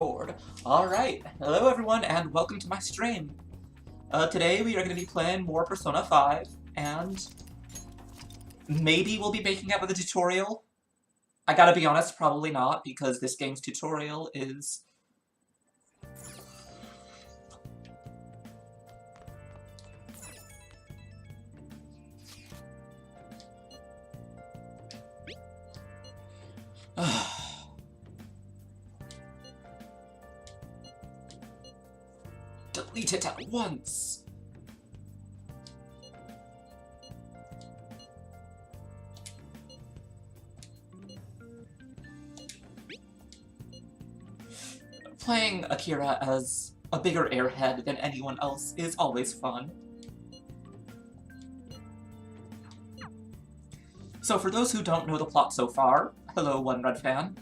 Board. Alright, hello everyone and welcome to my stream. Today we are going to be playing more Persona 5, and maybe we'll be making up with a tutorial. I gotta be honest, probably not, because this game's tutorial is... Delete it at once! Playing Akira as a bigger airhead than anyone else is always fun. So for those who don't know the plot so far, hello One Red Fan,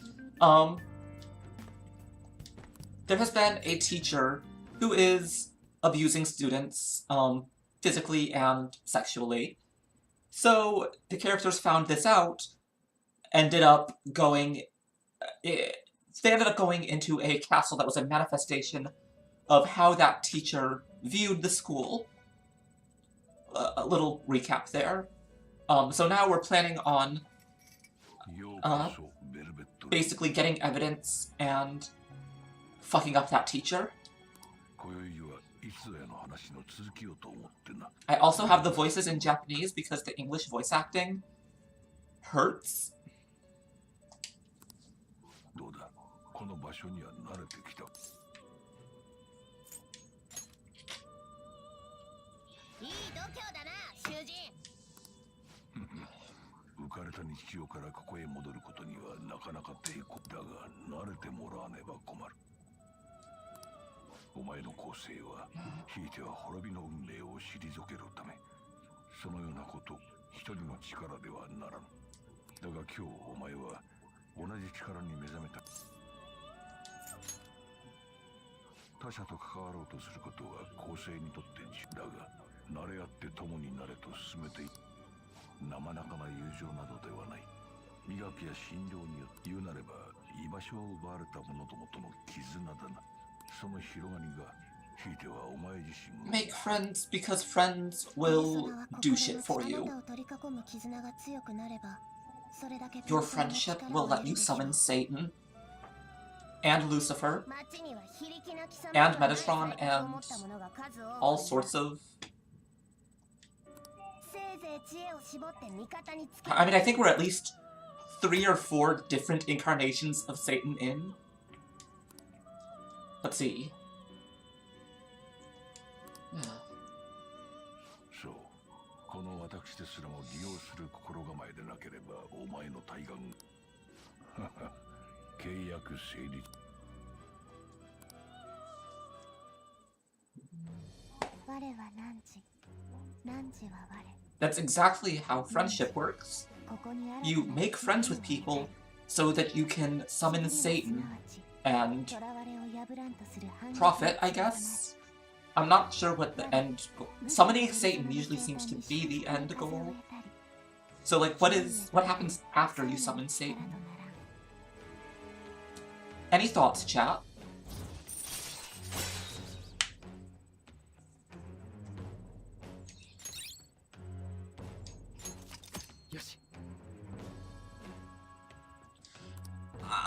there has been a teacher who is abusing students, physically and sexually. So the characters found this out, ended up going... They ended up going into a castle that was a manifestation of how that teacher viewed the school. A little recap there. So now we're planning on basically getting evidence and fucking up that teacher. I also have the voices in Japanese because the English voice acting hurts. Make friends because friends will do shit for you. Your friendship will let you summon Satan, and Lucifer, and Metatron, and all sorts of... I mean, I think we're at least 3 or 4 different incarnations of Satan in. Let's see. That's exactly how friendship works. You make friends with people so that you can summon Satan and profit, I guess? I'm not sure what the end goal... Summoning Satan usually seems to be the end goal. So, like, what happens after you summon Satan? Any thoughts, chat?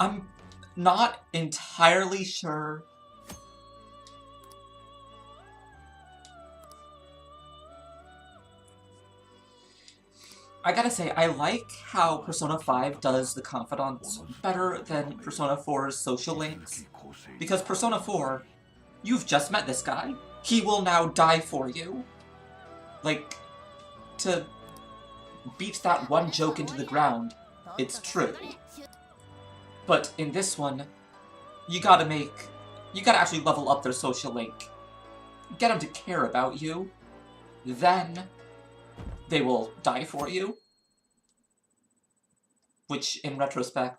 I'm not entirely sure. I gotta say, I like how Persona 5 does the confidants better than Persona 4's social links. Because Persona 4, you've just met this guy. He will now die for you. Like, to beat that one joke into the ground, it's true. But in this one, you gotta actually level up their social link. Get them to care about you. Then they will die for you. Which, in retrospect,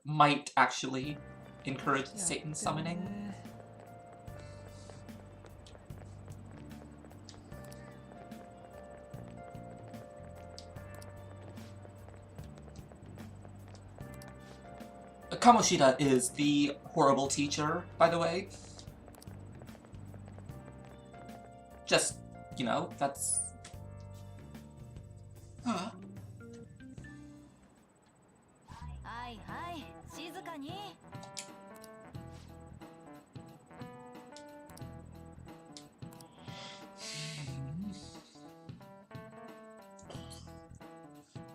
might actually encourage Satan summoning. Kamoshida is the horrible teacher, by the way. Just, you know, that's... Huh.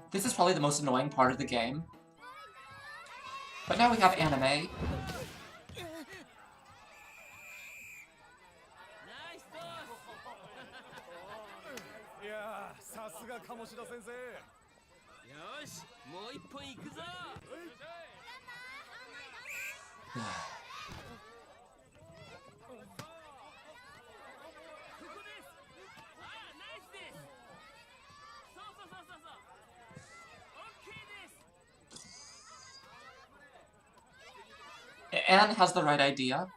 This is probably the most annoying part of the game. But now we have anime. Anne has the right idea.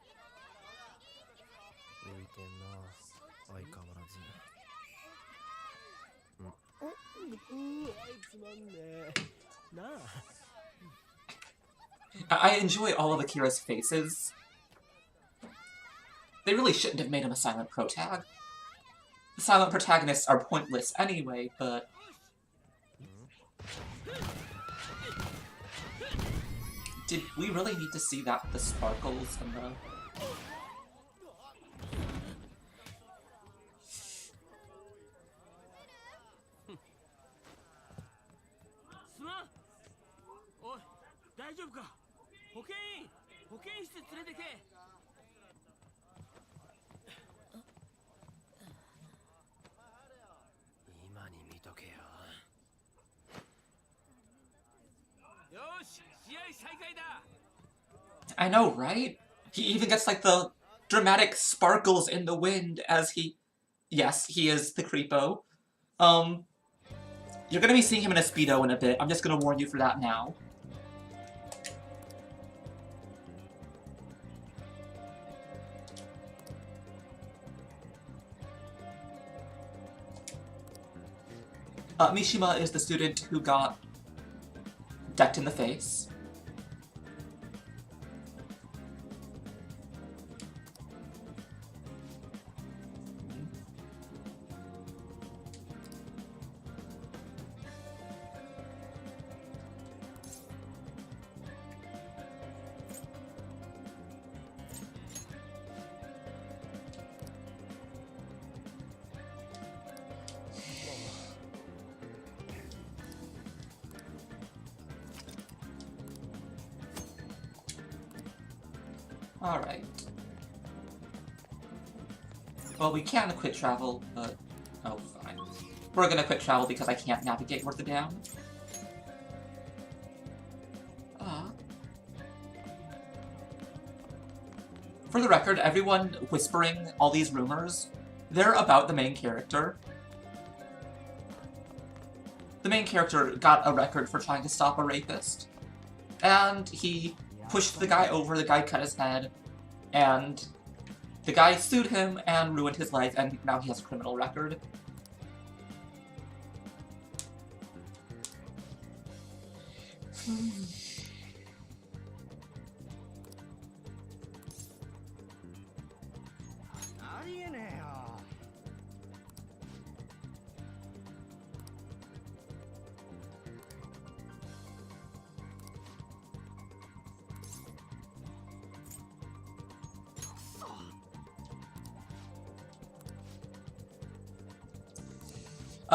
I enjoy all of Akira's faces. They really shouldn't have made him a silent protag. The silent protagonists are pointless anyway, but... Did we really need to see that with the sparkles and the... I know, right? He even gets, like, the dramatic sparkles in the wind as he... Yes, he is the creepo. You're gonna be seeing him in a Speedo in a bit. I'm just gonna warn you for that now. Mishima is the student who got decked in the face. Alright. Well, we can quit travel, but... Oh, fine. We're gonna quit travel because I can't navigate worth a damn. For the record, everyone whispering all these rumors, they're about the main character. The main character got a record for trying to stop a rapist. And he pushed the guy over, the guy cut his head, and the guy sued him and ruined his life, and now he has a criminal record.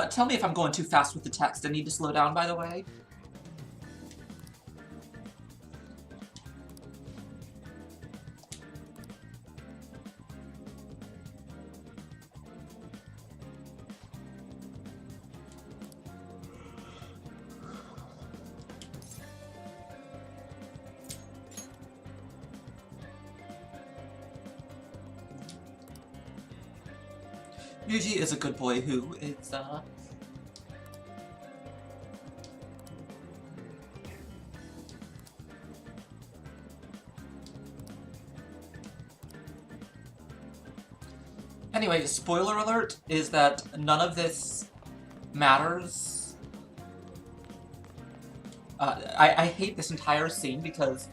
Tell me if I'm going too fast with the text. I need to slow down, by the way. Yuji is a good boy who is, Anyway, spoiler alert is that none of this matters. I hate this entire scene because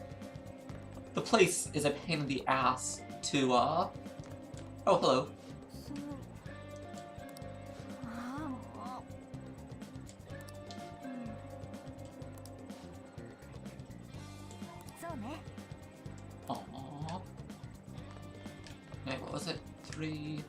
the place is a pain in the ass to, Oh, hello. Aww. Wait, what was it? 3...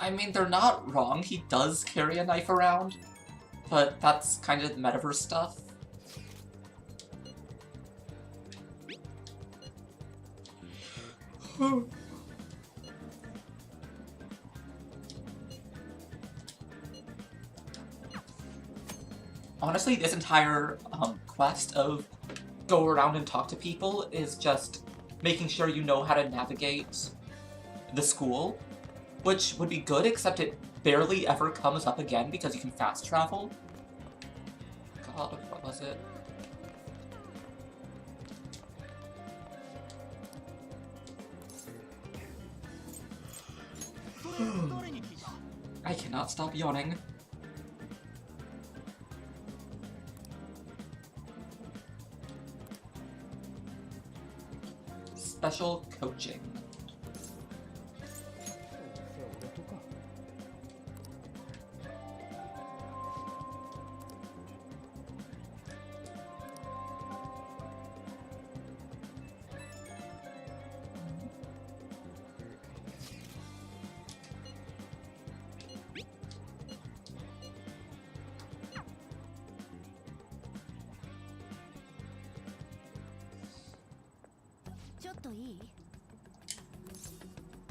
I mean, they're not wrong. He does carry a knife around, but that's kind of metaverse stuff. Honestly, this entire quest of go around and talk to people is just making sure you know how to navigate the school, which would be good, except it barely ever comes up again because you can fast travel. God, what was it? I cannot stop yawning. Special coaching.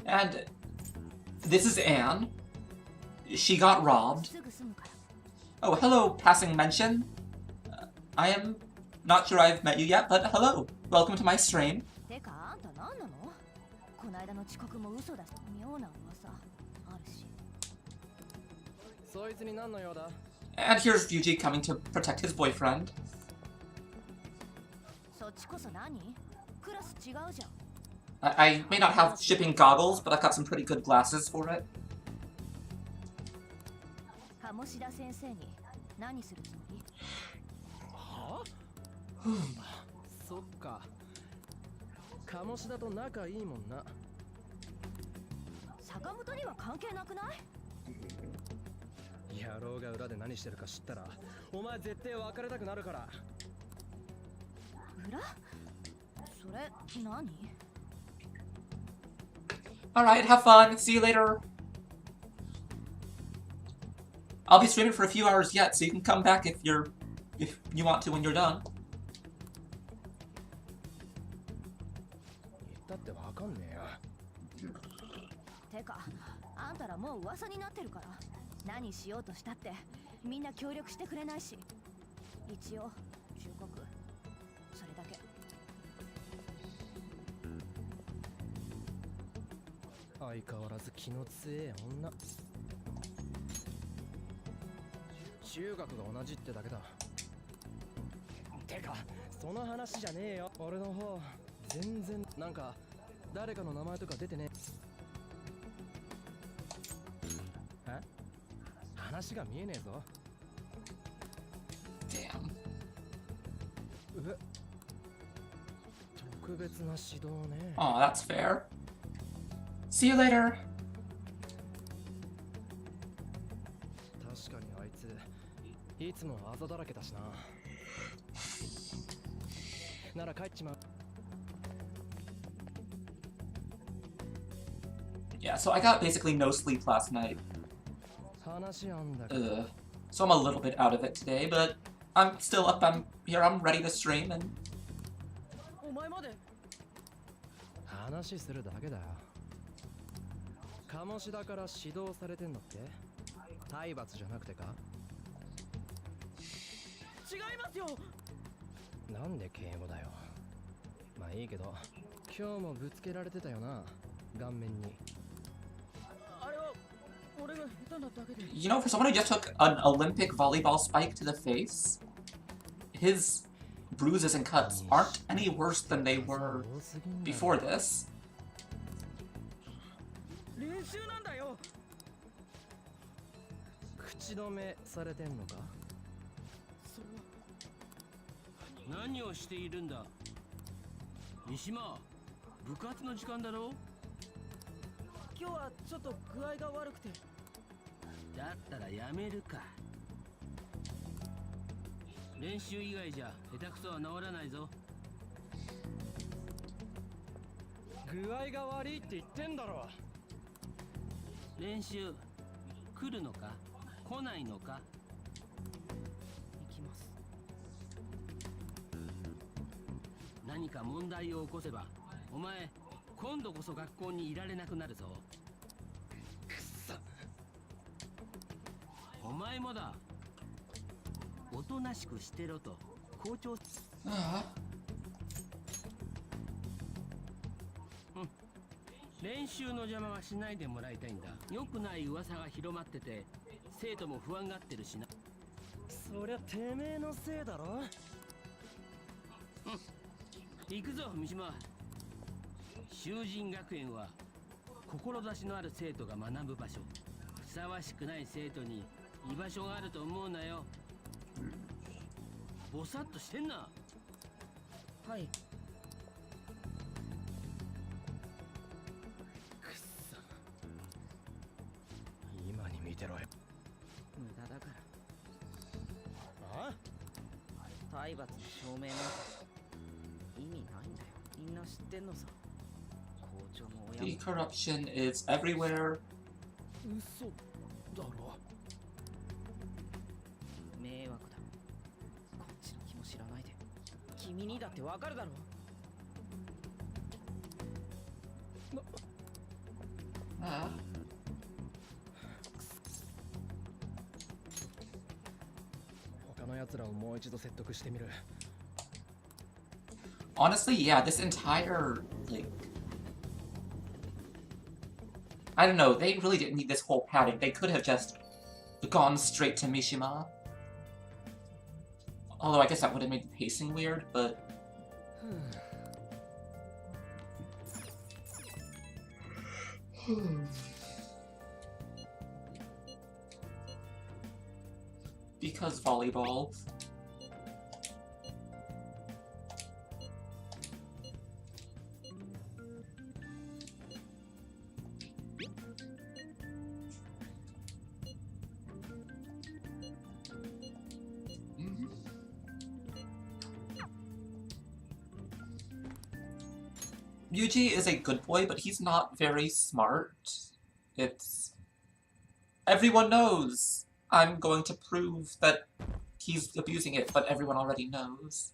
And this is Anne. She got robbed. Oh, hello, passing mention. I am not sure I've met you yet, but hello. Welcome to my stream. And here's Ryuji coming to protect his boyfriend. I may not have shipping goggles, but I've got some pretty good glasses for it. Alright, have fun. See you later. I'll be streaming for a few hours yet, so you can come back if you want to when you're done. Damn. Oh, that's fair. See you later. Yeah, so I got basically no sleep last night. So I'm a little bit out of it today, but I'm still up, I'm here, I'm ready to stream and... You know, for someone who just took an Olympic volleyball spike to the face, his bruises and cuts aren't any worse than they were before this. The corruption is everywhere. Honestly, yeah, this entire, like, I don't know, they really didn't need this whole padding. They could have just gone straight to Mishima. Although I guess that would have made the pacing weird, but... Because volleyball. Yuji is a good boy, but he's not very smart. It's... Everyone knows! I'm going to prove that he's abusing it, but everyone already knows.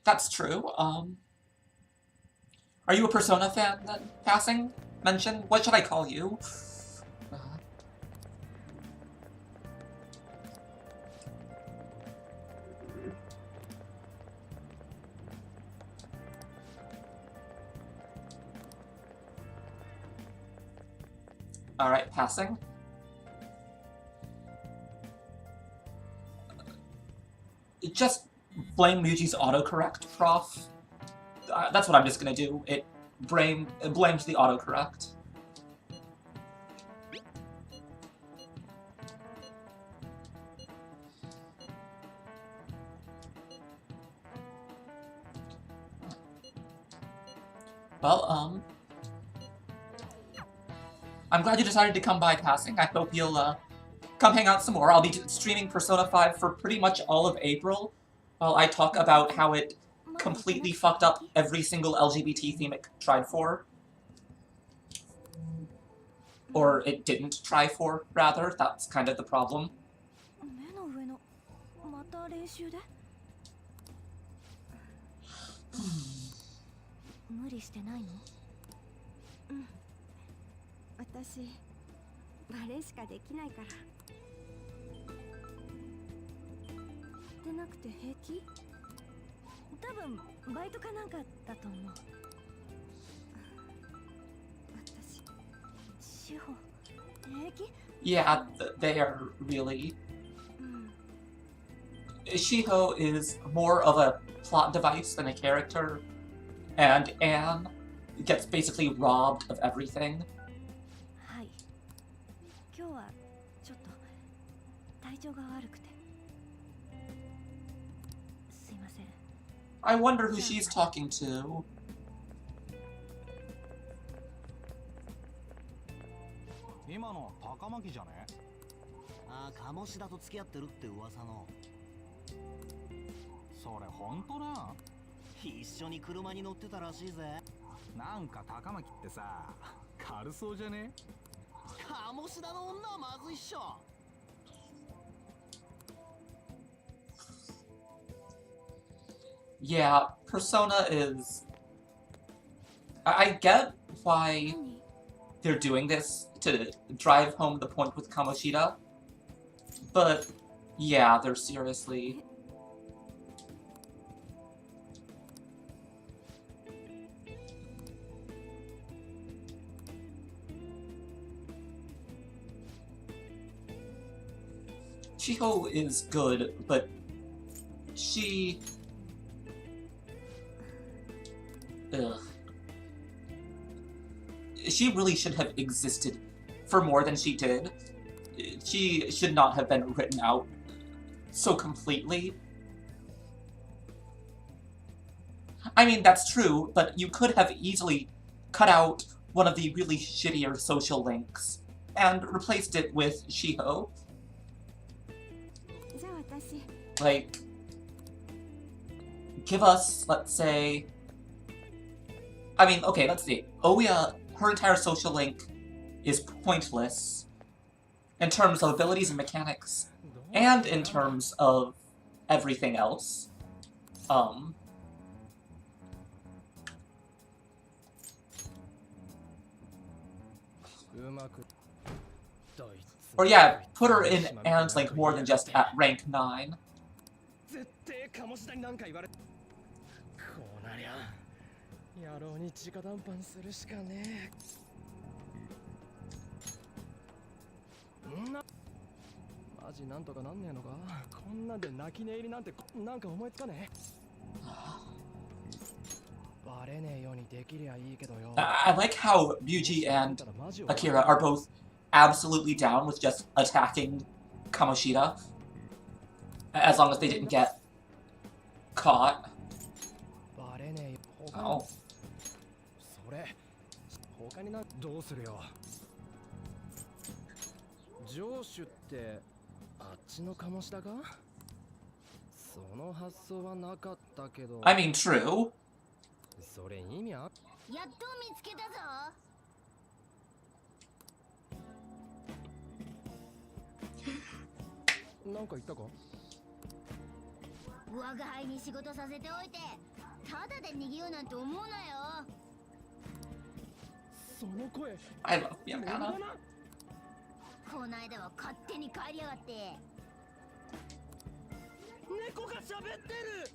That's true. Are you a Persona fan, then? Passing? Mention? What should I call you? Alright, passing. Just blame Ryuji's autocorrect, prof. That's what I'm just gonna do. It blames the autocorrect. Well, I'm glad you decided to come by, Passing. I hope you'll, come hang out some more. I'll be streaming Persona 5 for pretty much all of April, while I talk about how it completely fucked up every single LGBT theme it tried for. Or it didn't try for, rather. That's kind of the problem. Yeah, they are really. Shiho is more of a plot device than a character, and Anne gets basically robbed of everything. I wonder who she's talking to. 今のは高巻じゃね？ああ、鴨志田と付き合ってるって噂の。それ本当な？一緒に車に乗ってたらしいぜ。なんか高巻ってさ、軽そうじゃね？鴨志田の女はまずいっしょ。Yeah, Persona is... I get why they're doing this to drive home the point with Kamoshida, but yeah, they're seriously... Chiho is good, but she... Ugh. She really should have existed for more than she did. She should not have been written out so completely. I mean, that's true, but you could have easily cut out one of the really shittier social links and replaced it with Shiho. Like, give us, let's say... I mean, okay, let's see. Ouya, her entire social link is pointless in terms of abilities and mechanics, and in terms of everything else. Or yeah, put her in Anne's link more than just at rank 9. I like how Ryuji and Akira are both absolutely down with just attacking Kamoshida, as long as they didn't get caught. Oh. I mean, true. I love Yamana. こないだは勝手に帰りやがって。猫が喋ってる。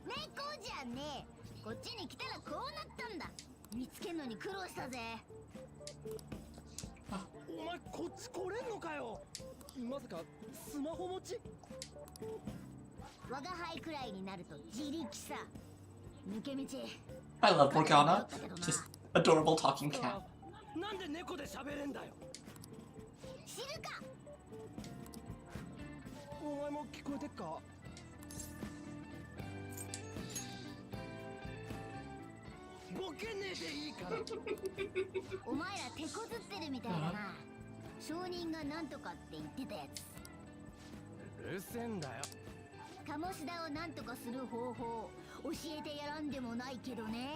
猫じゃねえ。こっちに来たらこうなったんだ。見つけんのに苦労したぜ。お前こっち来れんのかよ。まさかスマホ持ち？我が輩くらいになると自力さ。抜け道。I love Morgana. Just adorable talking cat. なんで猫で喋れんだよ。知るか。お前も聞こえてっか。ボケねえでいいから。お前ら手こずってるみたいだな。証人がなんとかって言ってたやつ。うるせえんだよ。鴨志田をなんとかする方法教えてやらんでもないけどね。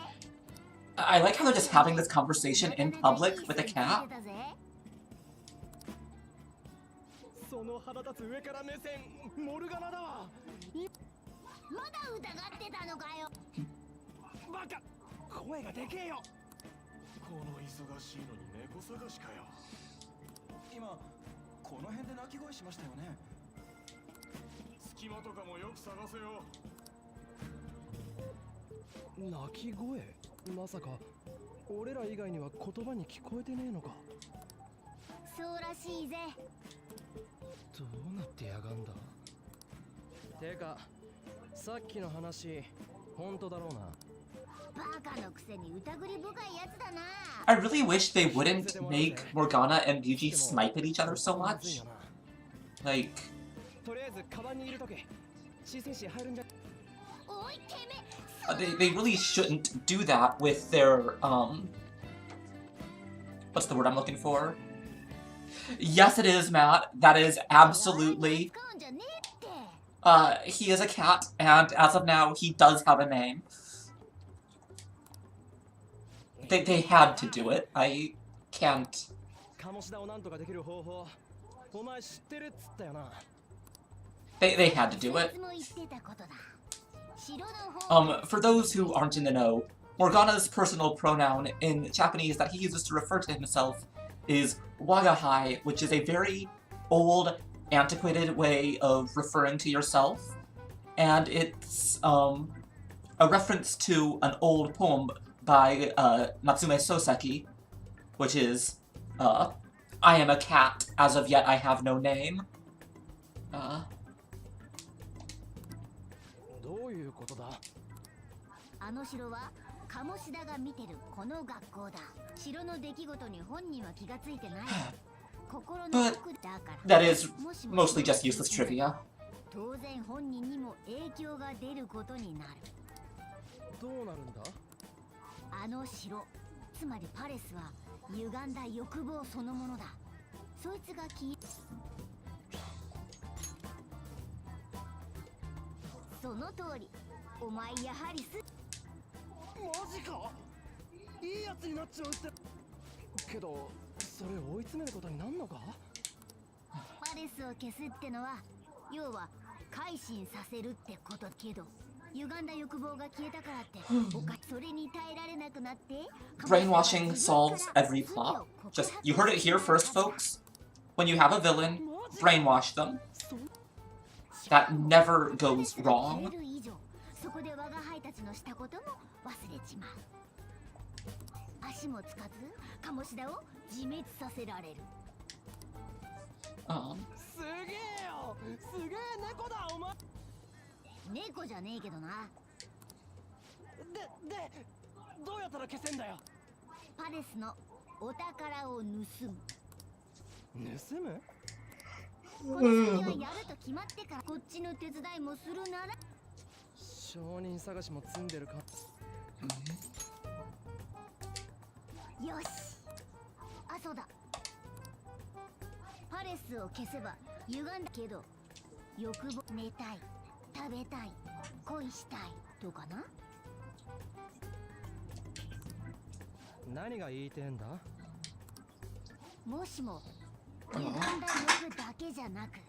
I like how they're just having this conversation in public with a cat. その腹立つ上から目線、モルガナだわ。まだ疑ってたのかよ。バカ、声がでけえよ。この忙しいのに猫探しかよ。今この辺で鳴き声しましたよね。隙間とかもよく探せよ。鳴き声？まさか俺ら以外には言葉に聞こえてねえのか。そうらしいぜ。どうなってやがんだ。てかさっきの話本当だろうな。バカのくせに疑り深いやつだな。 I really wish they wouldn't make Morgana and Ryuji snipe at each other so much. Like, とりあえずカバンに入れとけ。新戦士入るんじゃ。おいてめ they really shouldn't do that with their, what's the word I'm looking for? Yes, it is, Matt. That is absolutely, 使うんじゃねえって。 he is a cat, and as of now, he does have a name. They had to do it. I can't. 鴨志田をなんとかできる方法お前知ってるっつったよな。They had to do い it. つも言ってたことだ。城の方 For those who aren't in the know, Morgana's personal pronoun in Japanese that he uses to refer to himself is wagahai, which is a very old, antiquated way of referring to yourself. And it's a reference to an old poem by Natsume Soseki, which is, I am a cat, as of yet I have no name. どういうことだ。あの城は鴨志田が見てるこの学校だ。城の出来事に本人は気がついてない。心の But 奥だから。 that is もしも mostly just useless trivia. 当然本人にも影響が出ることになる。どうなるんだ。あの城、つまりパレスは歪んだ欲望そのものだ。そいつがその通り。お前やはりマジか。いいやつになっちまうって。けどそれ追い詰めることになんのか。パレスを消すってのは要は改心させるってことけど、歪んだ欲望が消えたからってそれに耐えられなくなって Brainwashing solves every plot. Just, you heard it here first, folks. When you have a villain, brainwash them. That never goes wrong. そこで我が輩たちのしたことも忘れちまう。足もつかず鴨志田を自滅させられる。すげえよ。すげえ猫だお前。猫じゃねえけどな。でどうやったら消せんだよ。パレスのお宝を盗む。盗む。この先はやると決まってからこっちの手伝いもするなら。証人探しも積んでるか。よし。あ、そうだ。パレスを消せば歪んだけど、欲望、寝たい、食べたい、恋したいとかな。何が言いてんだ。もしも歪んだ欲だけじゃなく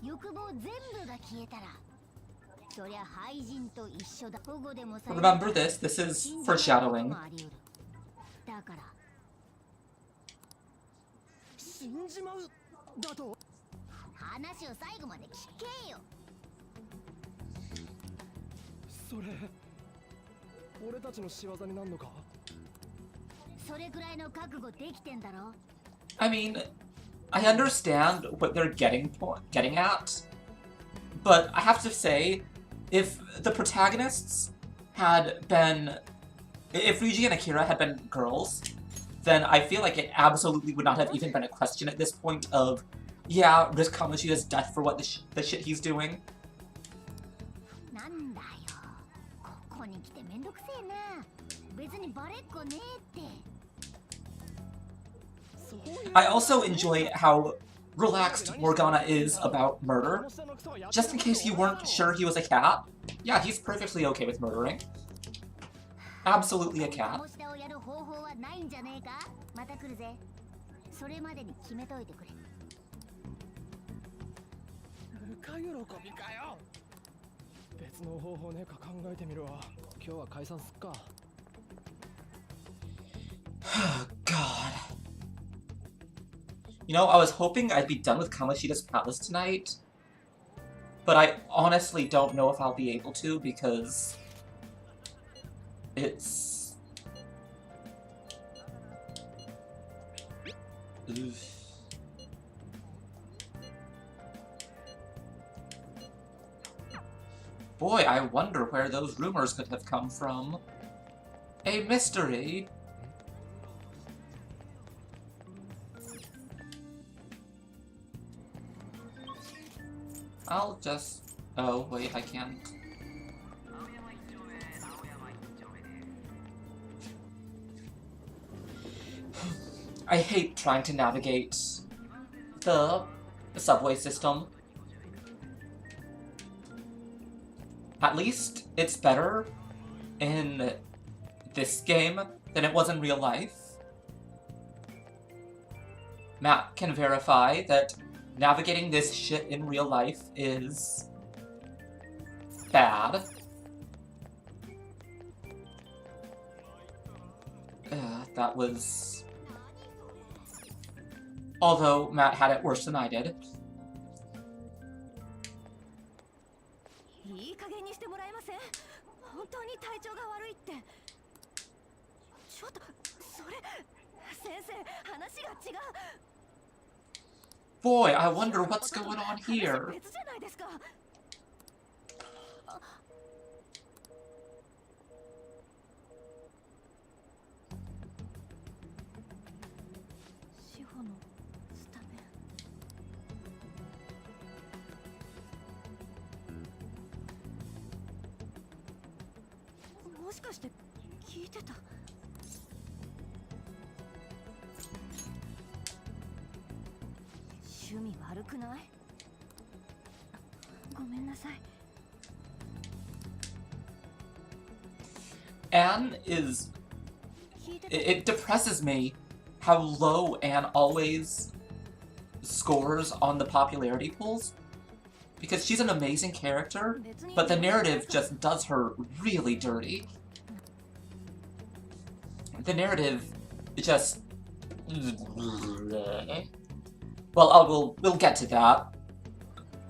欲望全部が消えたら、そりゃ廃人と一緒だ。保護でもされる。 Remember this. This is foreshadowing. だから死んじまうだと。話を最後まで聞けよ。それ俺たちの仕業になんのか。それくらいの覚悟できてんだろ。 I mean, I understand what they're getting at, but I have to say, if the protagonists had been, if Ryuji and Akira had been girls, then I feel like it absolutely would not have even been a question at this point of, yeah, risk Kamoshida's death for what the shit he's doing. なんだよ。ここに来てめんどくせえな。別にバレっこねえって。 I also enjoy how relaxed Morgana is about murder. Just in case you weren't sure he was a cat, yeah, he's perfectly okay with murdering. Absolutely a cat. 鴨志田をやる方法はないんじゃねえか。また来るぜ。それまでに決めといてくれ。ぬか喜びかよ。別の方法ねえか考えてみるわ。今日は解散すっか。God. You know, I was hoping I'd be done with Kamoshida's Palace tonight, but I honestly don't know if I'll be able to because it's... Oof. Boy, I wonder where those rumors could have come from. A mystery. I'll just... Oh, wait, I can't. I hate trying to navigate the subway system. At least it's better in this game than it was in real life. Matt can verify that navigating this shit in real life is bad. That was... Although Matt had it worse than I did. いい加減にしてもらえません。本当に体調が悪いって。ちょっとそれ先生話が違う。 Boy, I wonder what's going on here. 別じゃないですか。志保のスタメン。もしかして聞いてた。趣味悪くない？ごめんなさい。 Anne is... It depresses me how low Anne always scores on the popularity polls. Because she's an amazing character, but the narrative just does her really dirty. The narrative just... Well, we'll get to that.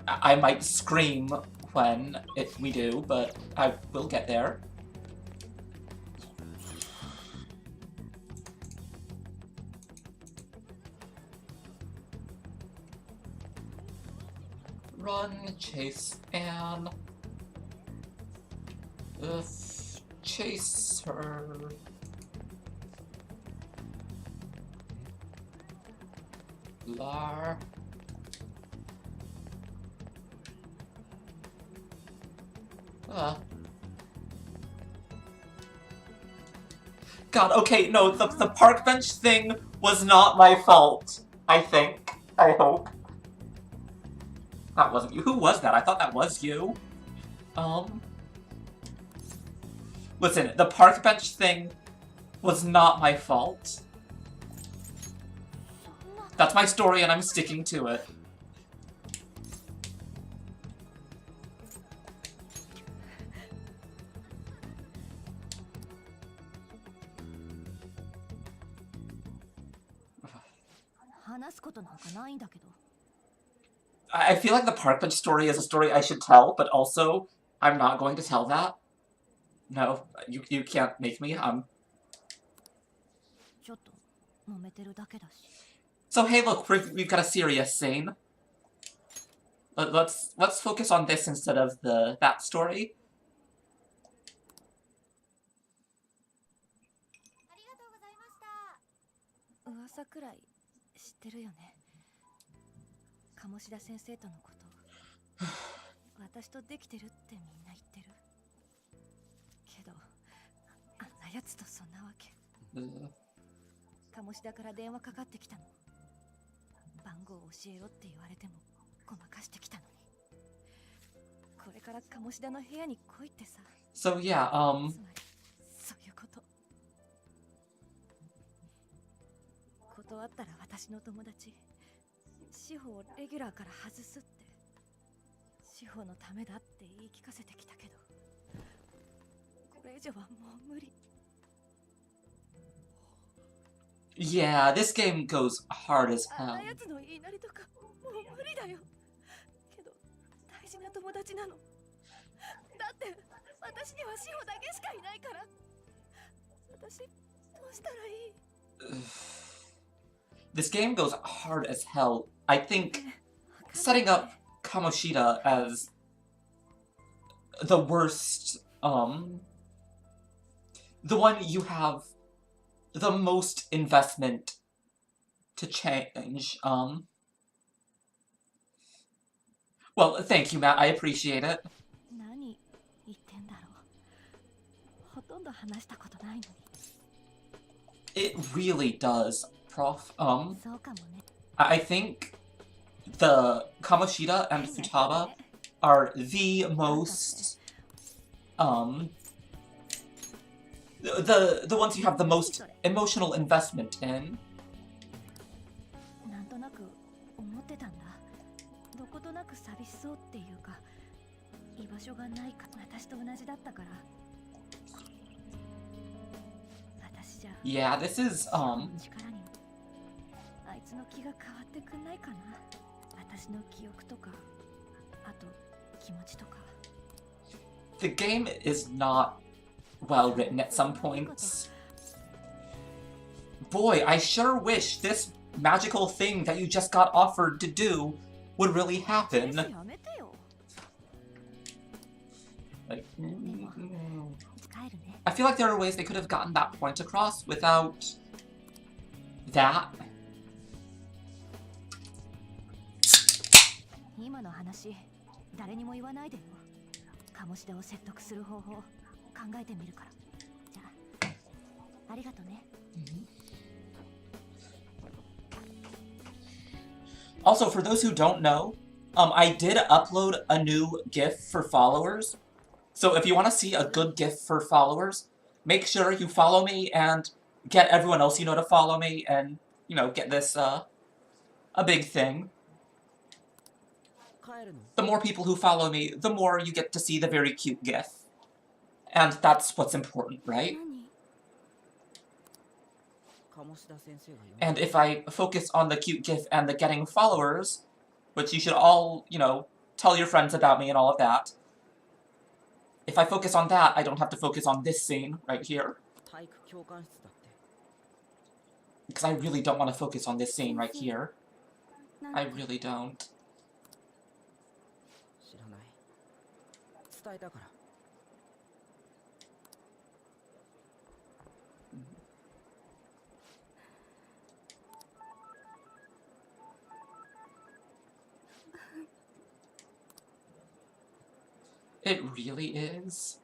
I might scream when we do, but I will get there. Run, chase Anne. Chase her. Lar. God, okay, no, the park bench thing was not my fault. I think. I hope. That wasn't you. Who was that? I thought that was you. Listen, the park bench thing was not my fault. That's my story and I'm sticking to it. I feel like the park bench story is a story I should tell, but also, I'm not going to tell that. No, you can't make me. So hey, look, we've got a serious scene. Let's focus on this instead of that story. So yeah, 断ったら私の友達志保をレギュラーから外すって志保のためだって言い聞かせてきたけどこれ以上はもう無理。 Yeah, this game goes hard as hell. あんなやつの言いなりとかもう無理だよ。けど大事な友達なの。だって私には志保だけしかいないから。私どうしたらいい？ This game goes hard as hell. I think setting up Kamoshida as the worst, the one you have the most investment to change, Well, thank you, Matt. I appreciate it. 何言ってんだろう。ほとんど話したことないのに。 It really does, Prof. そうかもね。 I think the Kamoshida and Futaba are the most, the ones you have the most emotional investment in. なんとなく思ってたんだ。どことなく寂しそうっていうか、居場所がないか。私と同じだったから。私じゃ。 Yeah, this is, 力にあいつの気が変わってくんないかな。私の記憶とか、あと気持ちとか。 the game is not well written at some points. Boy, I sure wish this magical thing that you just got offered to do would really happen. やめてよ。 Like, 帰るね。 I feel like there are ways they could have gotten that point across without that. 今の話、誰にも言わないでよ。鴨志田を説得する方法、考えてみるから。じゃあ、ありがとね。 Also, for those who don't know, I did upload a new GIF for followers. So if you want to see a good GIF for followers, make sure you follow me and get everyone else you know to follow me and, you know, get this, a big thing. The more people who follow me, the more you get to see the very cute GIF. And that's what's important, right? 何？ And if I focus on the cute GIF and the getting followers, which you should all, you know, tell your friends about me and all of that, if I focus on that, I don't have to focus on this scene right here. Because I really don't want to focus on this scene right here. I really don't. 知らない。伝えたから。 It really is.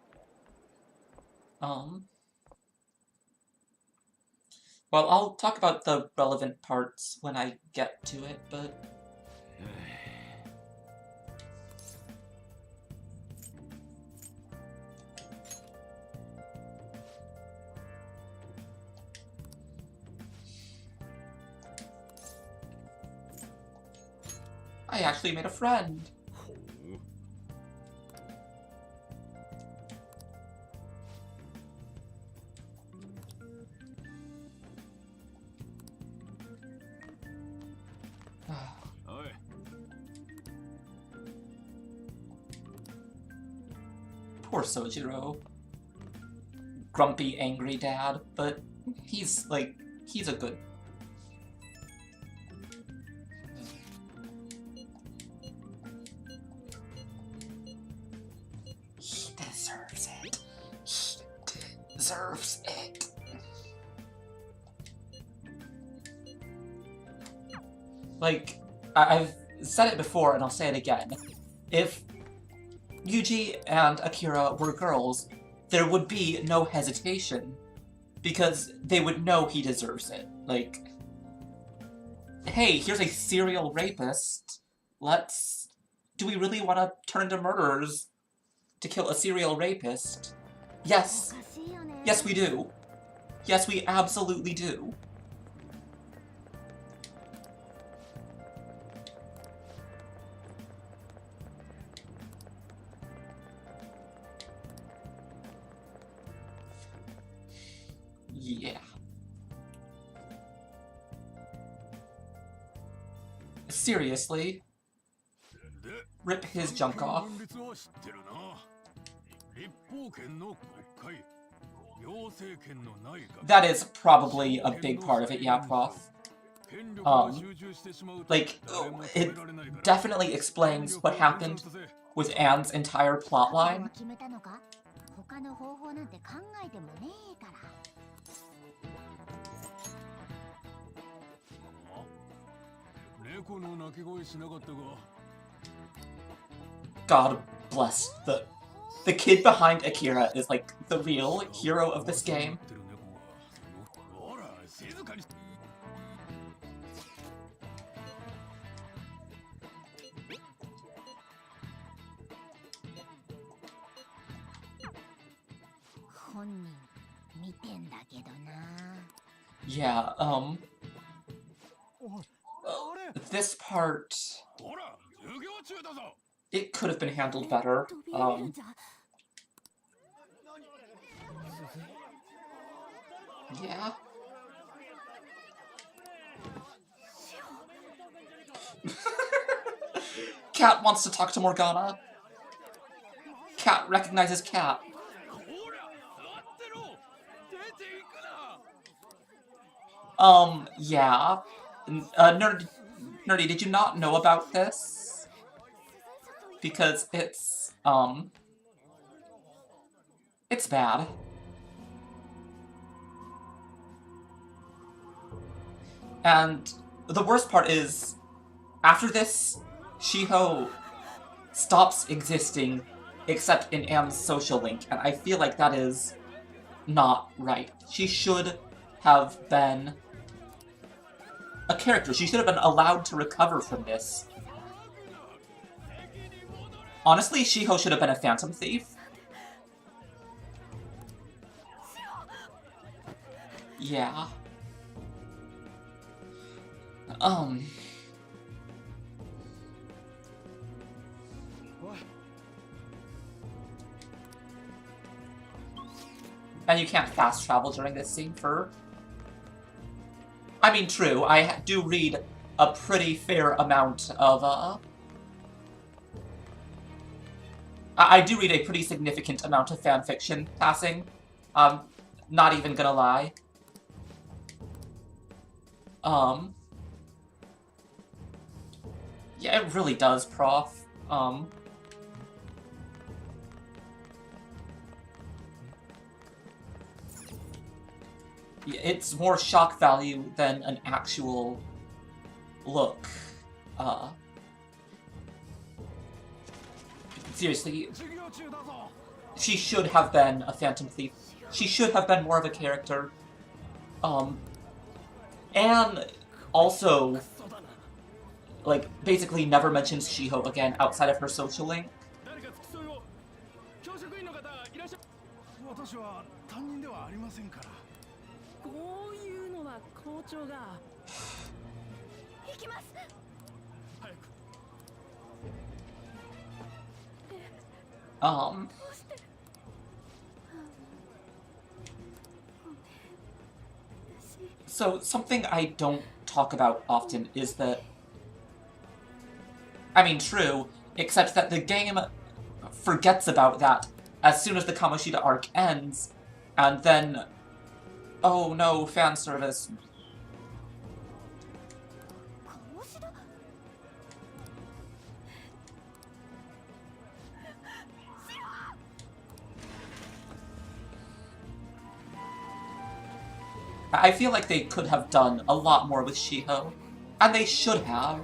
Well, I'll talk about the relevant parts when I get to it, but... I actually made a friend. Poor Sojiro. Grumpy, angry dad, but he's, like, he's a good... He deserves it. He deserves it. Like, I've said it before and I'll say it again. If Yuji and Akira were girls, there would be no hesitation. Because they would know he deserves it. Like, hey, here's a serial rapist. Do we really want to turn into murderers to kill a serial rapist? Yes. Yes, we do. Yes, we absolutely do. Yeah. Seriously? Rip his junk off. That is probably a big part of it, yeah, Prof. like, it definitely explains what happened with Anne's entire plotline. 他の方法なんて考えてもねえから。 God bless the kid behind Akira is like the real hero of this game. Yeah, this part, it could have been handled better. Yeah. Cat wants to talk to Morgana. Cat recognizes Cat. Yeah. Nerdy, did you not know about this? Because it's bad. And the worst part is, after this, Shiho stops existing except in Anne's social link, and I feel like that is not right. She should have been a character. She should have been allowed to recover from this. Honestly, Shiho should have been a phantom thief. Yeah. And you can't fast travel during this scene for... I mean, true, I do read a pretty fair amount of, I do read a pretty significant amount of fanfiction passing. Not even gonna lie. Yeah, it really does, Prof. It's more shock value than an actual look. Seriously, she should have been a phantom thief. She should have been more of a character. Anne also, like, basically never mentions Shiho again outside of her social link. So something I don't talk about often is that, I mean, true, except that the game forgets about that as soon as the Kamoshida arc ends, and then, oh no, fan service. I feel like they could have done a lot more with Shiho, and they should have.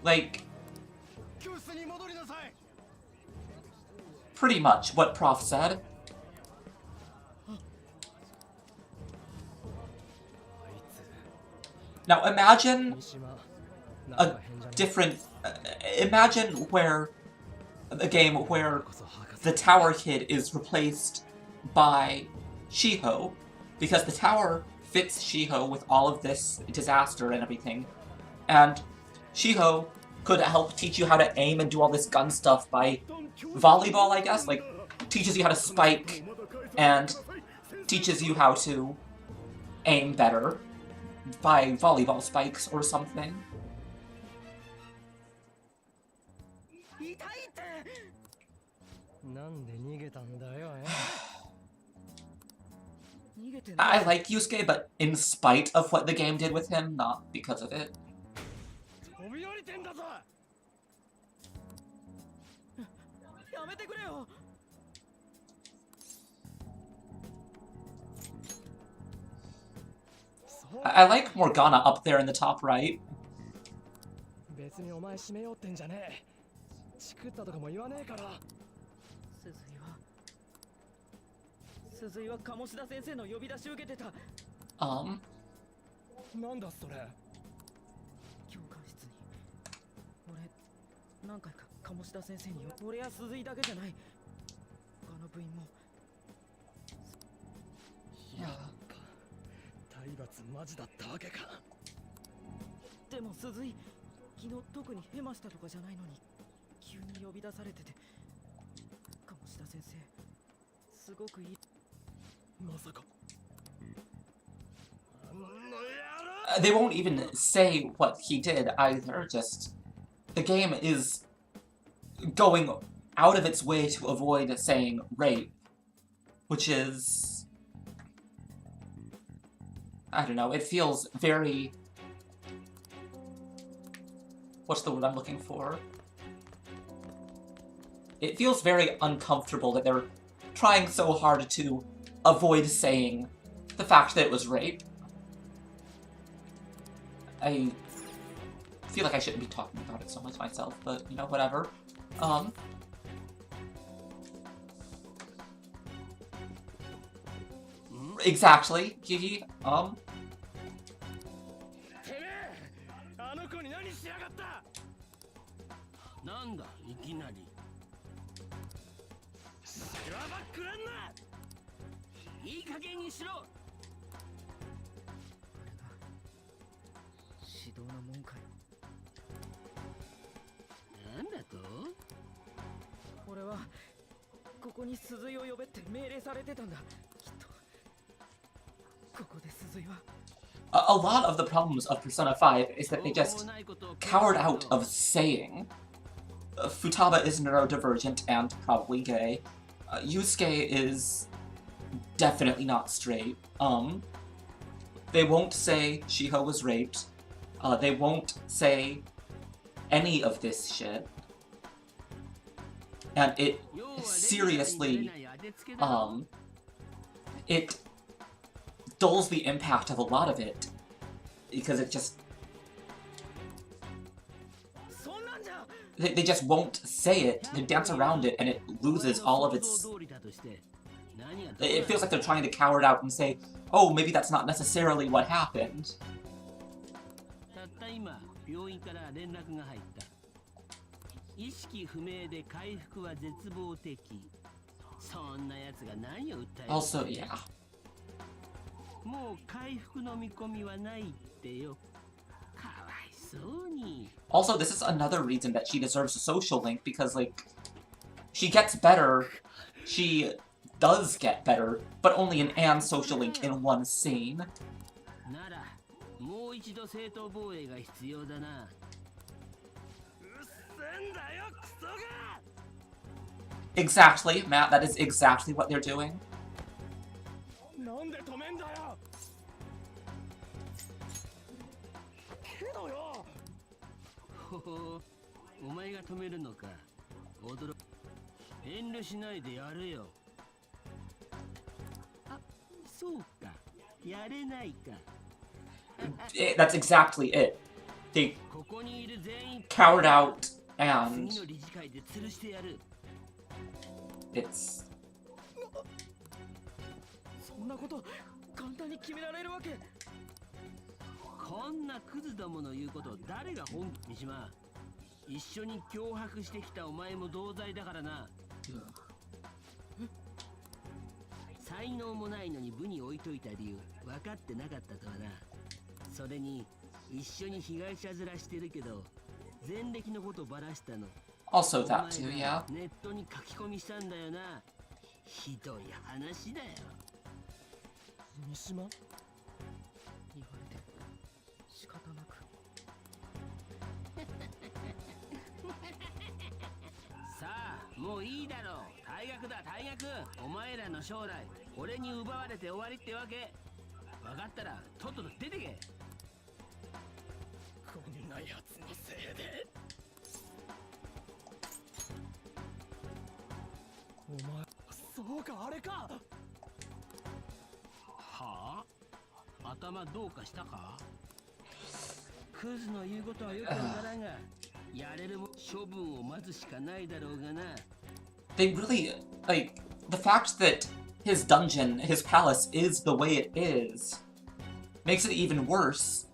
Like, pretty much what Prof said. Now imagine a different... imagine where a game where the Tower Kid is replaced by Shiho, because the tower fits Shiho with all of this disaster and everything, and Shiho could help teach you how to aim and do all this gun stuff by volleyball, I guess, like, teaches you how to spike, and teaches you how to aim better by volleyball spikes or something. 逃げてね I like Yusuke, but in spite of what the game did with him, not because of it. 飛び降りてんだぞ。やめてくれよ I like Morgana up there in the top right. 別にお前締めようってんじゃねえチクったとかも言わねえから鈴井は鴨志田先生の呼び出し受けてた なんだそれ。教官室に俺何回か鴨志田先生に俺や鈴井だけじゃない他の部員もやっぱ体罰マジだったわけか。でも鈴井昨日特にヘマしたとかじゃないのに急に呼び出されてて鴨志田先生すごくいいまさか。 They won't even say what he did either, just... The game is going out of its way to avoid saying rape, which is... I don't know, it feels very... What's the word I'm looking for? It feels very uncomfortable that they're trying so hard to avoid saying the fact that it was rape. I feel like I shouldn't be talking about it so much myself, but, you know, whatever. Exactly, Gigi, てめえあの子に何しやがった。なんだいきなりしわばっくれんな。いい加減にしろ。指導なもんかよなんだと。俺はここに鈴井を呼べって命令されてたんだきっとここで鈴井は A lot of the problems of Persona 5 is that they just cowered out of saying Futaba is neurodivergent and probably gay. Yusuke is definitely not straight. They won't say Shiho was raped. They won't say any of this shit. And it seriously, it dulls the impact of a lot of it. Because it just... They just won't say it, they dance around it, and it loses all of its... It feels like they're trying to cower it out and say, oh, maybe that's not necessarily what happened. たった今病院から連絡が入った。意識不明で回復は絶望的。そんな奴が何を訴える。 Also, yeah. もう回復の見込みはないってよ。かわいそうに。 Also, this is another reason that she deserves a social link, because, like, she gets better, she does get better, but only an and social link in one scene. なら、もう一度正当防衛が必要だな。うっせんだよクソが。 Exactly, Matt, that is exactly what they're doing. なんで止めんだよ。けどよ。ほほ、お前が止めるのか。驚。遠慮しないでやれよ。あ、そうか。やれないか。That's exactly it. They ここにいる全員 cowered out, and 次の理事会で吊るしてやる。 it's... そんなこと簡単に決められるわけこんなクズどもの言うことを誰が本気にしま。一緒に脅迫してきたお前も同罪だからな。才能もないのに部に置いといた理由分かってなかったとはな。それに一緒に被害者面してるけど前歴のことばらしたの Also that too, yeah. ネットに書き込みしたんだよな。ひどい話だよ。三島。言われて仕方なくさあもういいだろう。退学だ退学。お前らの将来俺に奪われて終わりってわけ。分かったらとっとと出てけ。こんなやつのせいで。お前、そうかあれか。はあ、頭どうかしたか。クズの言うことはよくわからんが、やれるも処分を待つしかないだろうがな。 They really, like, the fact that his dungeon, his palace is the way it is, makes it even worse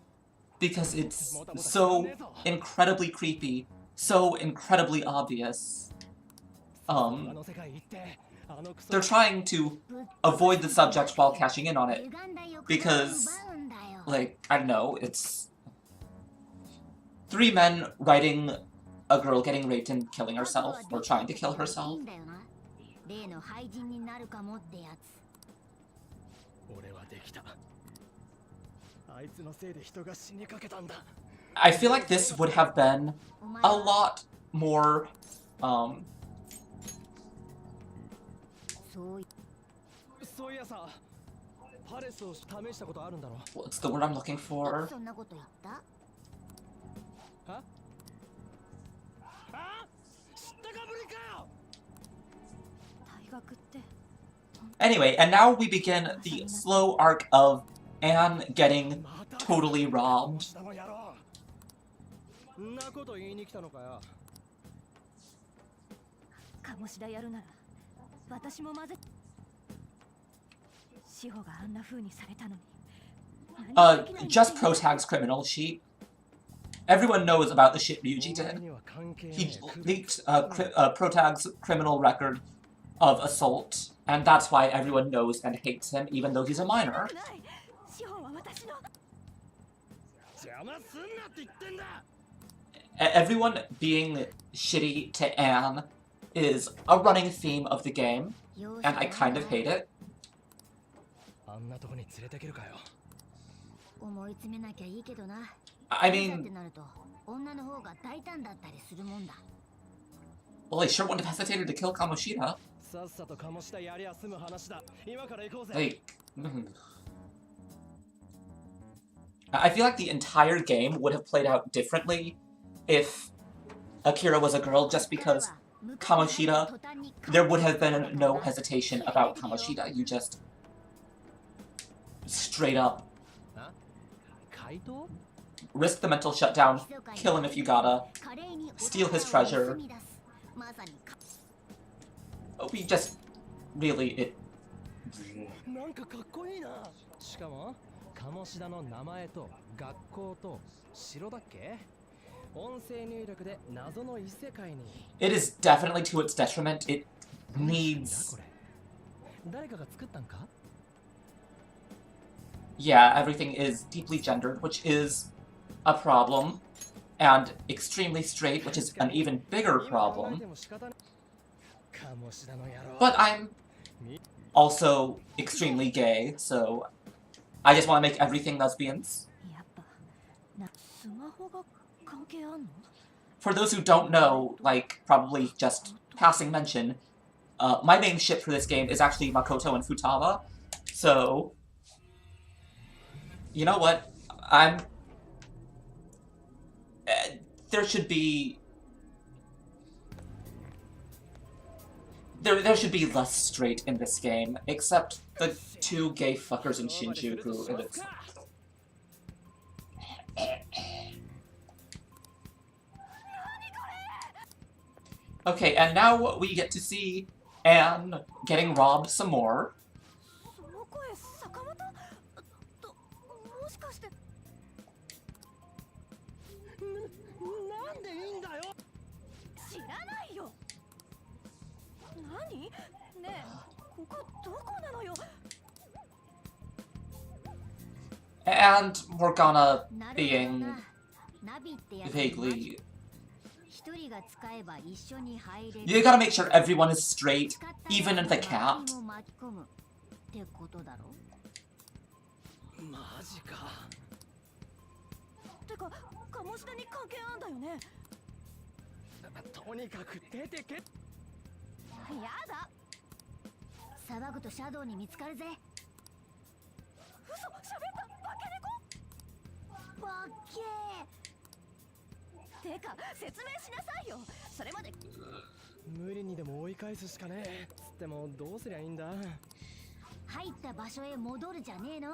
because it's so incredibly creepy, so incredibly obvious. あの世界行ってあのクソ They're trying to avoid the subject while cashing in on it because, like, I don't know, it's 3 men writing a girl getting raped and killing herself, or trying to kill herself. 例の廃人になるかもってやつ。俺はできた。あいつのせいで人が死にかけたんだ。 I feel like this would have been a lot more, そういやさ、パレスを試したことあるんだろ。 what's the word I'm looking for? そんなこと言った？は？あ？知ったかぶりかよ。大学って Anyway, and now we begin the slow arc of Anne getting totally robbed. 下の野郎。んなこと言いに来たのかよ。鴨志田やるなら私も混ぜ。志保があんな風にされたのに。 Just Protag's criminal sheet. Everyone knows about the shit Ryuji お前 did. には関係ね He え。 leaked Protag's criminal record of assault, and that's why everyone knows and hates him, even though he's a minor. ない志保は私の。邪魔すんなって言ってんだ。 Everyone being shitty to Anne is a running theme of the game, and I kind of hate it. あんなとこに連れてけるかよ。思い詰めなきゃいいけどな。 I いざって mean, なると女の方が大胆だったりするもんだ。 well, I sure wouldn't have hesitated to kill Kamoshida. さっさと鴨下やりゃ済む話だ。今から行こうぜ。 Like, I feel like the entire game would have played out differently if Akira was a girl, just because Kamoshida, there would have been no hesitation about Kamoshida. You just straight up 怪盗？ risk the mental shutdown, kill him if you gotta. Steal his treasure. We just really it. なんかかっこいいな。しかも鴨志田の名前と学校と城だっけ？音声入力で謎の異世界に。 It is definitely to its detriment. It なんだ needs. これ。誰かが作ったんか？ Yeah, everything is deeply gendered, which is a problem, and extremely straight, which is an even bigger 今考え problem. ても仕方ない。鴨志田の野郎。 But I'm also extremely gay, so I just want to make everything lesbians. やっぱスマホが関係あんの？ For those who don't know, like, probably just passing mention, my main ship for this game is actually Makoto and Futaba, so... You know what? There should be... There should be less straight in this game, except the 2 gay fuckers in Shinjuku, and it's... Okay, and now we get to see Anne getting robbed some more. その声坂本？もしかしてなんでいいんだよ。知らないよ。何？ねえ、ここどこなのよ。 And Morgana being ナビってやつ vaguely... 一人が使えば一緒に入れる。 You gotta make sure everyone is straight, even the cat. 周りも巻き込むってことだろ。マジか。てか鴨志田に関係あんだよね。とにかく出てけ。やだ。騒ぐとシャドウに見つかるぜ。嘘、喋った化け猫。バッケてか説明しなさいよ。それまで無理にでも追い返すしかねえ。つってもどうすりゃいいんだ。ー。入った場所へ戻るじゃねえの。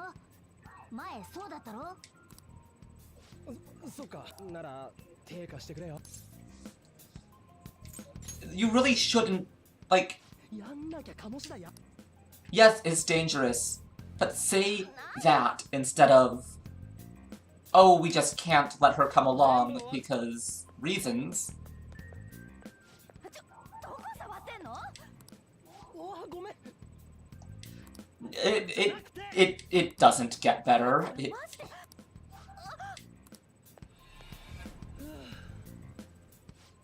前そうだったろ。そっか。なら手貸してくれよ。 You really shouldn't, like, やんなきゃ鴨志田や。 yes, it's dangerous, but say that instead of, oh, we just can't let her come along because reasons. どこ触ってんの？おーごめん。 It doesn't get better. マジで？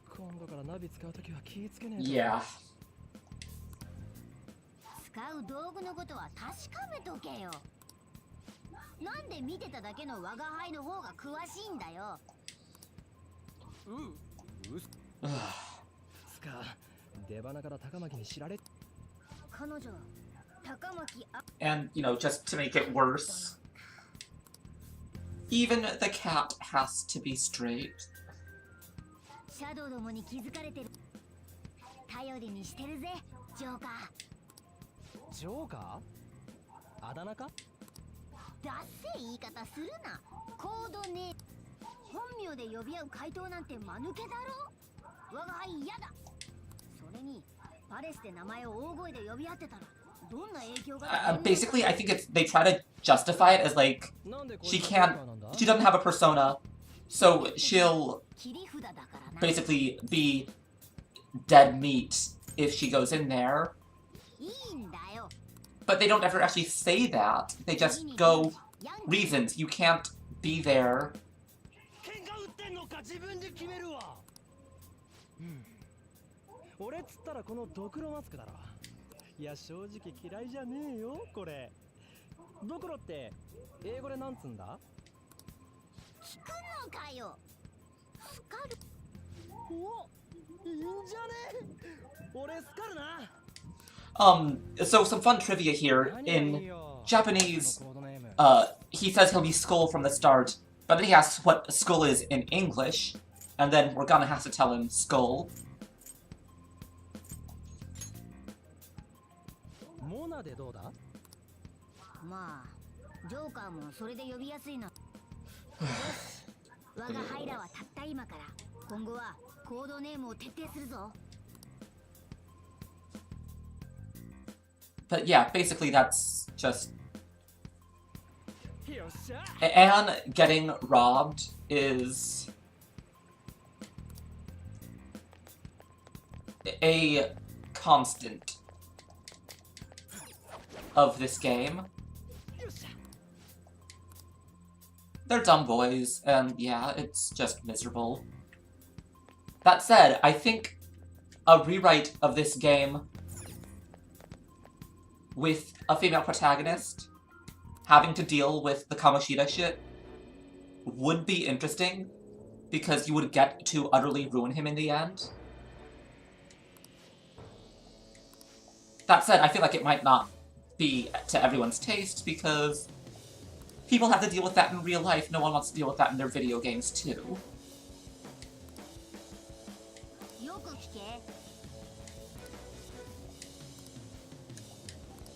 今度からナビ使うときは気ぃつけねえと。 Yeah. 使う道具のことは確かめとけよ。なんで見てただけの我が輩の方が詳しいんだよ。つか出花から高巻に知られ。彼女、高巻あ。 And, you know, just to make it worse, even the cat has to be straight. シャドウどもに気づかれてる。頼りにしてるぜ、ジョーカー。ジョーカー？あだ名か？ダッセい言い方するな。コードネーム。本名で呼び合う怪盗なんて間抜けだろ。我が輩嫌だ。それにパレスで名前を大声で呼び合ってたらどんな影響が。Basically, I think they try to justify it as like she doesn't have a persona, so she'll 切り札だからな。 basically be dead meat if she goes in there. いいんだよ。 But they don't ever actually say that. They just go reasons. You can't be there. 喧嘩売ってんのか自分で決めるわ。俺っつったらこのドクロマスクだろ。いや正直嫌いじゃねえよこれ。ドクロって英語でなんつんだ？聞くのかよ。スカル。お、いいんじゃね？俺スカルな。 So some fun trivia here. In Japanese, he says he'll be Skull from the start, but then he asks what Skull is in English, and then we're gonna have to tell him Skull. モナでどうだ？まあ、ジョーカーもそれで呼びやすいの。我が輩らはたった今から今後はコードネームを徹底するぞ。 But yeah, basically that's just... よっしゃ。 Anne getting robbed is... a constant of this game. They're dumb boys, and yeah, it's just miserable. That said, I think a rewrite of this game with a female protagonist having to deal with the Kamoshida shit would be interesting, because you would get to utterly ruin him in the end. That said, I feel like it might not be to everyone's taste, because people have to deal with that in real life. No one wants to deal with that in their video games, too. よく聞け。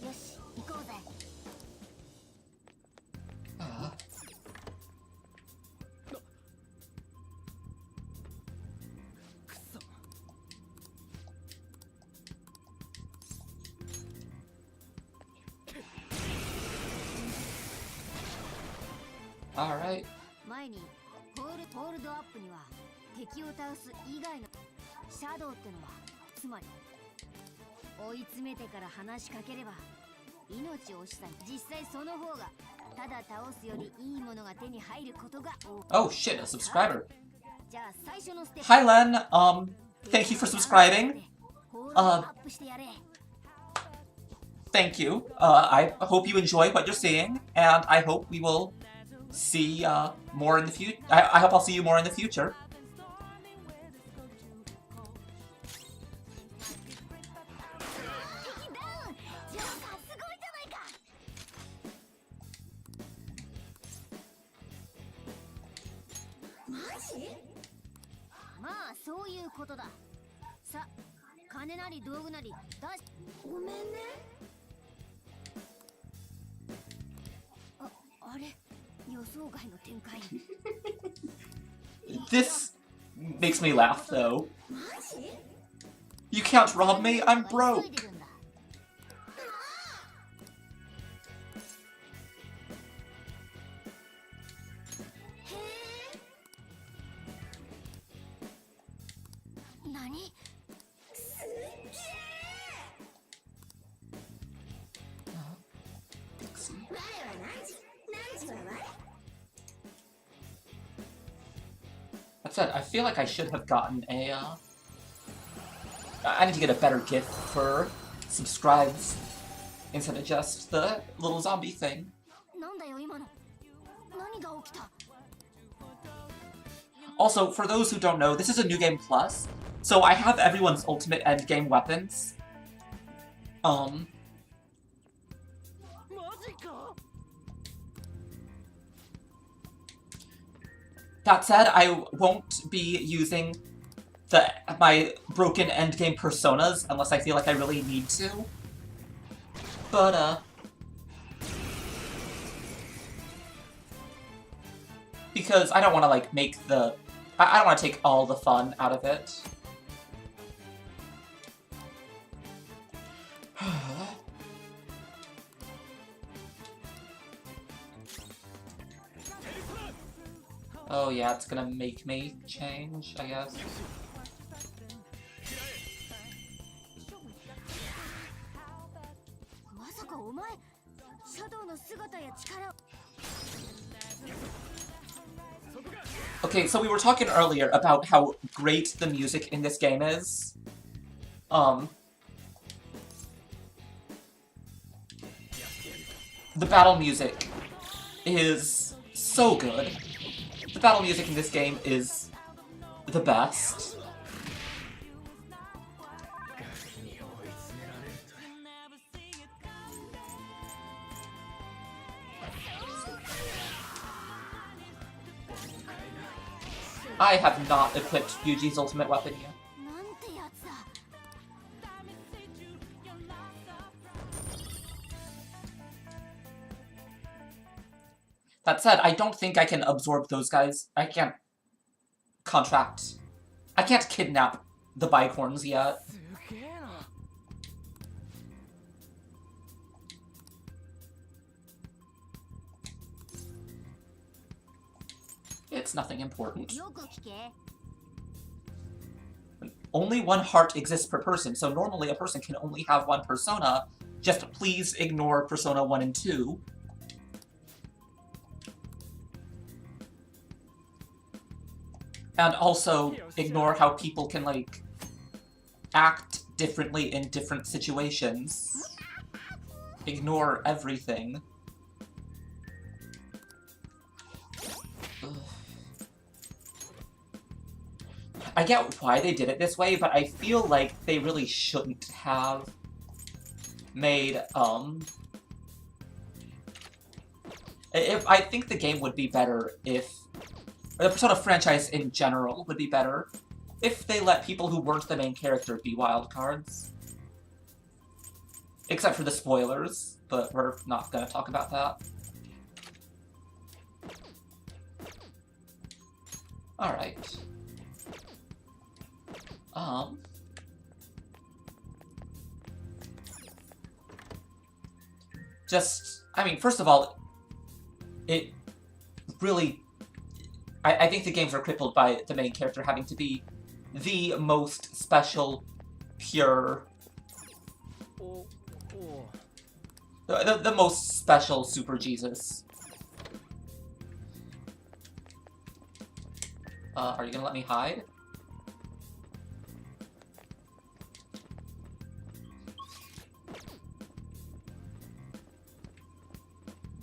よし、行こうぜ。くそ。 Alright. 前にホールドアップには敵を倒す以外のシャドウってのはつまり追い詰めてから話しかければ命を惜しさに実際その方がただ倒すよりいいものが手に入ることが多い。 Oh shit, a subscriber. じゃあ最初のステップ。 Hi Len, thank you for subscribing. ホールドアップしてやれ。 Thank you. I hope you enjoy what you're seeing, and I hope we will see more in the future. I hope I'll see you more in the future. まあそういうことだ。さ、金なり道具なり出し。ごめんね。あれ、予想外の展開。This makes me laugh, though. You can't rob me, I'm broke! That said, I feel like I should have gotten a, I need to get a better gift for subscribes instead of just the little zombie thing. Also, for those who don't know, this is a New Game Plus, so I have everyone's ultimate endgame weapons. That said, I won't be using my broken endgame personas unless I feel like I really need to. But, because I don't want to, like, make the... I don't want to take all the fun out of it. Oh yeah, it's gonna make me change, I guess. Okay, so we were talking earlier about how great the music in this game is. The battle music is so good. The battle music in this game is the best. I have not equipped Yuji's ultimate weapon yet. That said, I don't think I can absorb those guys. I can't contract. I can't kidnap the bicorns yet. It's nothing important. Only one heart exists per person, so normally a person can only have one persona. Just please ignore Persona 1 and 2. And also ignore how people can, like, act differently in different situations. Ignore everything. Ugh. I get why they did it this way, but I feel like they really shouldn't have made, I think the game would be better if... the Persona franchise in general would be better if they let people who weren't the main character be wildcards. Except for the spoilers, but we're not gonna talk about that. Alright. I mean, first of all, it really... I think the games are crippled by the main character having to be the most special, pure... The most special Super Jesus. Are you gonna let me hide?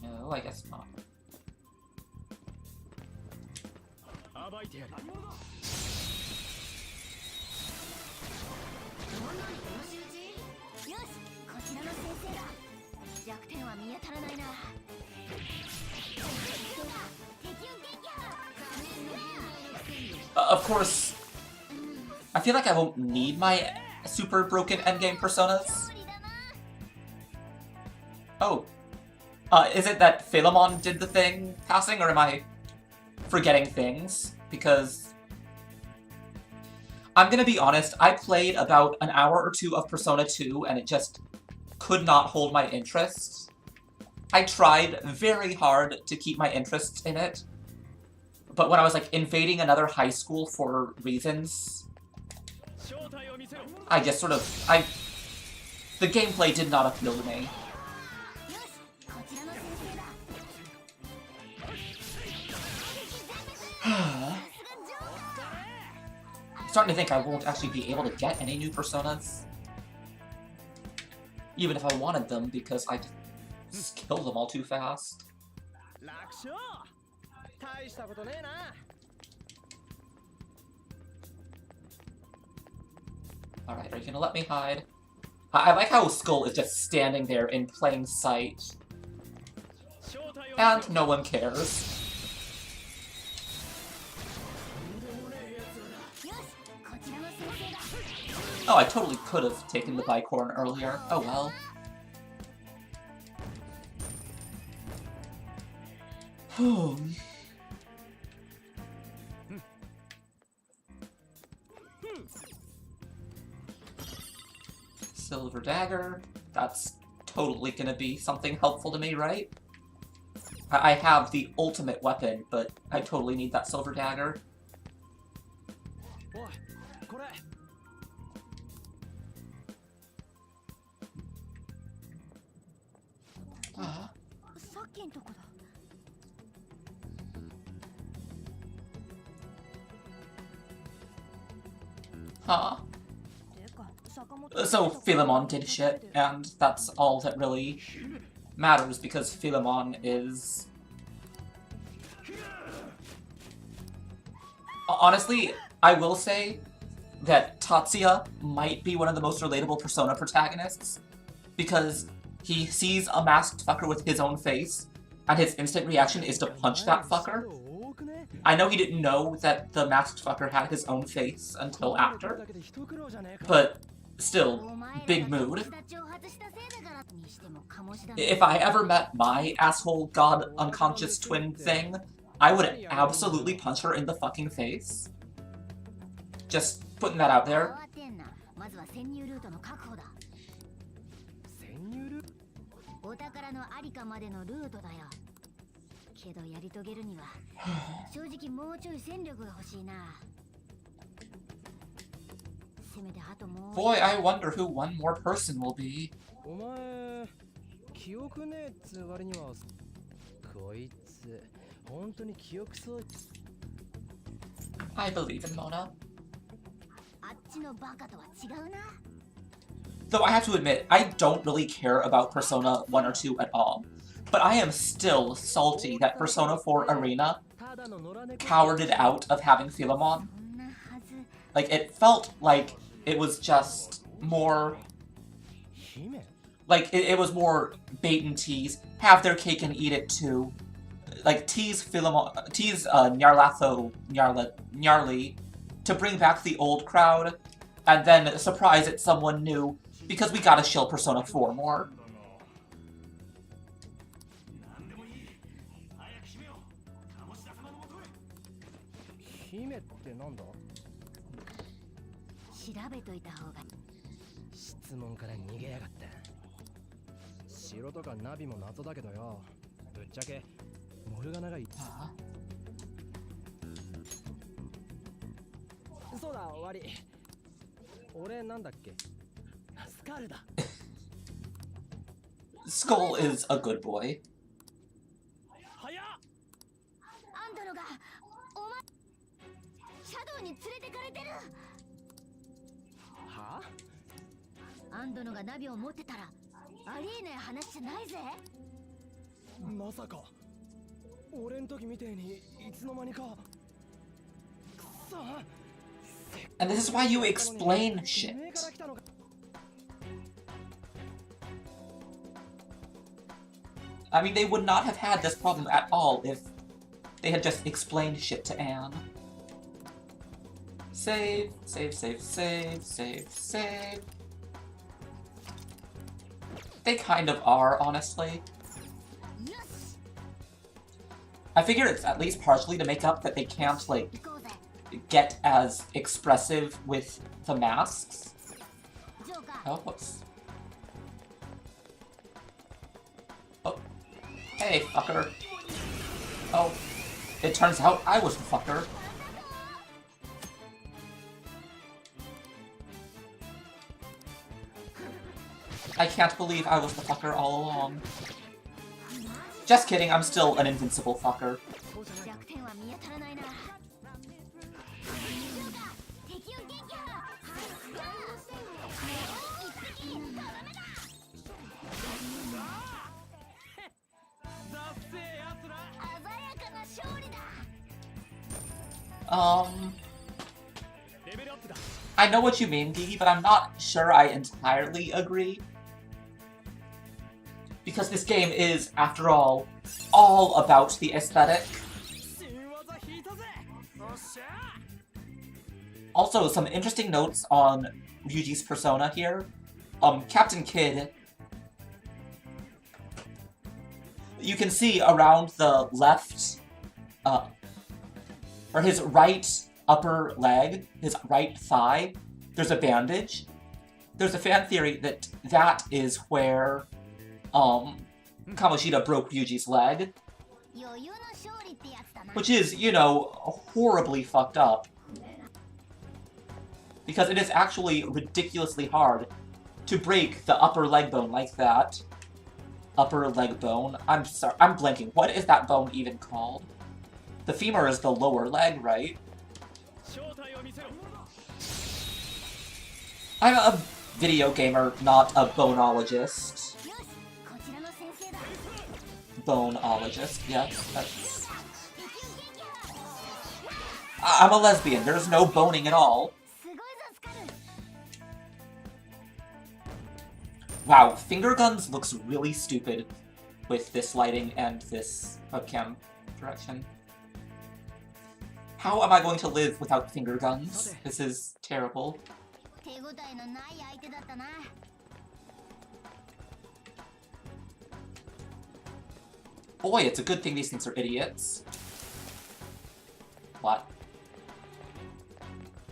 No, I guess not. Of course, I feel like I won't need my super broken endgame personas. Oh. Is it that Philemon did the thing passing, or am I forgetting things? Because I'm gonna be honest, I played about an hour or two of Persona 2 and it just could not hold my interest. I tried very hard to keep my interest in it, but when I was like invading another high school for reasons, I just sort of, the gameplay did not appeal to me. I'm starting to think I won't actually be able to get any new personas. Even if I wanted them, because I just kill them all too fast. Alright, are you gonna let me hide? I like how Skull is just standing there in plain sight. And no one cares. Oh, I totally could have taken the bicorn earlier. Oh well. Silver dagger. That's totally gonna be something helpful to me, right? I have the ultimate weapon, but I totally need that silver dagger. Huh. So Philemon did shit, and that's all that really matters, because Philemon is... Honestly, I will say that Tatsuya might be one of the most relatable Persona protagonists, because he sees a masked fucker with his own face, and his instant reaction is to punch that fucker. I know he didn't know that the masked fucker had his own face until after, but still, big mood. If I ever met my asshole god unconscious twin thing, I would absolutely punch her in the fucking face. Just putting that out there. Boy, I wonder who one more person will be. I believe in Mona. Though I have to admit, I don't really care about Persona 1 or 2 at all. But I am still salty that Persona 4 Arena cowarded out of having Philemon. Like, it felt like it was just more... Like, it was more bait and tease. Have their cake and eat it too. Like, tease Philemon... Tease Nyarly to bring back the old crowd, and then surprise it's someone new, because we gotta shill Persona 4 more. Skull is a good boy. And this is why you explain shit. I mean, they would not have had this problem at all if they had just explained shit to Anne. Save, save, save, save, save, save. They kind of are, honestly. I figure it's at least partially to make up that they can't, like, get as expressive with the masks. Oh, whoops. Oh. Hey, fucker. Oh. It turns out I was the fucker. I can't believe I was the fucker all along. Just kidding, I'm still an invincible fucker. I know what you mean, Gigi, but I'm not sure I entirely agree. Because this game is, after all about the aesthetic. Also, some interesting notes on Ryuji's persona here. Captain Kidd, you can see around the left, or his right upper leg, his right thigh, there's a bandage. There's a fan theory that that is where Kamoshida broke Ryuji's leg. Which is, you know, horribly fucked up. Because it is actually ridiculously hard to break the upper leg bone like that. Upper leg bone. I'm sorry, I'm blanking. What is that bone even called? The femur is the lower leg, right? I'm a video gamer, not a boneologist. Boneologist, yes, that's... I'm a lesbian, there's no boning at all. Wow, finger guns looks really stupid with this lighting and this webcam direction. How am I going to live without finger guns? This is terrible. Boy, it's a good thing these things are idiots. What?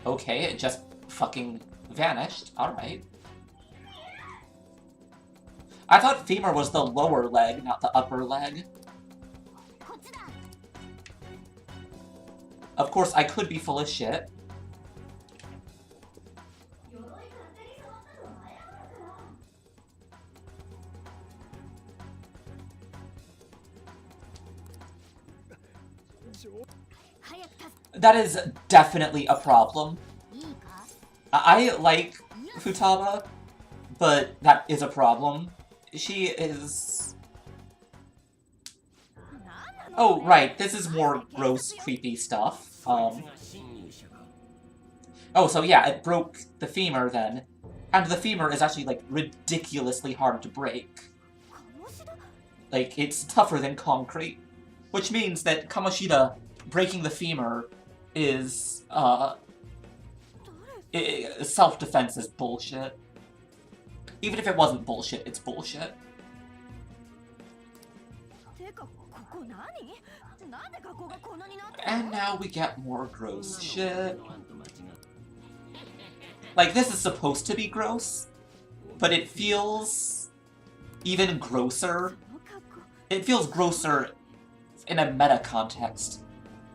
Okay, it just fucking vanished. Alright. I thought femur was the lower leg, not the upper leg. Of course, I could be full of shit. That is definitely a problem. I like Futaba, but that is a problem. She is... Oh, right, this is more gross, creepy stuff. Oh, so yeah, it broke the femur then. And the femur is actually, like, ridiculously hard to break. Like, it's tougher than concrete. Which means that Kamoshida breaking the femur is, self-defense is bullshit. Even if it wasn't bullshit, it's bullshit. And now we get more gross shit. Like, this is supposed to be gross, but it feels even grosser. It feels grosser in a meta context.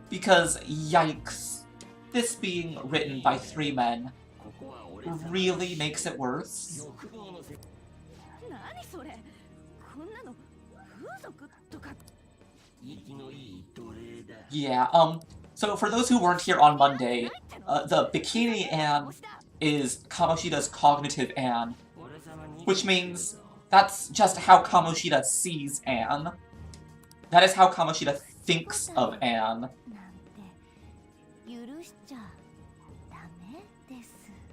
Because, yikes, this being written by 3 men really makes it worse. Yeah, so for those who weren't here on Monday, the Bikini Anne is Kamoshida's cognitive Anne, which means that's just how Kamoshida sees Anne. That is how Kamoshida thinks of Anne.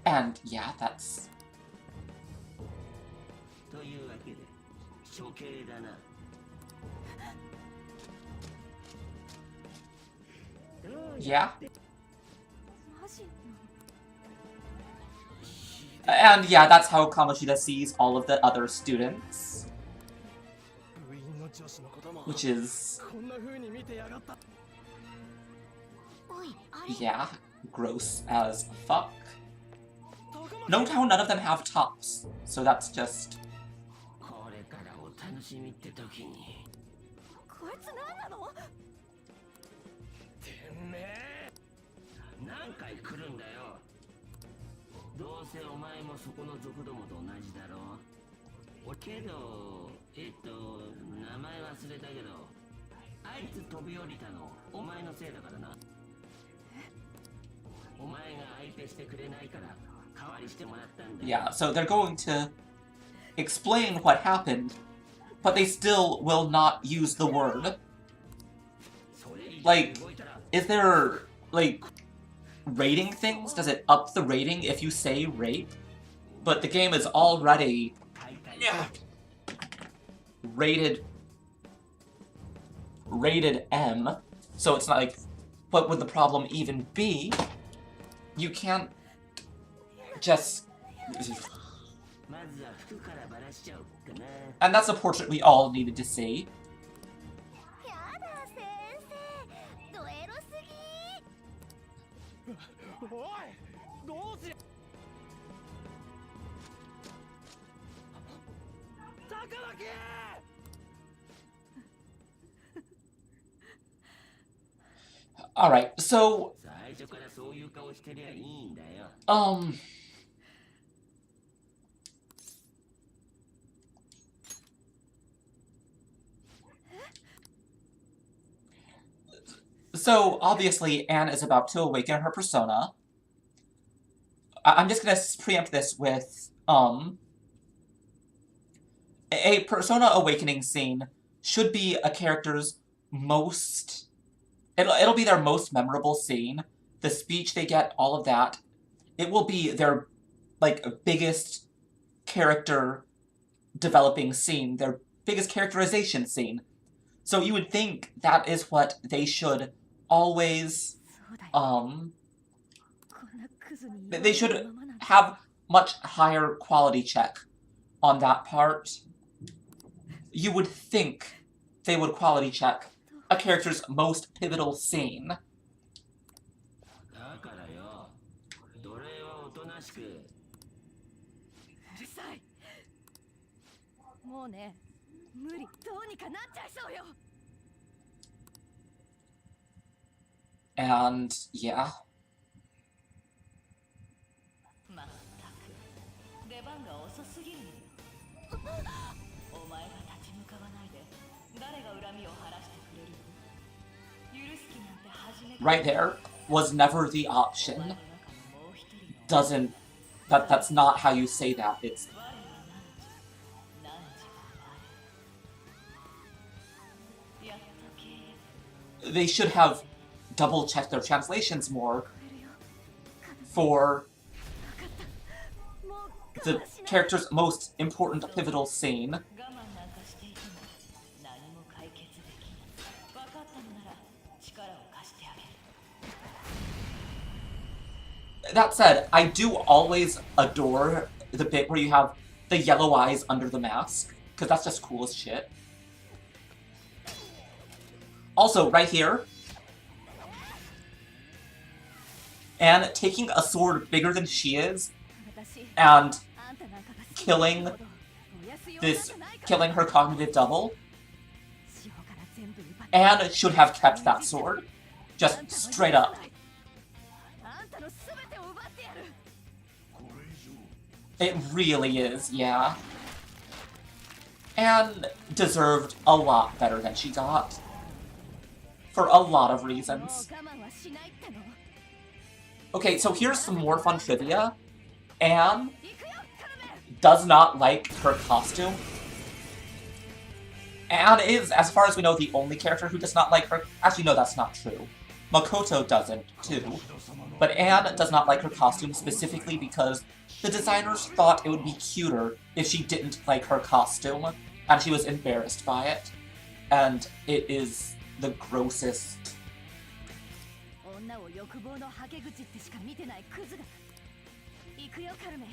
And yeah, that's... Yeah. And yeah, that's how Kamoshida sees all of the other students, 部員の女子のことも which is, こんな風に見てやがった。おいあれ yeah, gross as fuck. Note how none of them have tops, so that's just... これからお楽しみって時にこいつ何なの？てめえ何回来るんだよ。どうせお前もそこの族どもと同じだろう。けど名前忘れたけど、あいつ飛び降りたのお前のせいだからな。お前が相手してくれないから代わりしてもらったんだよ。 Yeah, so they're going to explain what happened, but they still will not use the word. それ以上 Like, 動いたら is there, like, rating things? Does it up the rating if you say rape? But the game is already rated M, so it's not like, what would the problem even be? You can't just... まずは服からバラしちゃおうかな。 And that's a portrait we all needed to see. やだ先生、ドエロすぎ。おいどうし高巻 Alright, so, 最初からそういう顔してりゃいいんだよ。 So, obviously, Anne is about to awaken her persona. I'm just gonna preempt this with, a persona awakening scene should be a character's most... It'll be their most memorable scene. The speech they get, all of that. It will be their, like, biggest character developing scene, their biggest characterization scene. So you would think that is what they should always, そうだよ。 um, こんなクズに they should have much higher quality check on that part. You would think they would quality check a character's most pivotal scene. だからよ、奴隷はおとなしく。うるさい。もうね、無理。どうにかなっちゃいそうよ。 And, yeah. まったく出番が遅すぎるのよ。お前が立ち向かわないで誰が恨みを晴らしてくれるの？許す気なんて初めから Right there was never the お前 option. の中のもう一人の Doesn't... That's not how you say that. It's... 我は何時やっと契約 They should have double-checked their translations more for もう我 the 慢しない。 character's most important pivotal scene. 我慢なんかしていても何も解決できない。分かったのなら力を貸してあげる。 That said, I do always adore the bit where you have the yellow eyes under the mask, because that's just cool as shit. Also, right here, Anne taking a sword bigger than she is 私 and あんたなんかが好き killing なほどおやすよう this, なんかないから killing her cognitive double. 司法から全部奪って Anne should have kept that sword. あ Just んたの straight up. あんたの全てを奪ってやる。 It really is, yeah. Anne deserved a lot better than she got. For a lot of もう reasons. 我慢はしないっての。 Okay, so here's some more fun trivia. Anne 行くよ、カルメン。 does not like her costume. Anne is, as far as we know, the only character who does not like her... Actually, no, that's not true. Makoto doesn't, too. But Anne does not like her costume specifically because the designers thought it would be cuter if she didn't like her costume, and she was embarrassed by it. And it is the grossest... 女を欲望のはけ口ってしか見てないクズが。行くよ、カルメン。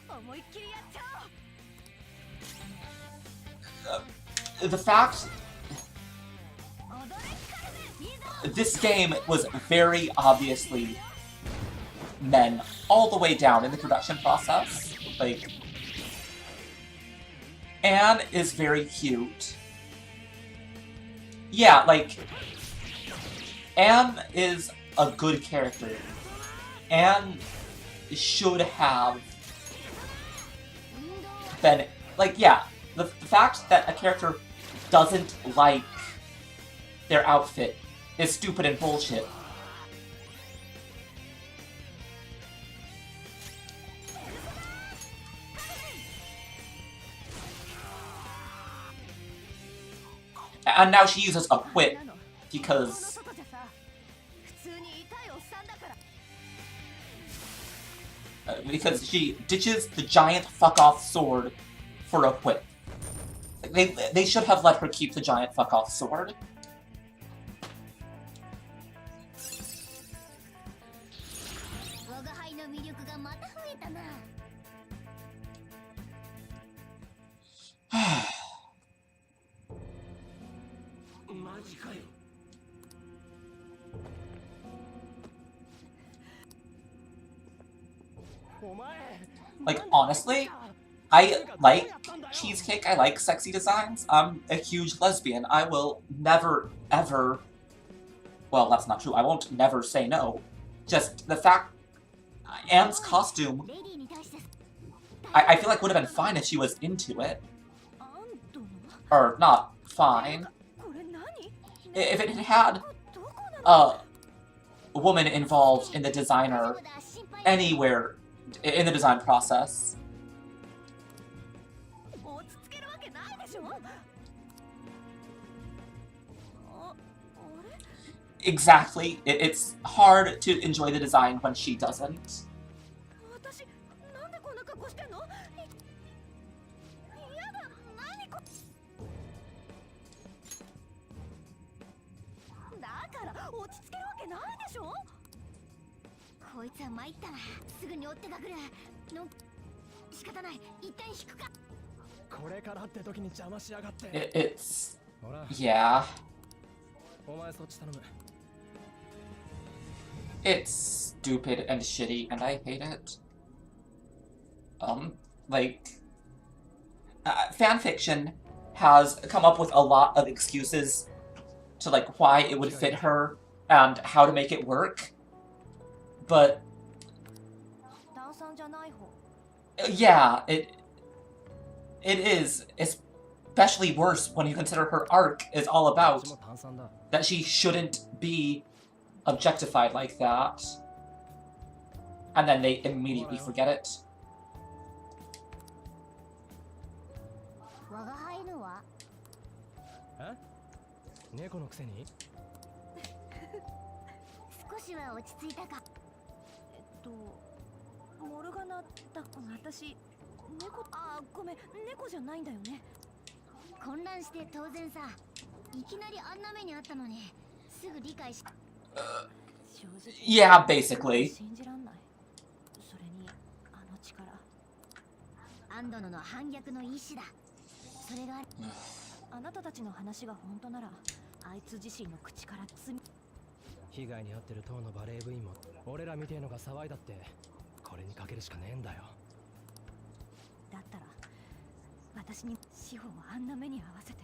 思いっきりやっちゃおう。 The fact 踊れからね、いいぞ。 this game was very obviously men all the way down in the production process. Like, Anne is very cute. Yeah, like, Anne is a good character. Anne should have been, like, yeah, the fact that a character doesn't like their outfit is stupid and bullshit. And now she uses a whip because 外じゃさ、普通に痛いおっさんだから。 because she ditches the giant fuck-off sword for a whip. They should have let her keep the giant fuck-off sword. 我が輩の魅力がまた増えたな。マジかよ。 お前 Like, honestly, I like cheesecake, I like sexy designs. I'm a huge lesbian. I will never, ever... Well, that's not true. I won't never say no. Just the fact... Anne's costume, レディーに対して I feel like would have been fine if she was into it. アントの Or, not fine. これ何？ If it had どこなの？ a woman involved in the designer 心配 anywhere in the design process. 落ち着けるわけないでしょ。あれ？ Exactly. It's hard to enjoy the design when she doesn't. 私なんでこんな格好してんの？やだ、何こ？だから落ち着けるわけないでしょ。こいつは参ったな。すぐに追ってかくるの。仕方ない。一旦引くか。これからって時に邪魔しやがって。 It's... ほら、 yeah. お前そっち頼む。 It's stupid and shitty, and I hate it. Like... fanfiction has come up with a lot of excuses to, like, why it would fit her and how to make it work. But, 炭酸じゃない方。 yeah, it is especially worse when you consider her arc is all こっ about ちも炭酸だ。 that she shouldn't be objectified like that. And then they immediately forget it. 我が輩のはえ？猫のくせに？少しは落ち着いたか。モルガナだっこが私猫、あ、ごめん、猫じゃないんだよね。混乱して当然さ。いきなりあんな目にあったのにすぐ理解し。正直 Yeah, basically. 信じらんない。それにあの力。アンドノの反逆の意志だ。それがあなたたちの話が本当なら、あいつ自身の口から罪。被害に遭ってる党のバレー部員も俺らみてえのが騒いだってこれにかけるしかねえんだよ。だったら私に志保をあんな目に遭わせて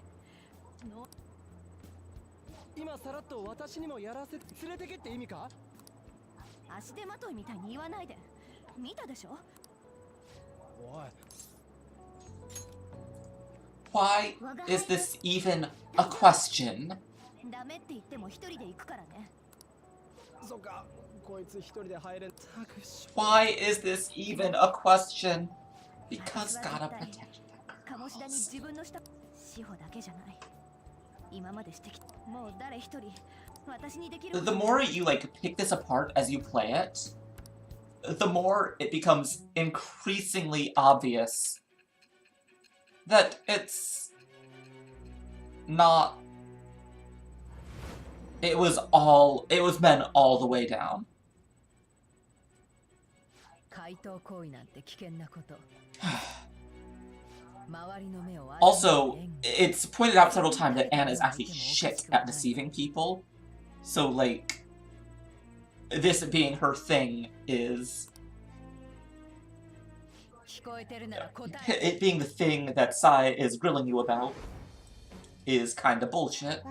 の。今さらっと私にもやらせ連れてけって意味か？足手まといみたいに言わないで。見たでしょ。おい。 Why is this even a question? ダメって言っても一人で行くからね。そっか、こいつ一人で入れん。たくし。 Why is this even a question? Because gotta protect the 鴨志田に girls. 自分のした志保だけじゃない。今までしてきた。もう誰一人私にできる。 The more you, like, pick this apart as you play it, the more it becomes increasingly obvious that it's not... It was men all the way down. Also, it's pointed out several times that Anna is actually shit at deceiving people. So, like, this being her thing is... It being the thing that Sai is grilling you about is kinda bullshit.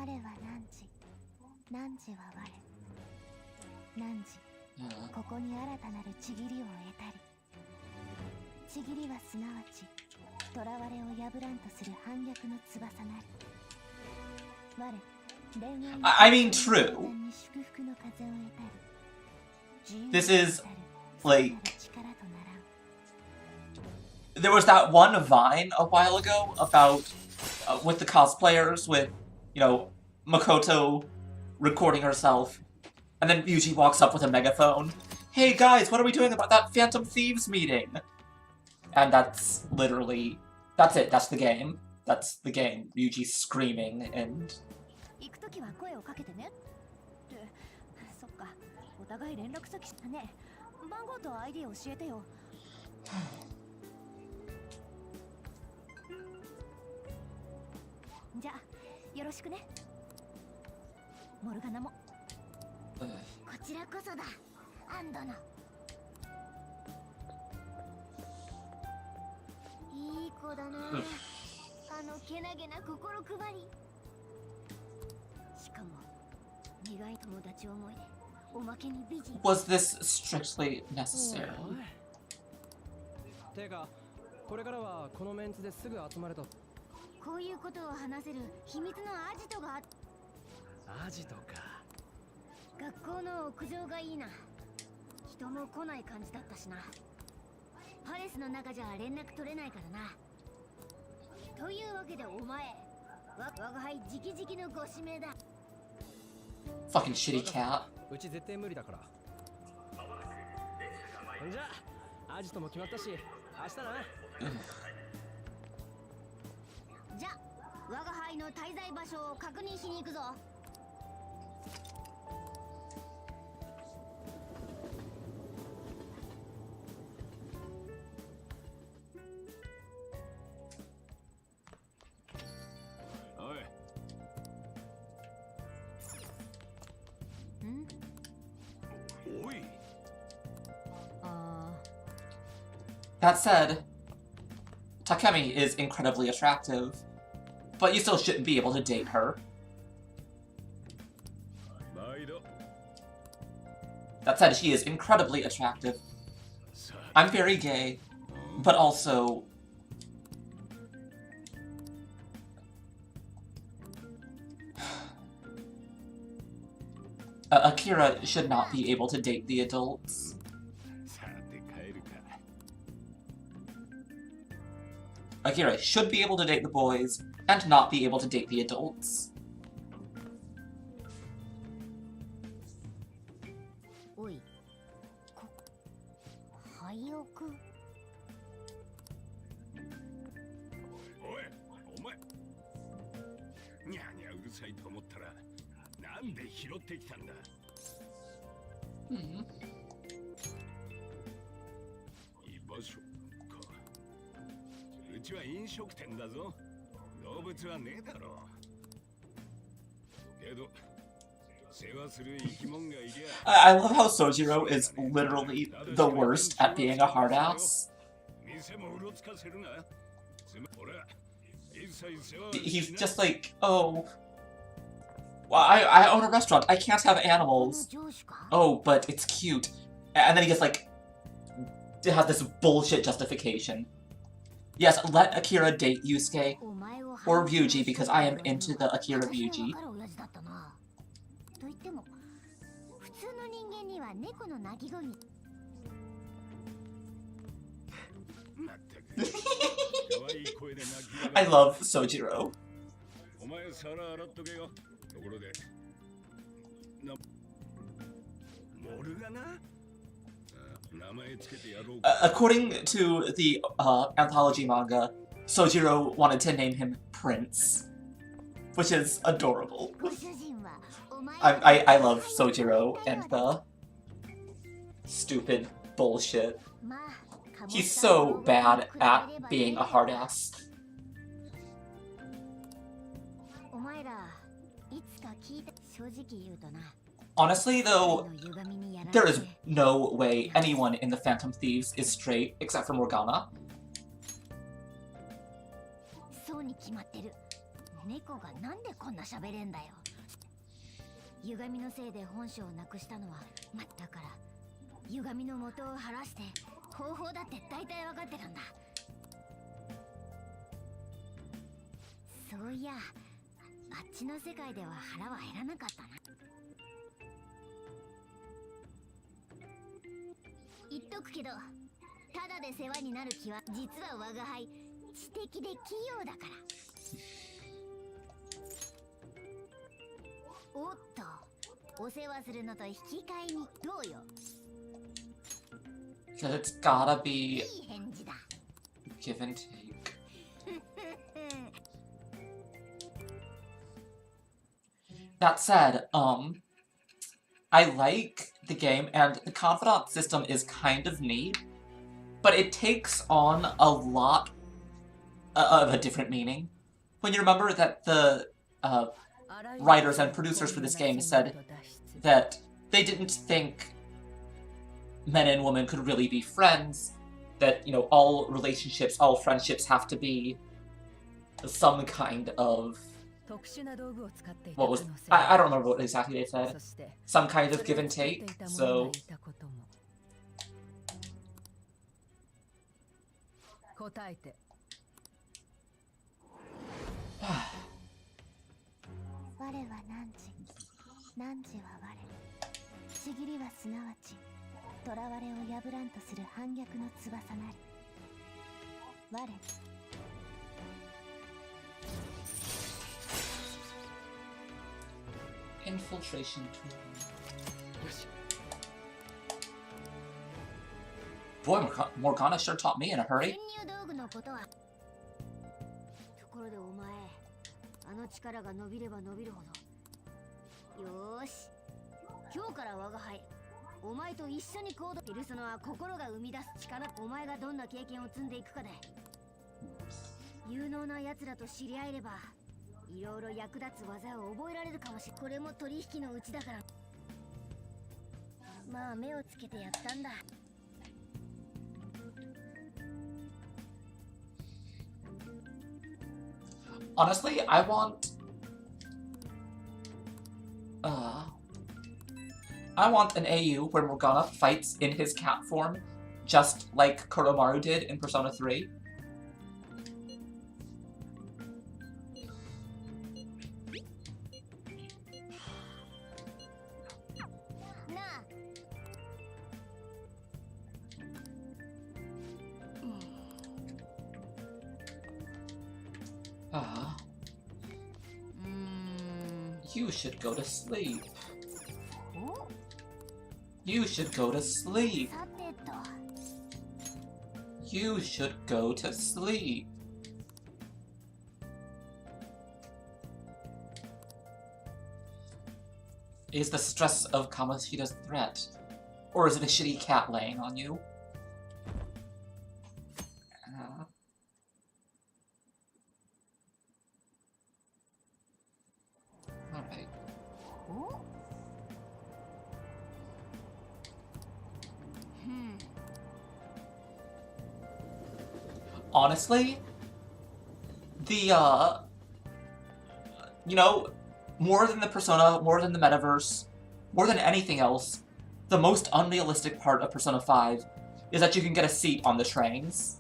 I mean, true. This is, like... There was that one Vine a while ago about, with the cosplayers, with, you know, Makoto recording herself, and then Ryuji walks up with a megaphone. Hey guys, what are we doing about that Phantom Thieves meeting? And that's literally, that's it, that's the game. That's the game. Ryuji's screaming and... Was this strictly necessary? てか、これからはこのメンツですぐ集まれと。こういうことを話せる秘密のアジトがあっアジトか。学校の屋上がいいな。人も来ない感じだったしな。パレスの中じゃ連絡取れないからな。というわけでお前、我が輩直々のご指名だ。Fucking shitty cat. うち絶対無理だから。じゃあ、アジトも決まったし、明日な。じゃあ、我が輩の滞在場所を確認しに行くぞ。That said, Takemi is incredibly attractive, but you still shouldn't be able to date her. That said, she is incredibly attractive. I'm very gay, but also... Akira should not be able to date the adults. Akira should be able to date the boys, and not be able to date the adults. Oi. Hmm. うちは飲食店だぞ。動物はねえだろう。けど、世話する生き物がいりゃ。I love how Sojiro is literally the worst at being a hard ass. He's just like, oh, well, I own a restaurant. I can't have animals. Oh, but it's cute. And then he gets like, it has this bullshit justification. Yes, let Akira date Yusuke or Ryuji because I am into the Akira Ryuji. I love Sojiro. According to the anthology manga, Sojiro wanted to name him Prince, which is adorable. I love Sojiro and the stupid bullshit He's so bad at being a hard ass. Honestly, though, there is no way anyone in the Phantom Thieves is straight except for Morgana. そうに決まってる。猫がなんでこんな喋れんだよ。歪みのせいで本性をなくしたのは、だから歪みの元を晴らして方法だって大体わかってるんだ。そういや、あっちの世界では腹は減らなかったな。言っとくけど、ただで世話になる気は実は我が輩知的で器用だから。おっと、お世話するのと引き換えにどうよ。Because it's gotta be いい返事だ。 give and take. That said, I like the game, and the confidant system is kind of neat, but it takes on a lot of a different meaning. When you remember that the writers and producers for this game said that they didn't think men and women could really be friends, that, you know, all relationships, all friendships have to be some kind of... What was... I don't remember what exactly they said. Some kind of give and take, so... 我は汝は我。ちぎりはすなわち、囚われを破らんとする反逆の翼なり。我。Infiltration tool. Boy, Morgana sure taught me in a hurry. 潜入道具のことは。ところでお前、あの力が伸びれば伸びるほど。よーし。今日から我が輩、お前と一緒に行動。ペルソナは心が生み出す力。お前がどんな経験を積んでいくかで。有能な奴らと知り合えれば。いろいろ役立つ技を覚えられるかもしれん。これも取引のうちだから。まあ目をつけてやったんだ。Honestly, I want an AU where Morgana fights in his cat form, just like Kuromaru did in Persona 3. You should go to sleep. You should go to sleep. You should go to sleep. Is the stress of Kamoshida's threat? Or is it a shitty cat laying on you? Alright. Honestly, the, you know, more than the Persona, more than the Metaverse, more than anything else, the most unrealistic part of Persona 5 is that you can get a seat on the trains.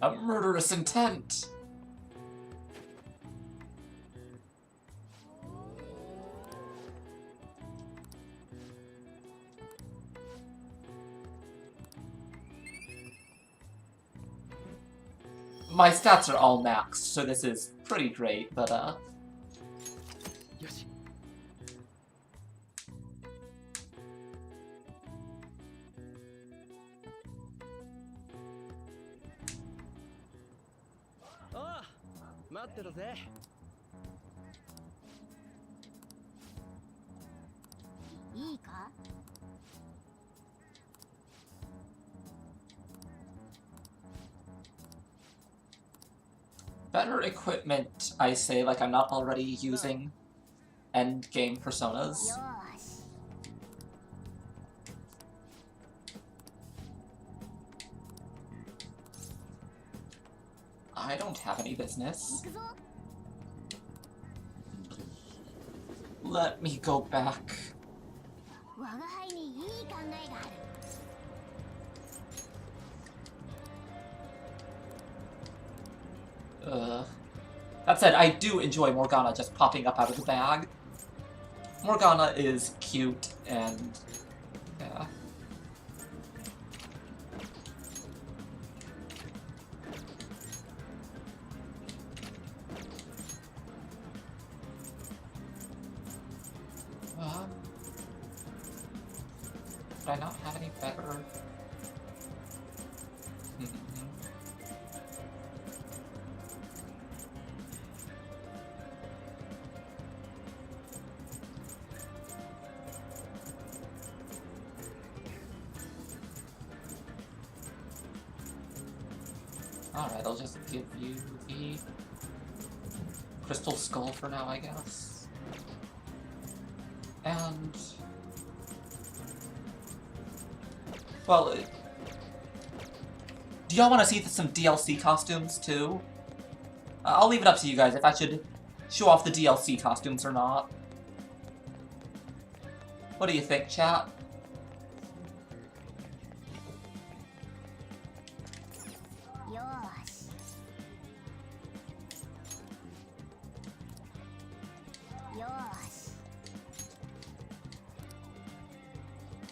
A murderous intent! My stats are all maxed, so this is pretty great, butよし。ああ、待ってたぜ。いいか？ better equipment, I say, like I'm not already using endgame personas. よーし。 I don't have any business. 行くぞ。 Let me go back. 我が輩にいい考えがある。 That said, I do enjoy Morgana just popping up out of the bag. Morgana is cute and... yeah. Did I not have any better? Alright, I'll just give you the Crystal Skull for now, I guess. And... well, do y'all want to see some DLC costumes, too? I'll leave it up to you guys if I should show off the DLC costumes or not. What do you think, chat? よーし。 よーし。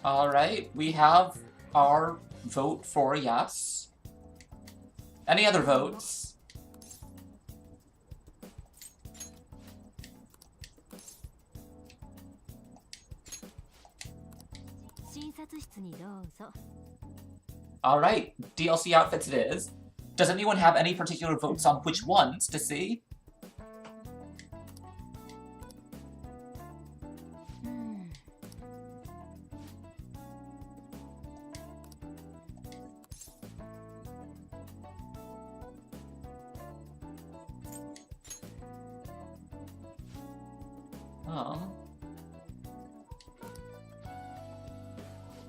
Alright, we have our vote for yes. Any other votes? 診察室にどうぞ。 Alright, DLC outfits it is. Does anyone have any particular votes on which ones to see?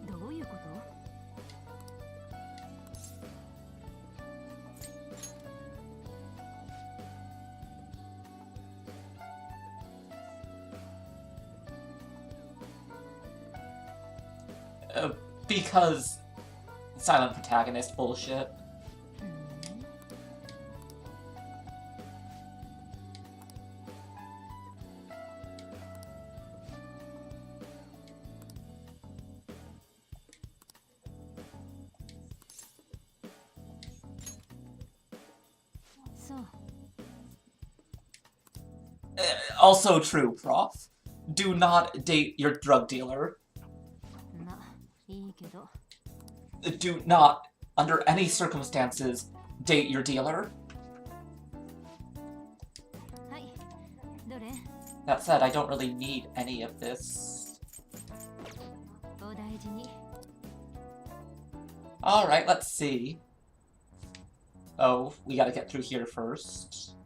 どういうこと？ Because silent protagonist bullshit. So. Also true, Prof. Do not date your drug dealer. ま、いいけど。 Do not, under any circumstances, date your dealer. はい。どれ？ That said, I don't really need any of this. お大事に。 Alright, let's see. Oh, we gotta get through here first.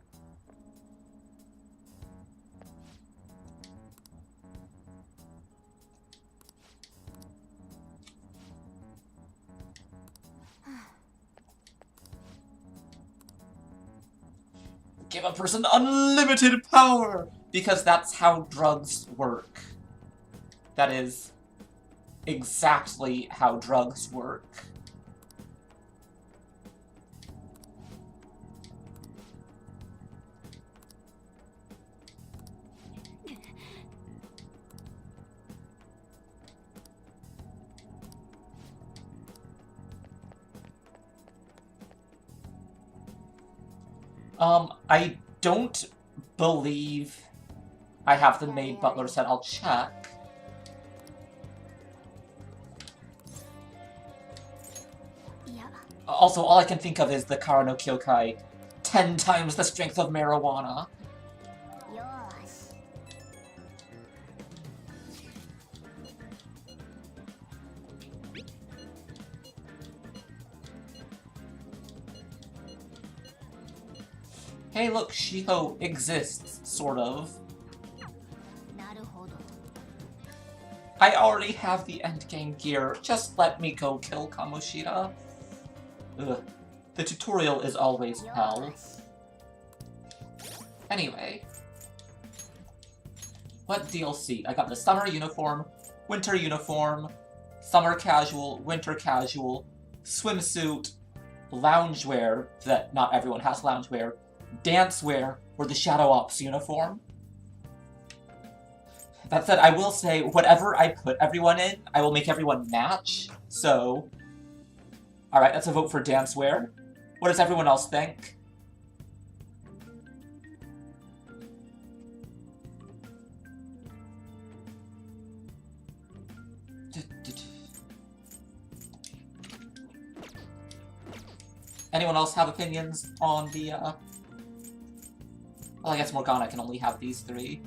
Give a person unlimited power! Because that's how drugs work. That is exactly how drugs work. I don't believe I have the maid butler set. I'll check. Also, all I can think of is the Kara no Kyokai. 10 times the strength of marijuana. Hey, look, Shiho exists, sort of. I already have the endgame gear. Just let me go kill Kamoshida. Ugh. The tutorial is always hell. Anyway. What DLC? I got the summer uniform, winter uniform, summer casual, winter casual, swimsuit, loungewear, that not everyone has loungewear, dancewear, or the Shadow Ops uniform. That said, I will say, whatever I put everyone in, I will make everyone match, so... Alright, that's a vote for dancewear. What does everyone else think? Anyone else have opinions on the, Well, I guess Morgana can only have these three.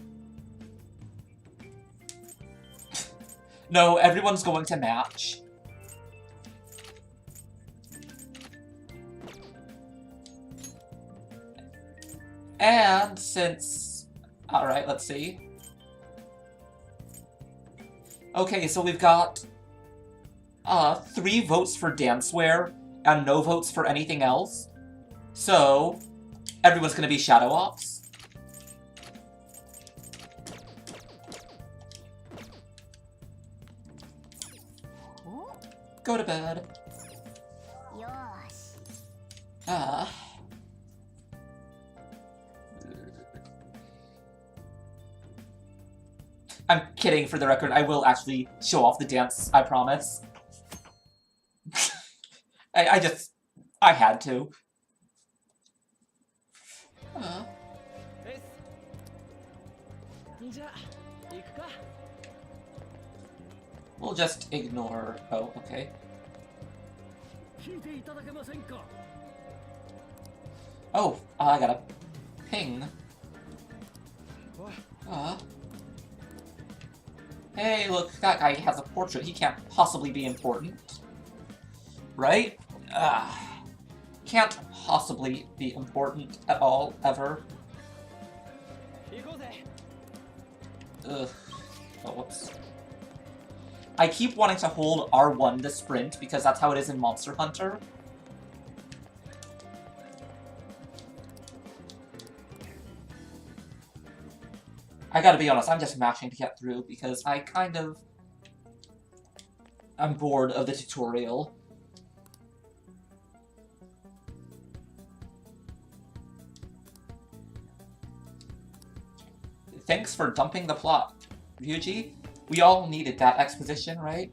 No, everyone's going to match. And since... Alright, let's see. Okay, so we've got 3 votes for dancewear and no votes for anything else. So, everyone's gonna be Shadow Ops. Go to bed. I'm kidding, for the record. I will actually show off the dance, I promise. I had to. We'll just ignore... Oh, okay. Oh, I got a ping. Hey, look, that guy has a portrait. He can't possibly be important. Right? Can't possibly be important at all, ever. Ugh. Oh, whoops. I keep wanting to hold R1 to sprint, because that's how it is in Monster Hunter. I gotta be honest, I'm just mashing to get through, because I kind of... I'm bored of the tutorial. Thanks for dumping the plot, Ryuji. We all needed that exposition, right?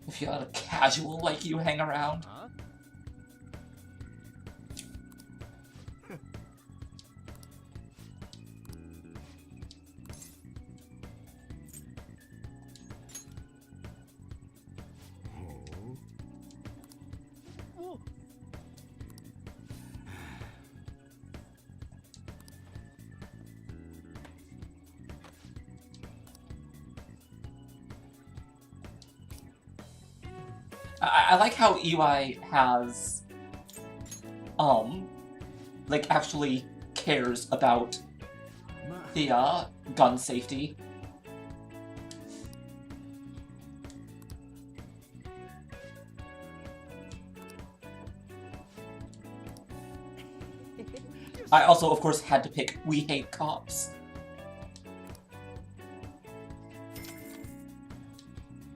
If you had a casual like you hang around. I like how EY has, like, actually cares about the, gun safety. I also, of course, had to pick We Hate Cops.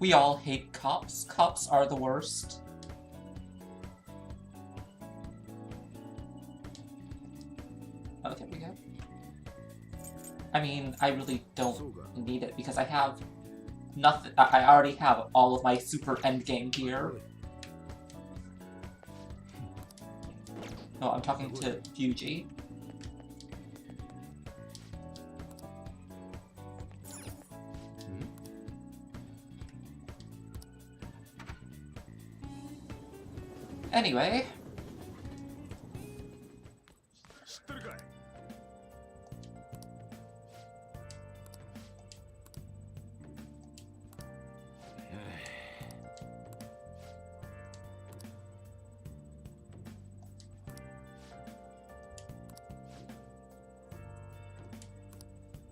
We all hate cops. Cops are the worst. Oh, there we go. I mean, I really don't need it because I have nothing. I already have all of my super endgame gear. No, I'm talking to Fuji. Anyway.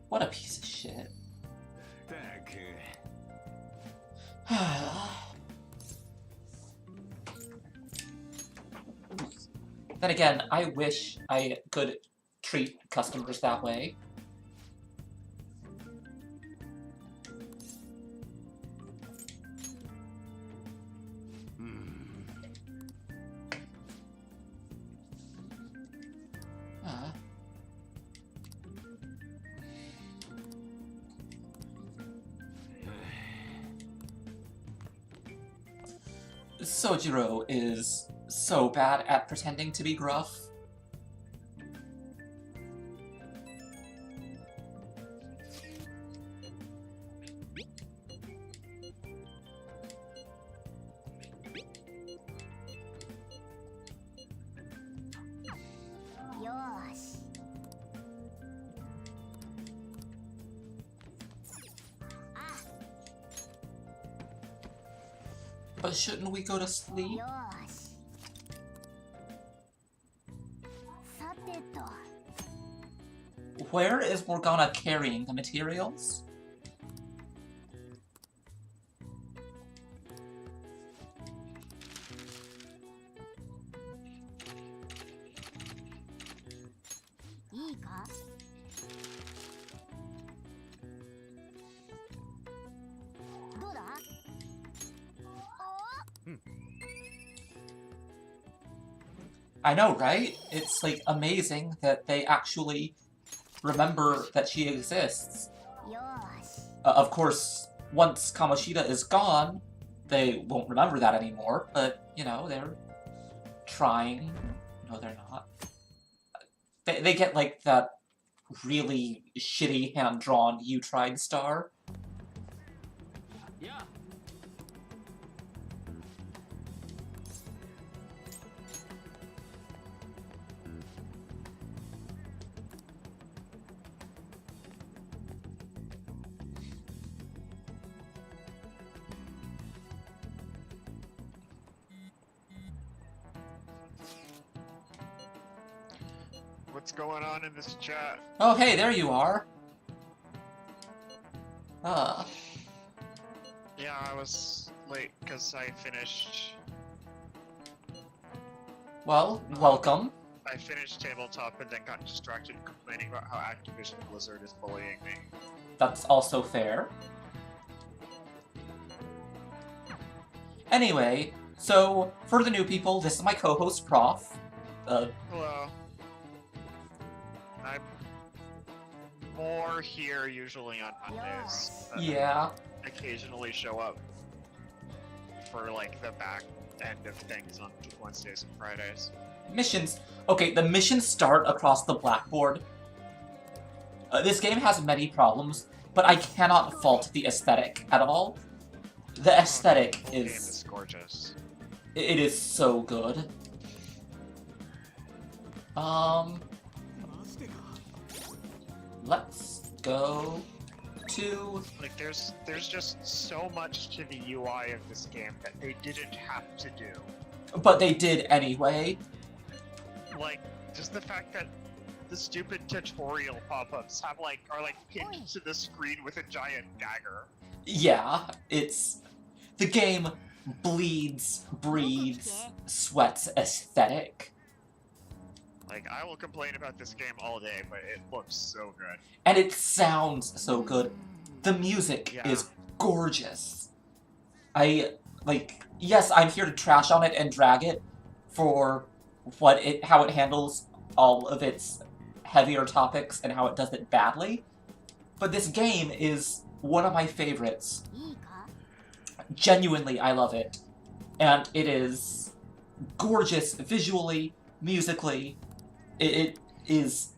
What a piece of shit. Then again, I wish I could treat customers that way. Sojiro is so bad at pretending to be gruff. But shouldn't we go to sleep? Where is Morgana carrying the materials? I know, right? It's like amazing that they actually remember that she exists. Of course, once Kamoshida is gone, they won't remember that anymore, but, you know, they're trying. No, they're not. They get, like, that really shitty hand-drawn "You Tried" star. Yeah. What's going on in this chat? Oh, hey, there you are. Yeah, I was late because I finished. Well, welcome. I finished tabletop and then got distracted complaining about how Activision Blizzard is bullying me. That's also fair. Anyway, so, for the new people, this is my co-host, Prof. Hello. I'm more here usually on Mondays. Yeah. Occasionally show up for like the back end of things on Wednesdays and Fridays. Missions. Okay, the missions start across the blackboard. This game has many problems, but I cannot fault the aesthetic at all. The aesthetic The game is is gorgeous. It is so good. Let's go to... Like, there's just so much to the UI of this game that they didn't have to do. But they did anyway. Like, just the fact that the stupid tutorial pop-ups are pinned to the screen with a giant dagger. Yeah, it's... The game bleeds, breathes, sweats aesthetic. Like, I will complain about this game all day, but it looks so good. And it sounds so good. The music Yeah. is gorgeous. Yes, I'm here to trash on it and drag it for how it handles all of its heavier topics and how it does it badly. But this game is one of my favorites. Genuinely, I love it. And it is gorgeous visually, musically. It is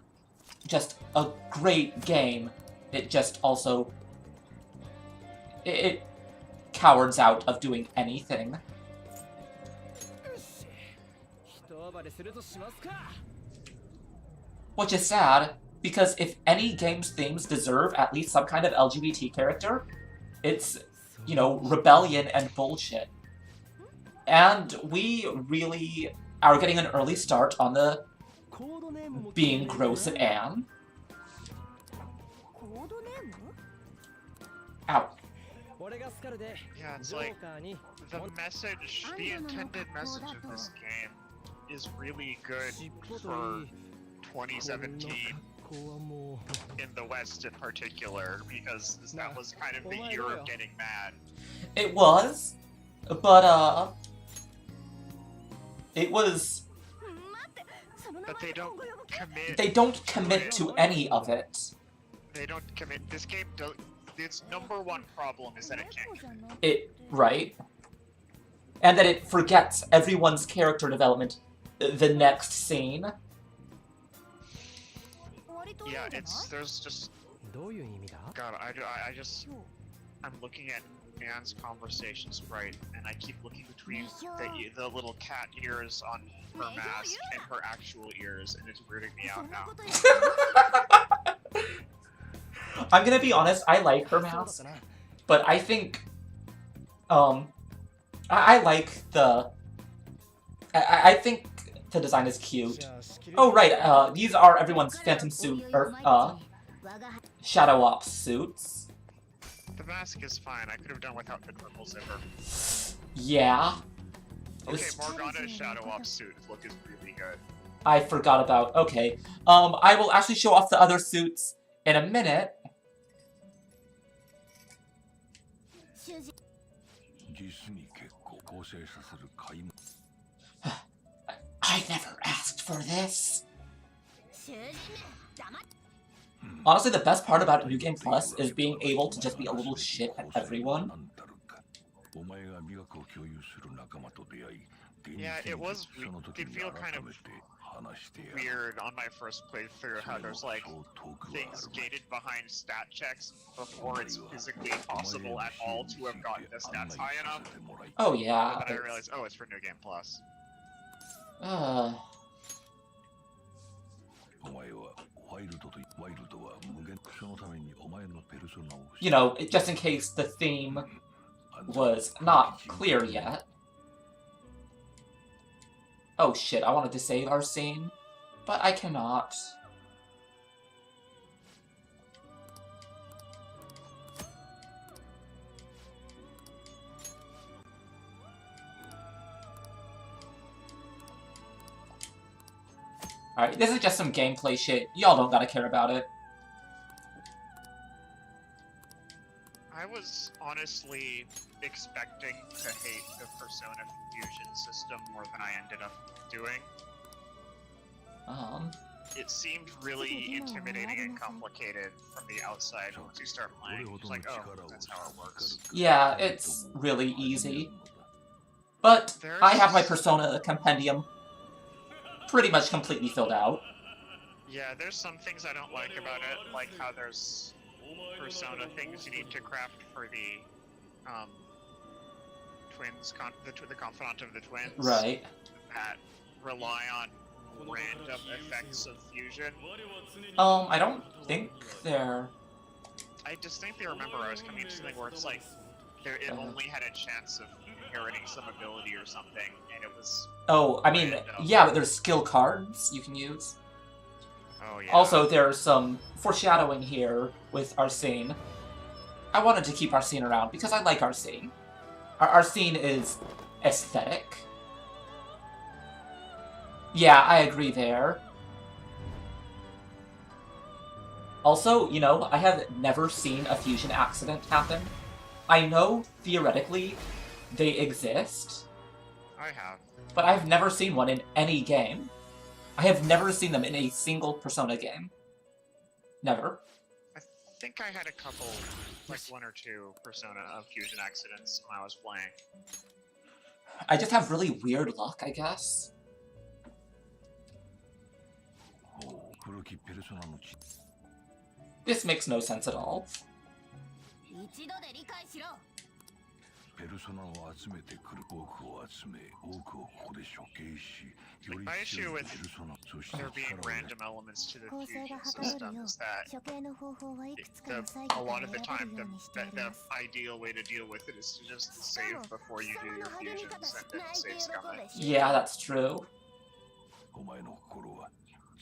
just a great game. It just also... It cowards out of doing anything. Which is sad, because if any game's themes deserve at least some kind of LGBT character, it's, you know, rebellion and bullshit. And we really are getting an early start on the being gross at Anne. Ow. Yeah, it's like the intended message of this game is really good for 2017 in the West in particular, because that was kind of the year of getting mad. It was, but it was. But they don't commit. They don't commit to any of it. They don't commit. This game does. Its number one problem is that it can't commit. Right. And that it forgets everyone's character development the next scene. Yeah, there's just... God, I'm looking at Anne's conversation sprite, and I keep looking between the little cat ears on her mask and her actual ears, and it's weirding me out now. I'm gonna be honest, I like her mask, but I think, I like the, I think the design is cute. Oh right, these are everyone's Phantom suit, or, Shadow Ops suits. The mask is fine, I could have done without the triple zipper. Yeah. Okay, Morgana's Shadow Ops suit look is really good. I forgot about, okay. I will actually show off the other suits in a minute. I never asked for this. Honestly, the best part about New Game Plus is being able to just be a little shit at everyone. Yeah, it did feel kind of weird on my first playthrough how there's like things gated behind stat checks before it's physically possible at all to have gotten the stats high enough. Oh yeah. And then I realized, oh, it's for New Game Plus. You know, just in case the theme was not clear yet. Oh shit, I wanted to save our scene, but I cannot. Alright, this is just some gameplay shit. Y'all don't gotta care about it. I was honestly expecting to hate the Persona fusion system more than I ended up doing. It seemed really intimidating and complicated from the outside once you start playing. It's like, oh, that's how it works. Yeah, it's really easy. But I have my Persona compendium pretty much completely filled out. Yeah, there's some things I don't like about it, like how there's Persona things you need to craft for the twins, the confidant of the twins. Right. That rely on random effects of fusion. I don't think they're... I distinctly remember I was coming into something where it's like, it only had a chance of inheriting some ability or something, and it was... Oh, I mean, yeah, but there's skill cards you can use. Oh, yeah. Also, there's some foreshadowing here with Arsene. I wanted to keep Arsene around because I like Arsene. Arsene is aesthetic. Yeah, I agree there. Also, you know, I have never seen a fusion accident happen. I know, theoretically, they exist, I have. but I've never seen one in any game. I have never seen them in a single Persona game. Never. I think I had a couple, like 1 or 2 Persona fusion accidents when I was playing. I just have really weird luck, I guess. This makes no sense at all. 一度で理解しろ。ペルソナを集めてくる多くを集め多くをここで処刑しより My issue 強い with ペルソナそして there being 力を random elements to the 構成 fusion がはかどる system よ is that う処刑の方法はいくつかの the, 際 a か lot ら of the time 選べる the, ようにしてお the, り the ます ideal way to deal with it is to just save before you do your 貴様の励み fusions 方 and then 泣いて save 喜 scum べ it. Yeah, that's true. お前の心は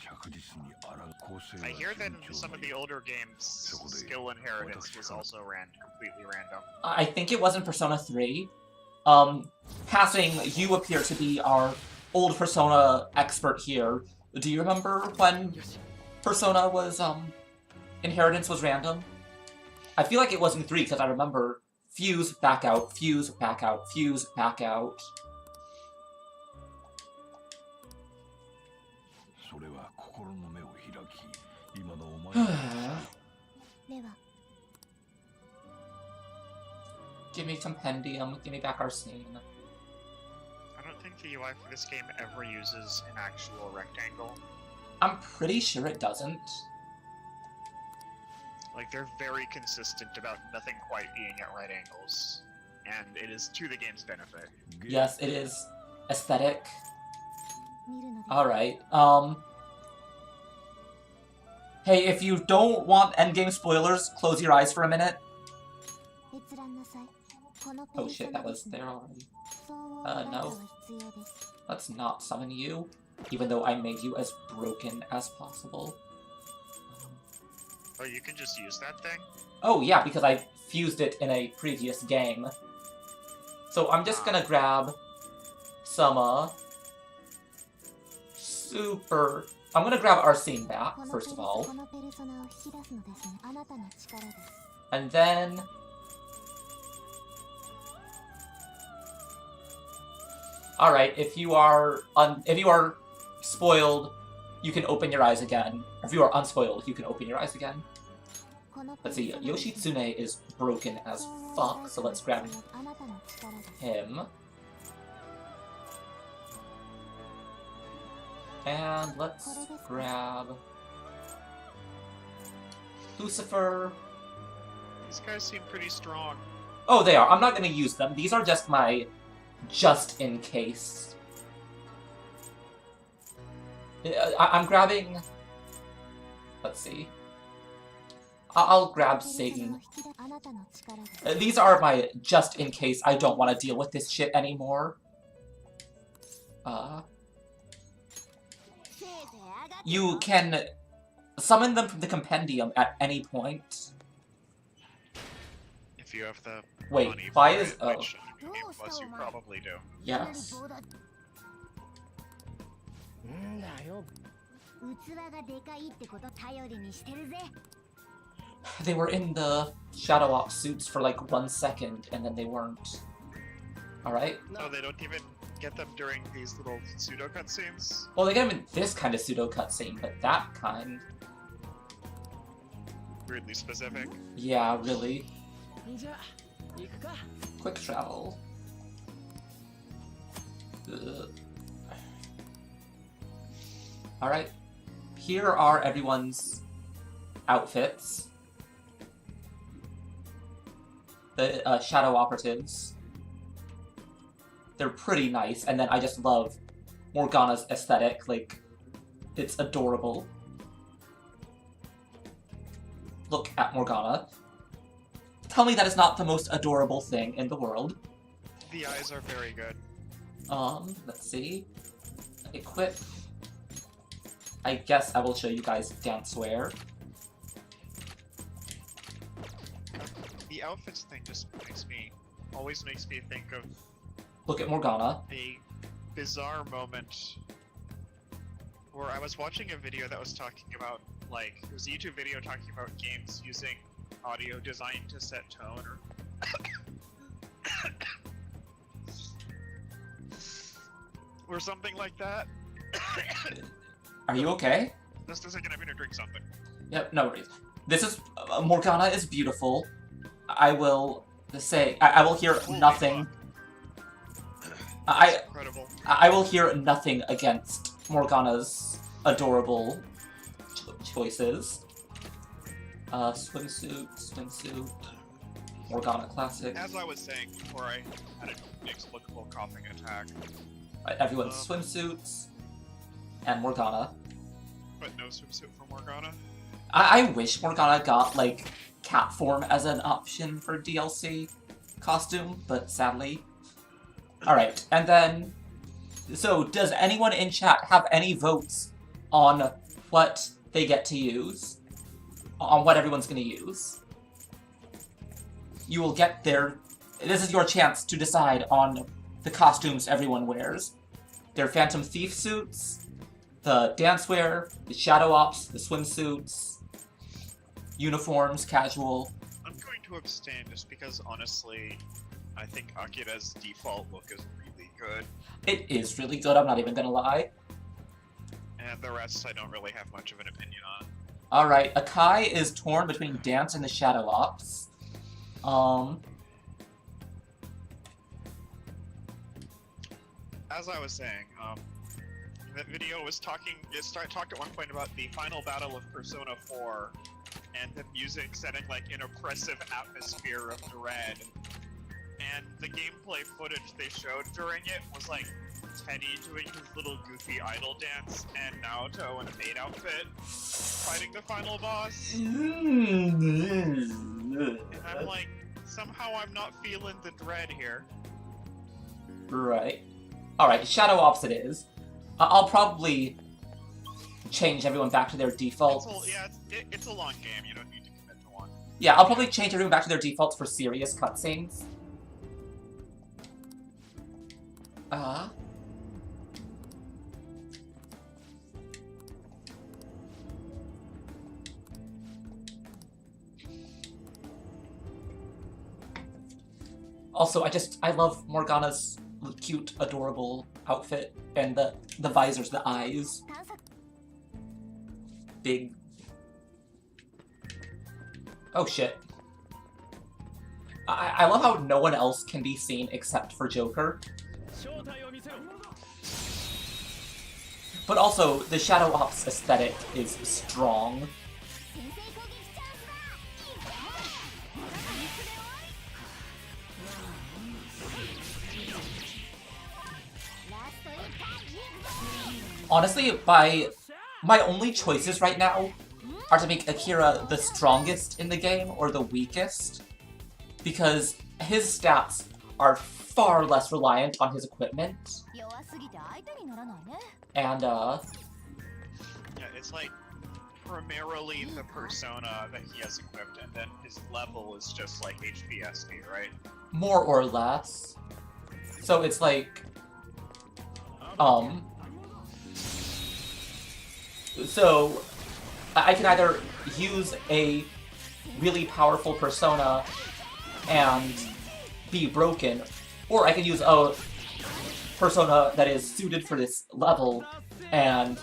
着実にあら構成は I hear that 順 in 調 some of に the older games, skill inheritance was also completely random. I think it was in Persona 3. Passing, you appear to be our old Persona expert here. Do you remember when Persona was, inheritance was random? I feel like it was in 3 because I remember fuse, back out, fuse, back out, fuse, back out. それは心の目を開き今のお前のでは Give me compendium, give me back our scene. I don't think the UI for this game ever uses an actual rectangle. I'm pretty sure it doesn't. Like, they're very consistent about nothing quite being at right angles. And it is to the game's benefit. Yes, it is aesthetic. 見るので Alright, Hey, if you don't want endgame spoilers, close your eyes for a minute. 閲覧なさい。このペ Oh ルソ shit, ナ that で was すね there already. 相応 no. のデータは必要です。 Let's not summon you, even though I made you as broken as possible. Oh, you can just use that thing? Oh yeah, because I fused it in a previous game. So I'm just gonna grab some, super... I'm gonna grab our scene back, この first of all. このペルソナを引き出すのですね。あなたの力です。 And then... Alright, if you are spoiled, you can open your eyes again. If you are unspoiled, you can open your eyes again. このペ Let's ル see, ソナですね Yoshitsune is broken as fuck, so let's grab あなたの力です。 him. And let's grab... Lucifer. These guys seem pretty strong. Oh, they are. I'm not gonna use them. These are just my... just in case. I'm grabbing... Let's see. I'll grab Satan. あなたの力です。 These are my just in case I don't want to deal with this shit anymore. せいぜい上がって You can summon them from the compendium at any point. If you have the Wait, money why for is- it, oh. which plus you probably do. いきなり Yes. 棒だんだよ。器がでかいってこと頼りにしてるぜ。 They were in the Shadow Ops suits for like 1 second, and then they weren't. Alright. Oh, they don't even get them during these little pseudo cutscenes? Well, they get them in this kind of pseudo cutscene, but that kind... Weirdly specific. Yeah, really. じゃあ行くか。 Quick travel. Alright. Here are everyone's outfits. The Shadow Operatives. They're pretty nice, and then I just love Morgana's aesthetic. Like, it's adorable. Look at Morgana. Tell me that is not the most adorable thing in the world. The eyes are very good. Let's see. Equip. I guess I will show you guys Dancewear. The outfits thing just always makes me think of Look at Morgana. a bizarre moment where I was watching a video that was talking about, like, it was a YouTube video talking about games using audio design to set tone or or something like that. Are you okay? Just a second, I'm gonna drink something. Yep, no worries. This is Morgana is beautiful. I will say I will hear Holy nothing. That's incredible. I will hear nothing against Morgana's adorable choices. Swimsuit, Morgana classic. As I was saying before I had an inexplicable coughing attack. Right, everyone's swimsuits and Morgana. But no swimsuit for Morgana? I wish Morgana got, like, cat form as an option for DLC costume, but sadly. Alright, and then... So, does anyone in chat have any votes on what they get to use? On what everyone's gonna use? You will get their... This is your chance to decide on the costumes everyone wears. Their Phantom Thief suits, the dancewear, the Shadow Ops, the swimsuits, uniforms, casual. I'm going to abstain just because, honestly, I think Akira's default look is really good. It is really good, I'm not even gonna lie. And the rest I don't really have much of an opinion on. Alright, Akai is torn between dance and the Shadow Ops. As I was saying, that video was talked at one point about the final battle of Persona 4, and the music setting like an oppressive atmosphere of dread. And the gameplay footage they showed during it was like Teddy doing his little goofy idol dance, and Naoto in a maid outfit fighting the final boss. And I'm like, somehow I'm not feeling the dread here. Right. Alright, Shadow Ops it is. I'll probably change everyone back to their defaults. It's a long game, you don't need to commit to one. Yeah, I'll probably change everyone back to their defaults for serious cutscenes. Also, I love Morgana's cute, adorable outfit, and the visors, the eyes. Big. Oh shit. I love how no one else can be seen except for Joker. But also, the Shadow Ops aesthetic is strong. Honestly, my only choices right now are to make Akira the strongest in the game or the weakest, because his stats are far less reliant on his equipment. And, Yeah, it's like primarily the persona that he has equipped, and then his level is just like HPSD, right? more or less. So it's like, so I can either use a really powerful persona and be broken, or I can use a persona that is suited for this level and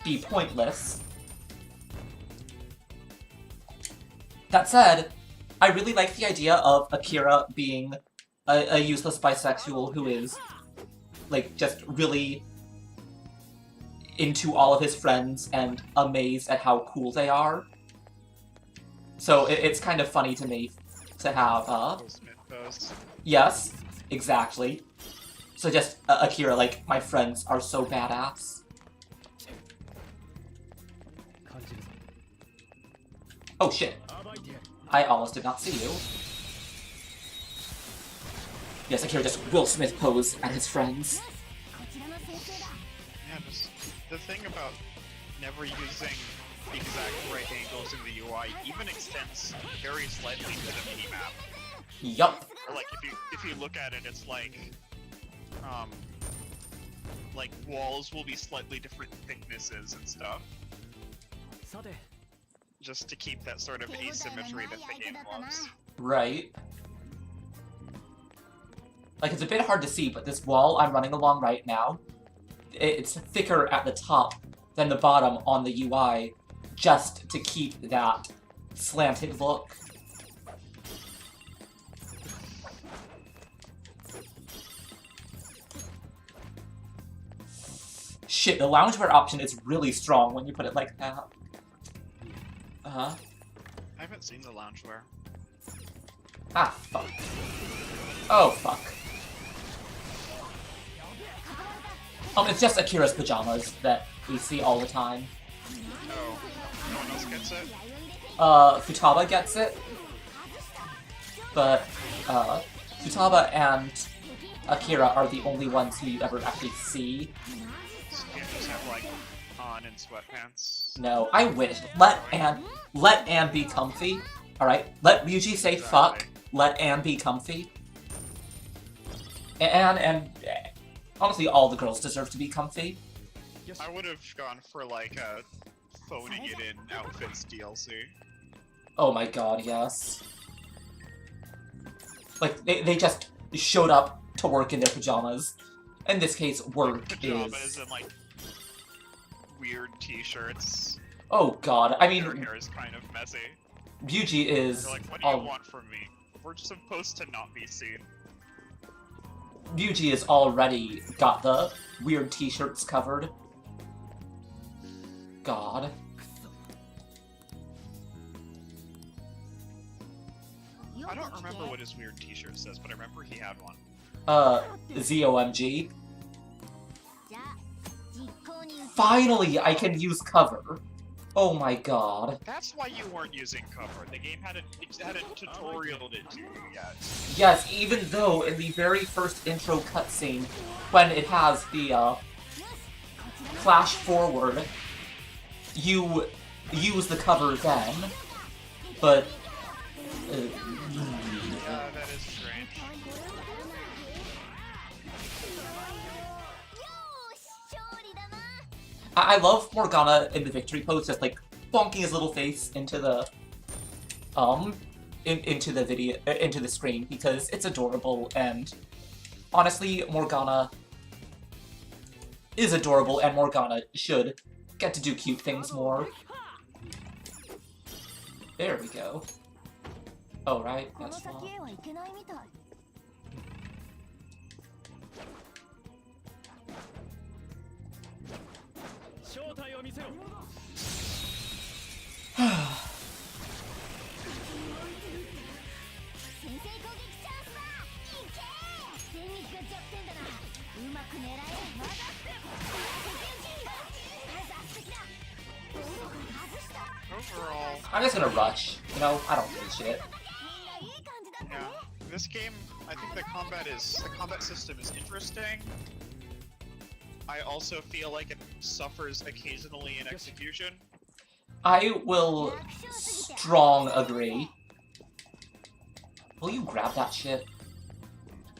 be pointless. That said, I really like the idea of Akira being a useless bisexual who is, like, just really into all of his friends and amazed at how cool they are. So it's kind of funny to me to have, yes, exactly. So just Akira, like, my friends are so badass. Oh shit. I almost did not see you. Yes, Akira just Will Smith pose at his friends. Yeah, just the thing about never using the exact right angles in the UI even extends very slightly to the minimap. Yup. Or like if you look at it, it's like walls will be slightly different thicknesses and stuff. Just to keep that sort of asymmetry that the game loves. Right. Like, it's a bit hard to see, but this wall I'm running along right now, it's thicker at the top than the bottom on the UI, just to keep that slanted look. Shit, the loungewear option is really strong when you put it like that. Uh-huh. I haven't seen the loungewear. Ah, fuck. Oh, fuck. It's just Akira's pajamas that we see all the time. Oh, no one else gets it? Futaba gets it. But, Futaba and Akira are the only ones who you ever actually see. So you can't just have, like, on in sweatpants. No, I wish. Let Anne be comfy. Alright? Let Ryuji say fuck. Let Anne be comfy. And honestly, all the girls deserve to be comfy. I would have gone for, like, a phoning it in outfits DLC. Oh my god, yes. Like, they just showed up to work in their pajamas. In this case, work Pajamas is... and, like, weird t-shirts. Oh god, I mean... Their hair is kind of messy. Ryuji is... They're like, what do you want from me? We're supposed to not be seen. Ryuji has already got the weird t-shirts covered. God. I don't remember what his weird t-shirt says, but I remember he had one. ZOMG. Finally, I can use cover. Oh my god. That's why you weren't using cover. The game hadn't tutorialed it to you yet. Yes, even though in the very first intro cutscene, when it has the, flash forward, you use the cover then, but... that is strange. I love Morgana in the victory pose, just like bonking his little face into the into the video, into the screen, because it's adorable, and honestly, Morgana is adorable, and Morgana should get to do cute things more. There we go. Oh, right, that's not. 正体を見せろ。先制攻撃チャンスだ。いけ。戦力が弱点だな。うまく狙え。まだって。敵討ち。素敵だ。外した。 Overall, I'm just gonna rush. You know, I don't give a shit. yeah, this game, I think the combat system is interesting. I also feel like it suffers occasionally in execution. I will strong agree. Will you grab that shit?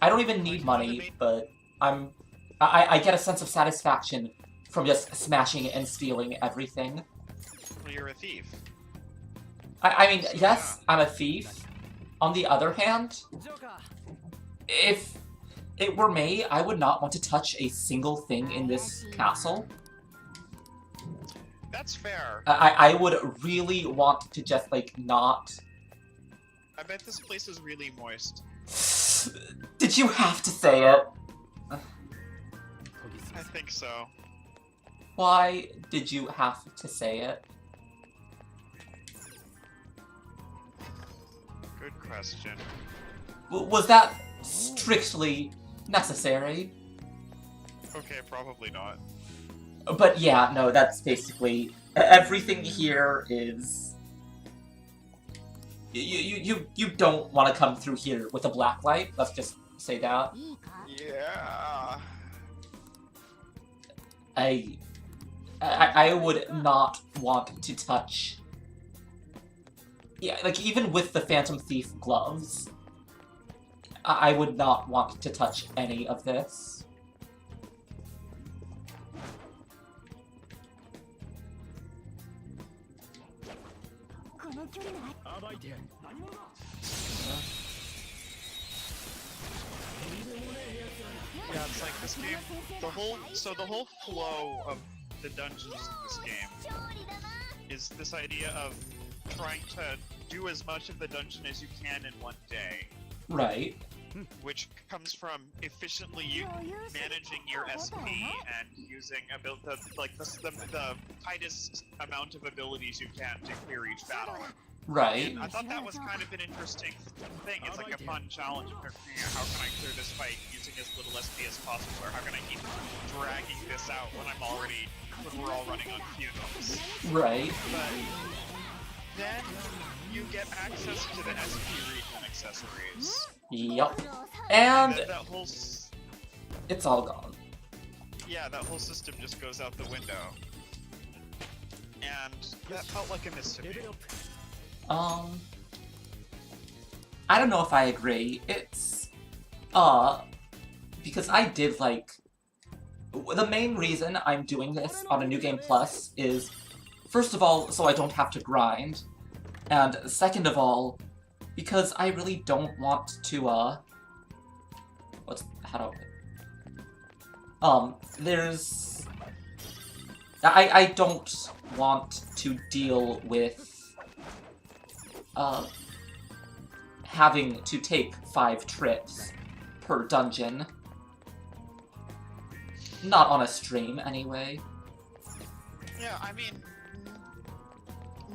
I don't even need money, but I get a sense of satisfaction from just smashing and stealing everything. Well, you're a thief. I mean, yes, I'm a thief. On the other hand, if it were me, I would not want to touch a single thing in this castle. That's fair. I would really want to just, like, not... I bet this place is really moist. Did you have to say it? I think so. Why did you have to say it? Good question. Was that strictly necessary? Okay, probably not. But yeah, no, that's basically... Everything here is... You don't want to come through here with a black light, let's just say that. Yeah. I would not want to touch... Yeah, like, even with the Phantom Thief gloves, I would not want to touch any of this. Yeah, it's like this game. The whole flow of the dungeons in this game is this idea of trying to do as much of the dungeon as you can in one day. Right. Which comes from efficiently managing your SP and using the tightest amount of abilities you can to clear each battle. Right. And I thought that was kind of an interesting thing. It's like a fun challenge of figuring out how can I clear this fight using as little SP as possible, or how can I keep dragging this out when we're all running on fumes. Right. But then you get access to the SP region accessories. Yup. And that whole it's all gone. Yeah, that whole system just goes out the window. And that felt like a miss to me. I don't know if I agree. It's, because I did, like, the main reason I'm doing this on a New Game Plus is, first of all, so I don't have to grind, and second of all, because I really don't want to, I don't want to deal with having to take 5 trips per dungeon. Not on a stream, anyway. Yeah, I mean,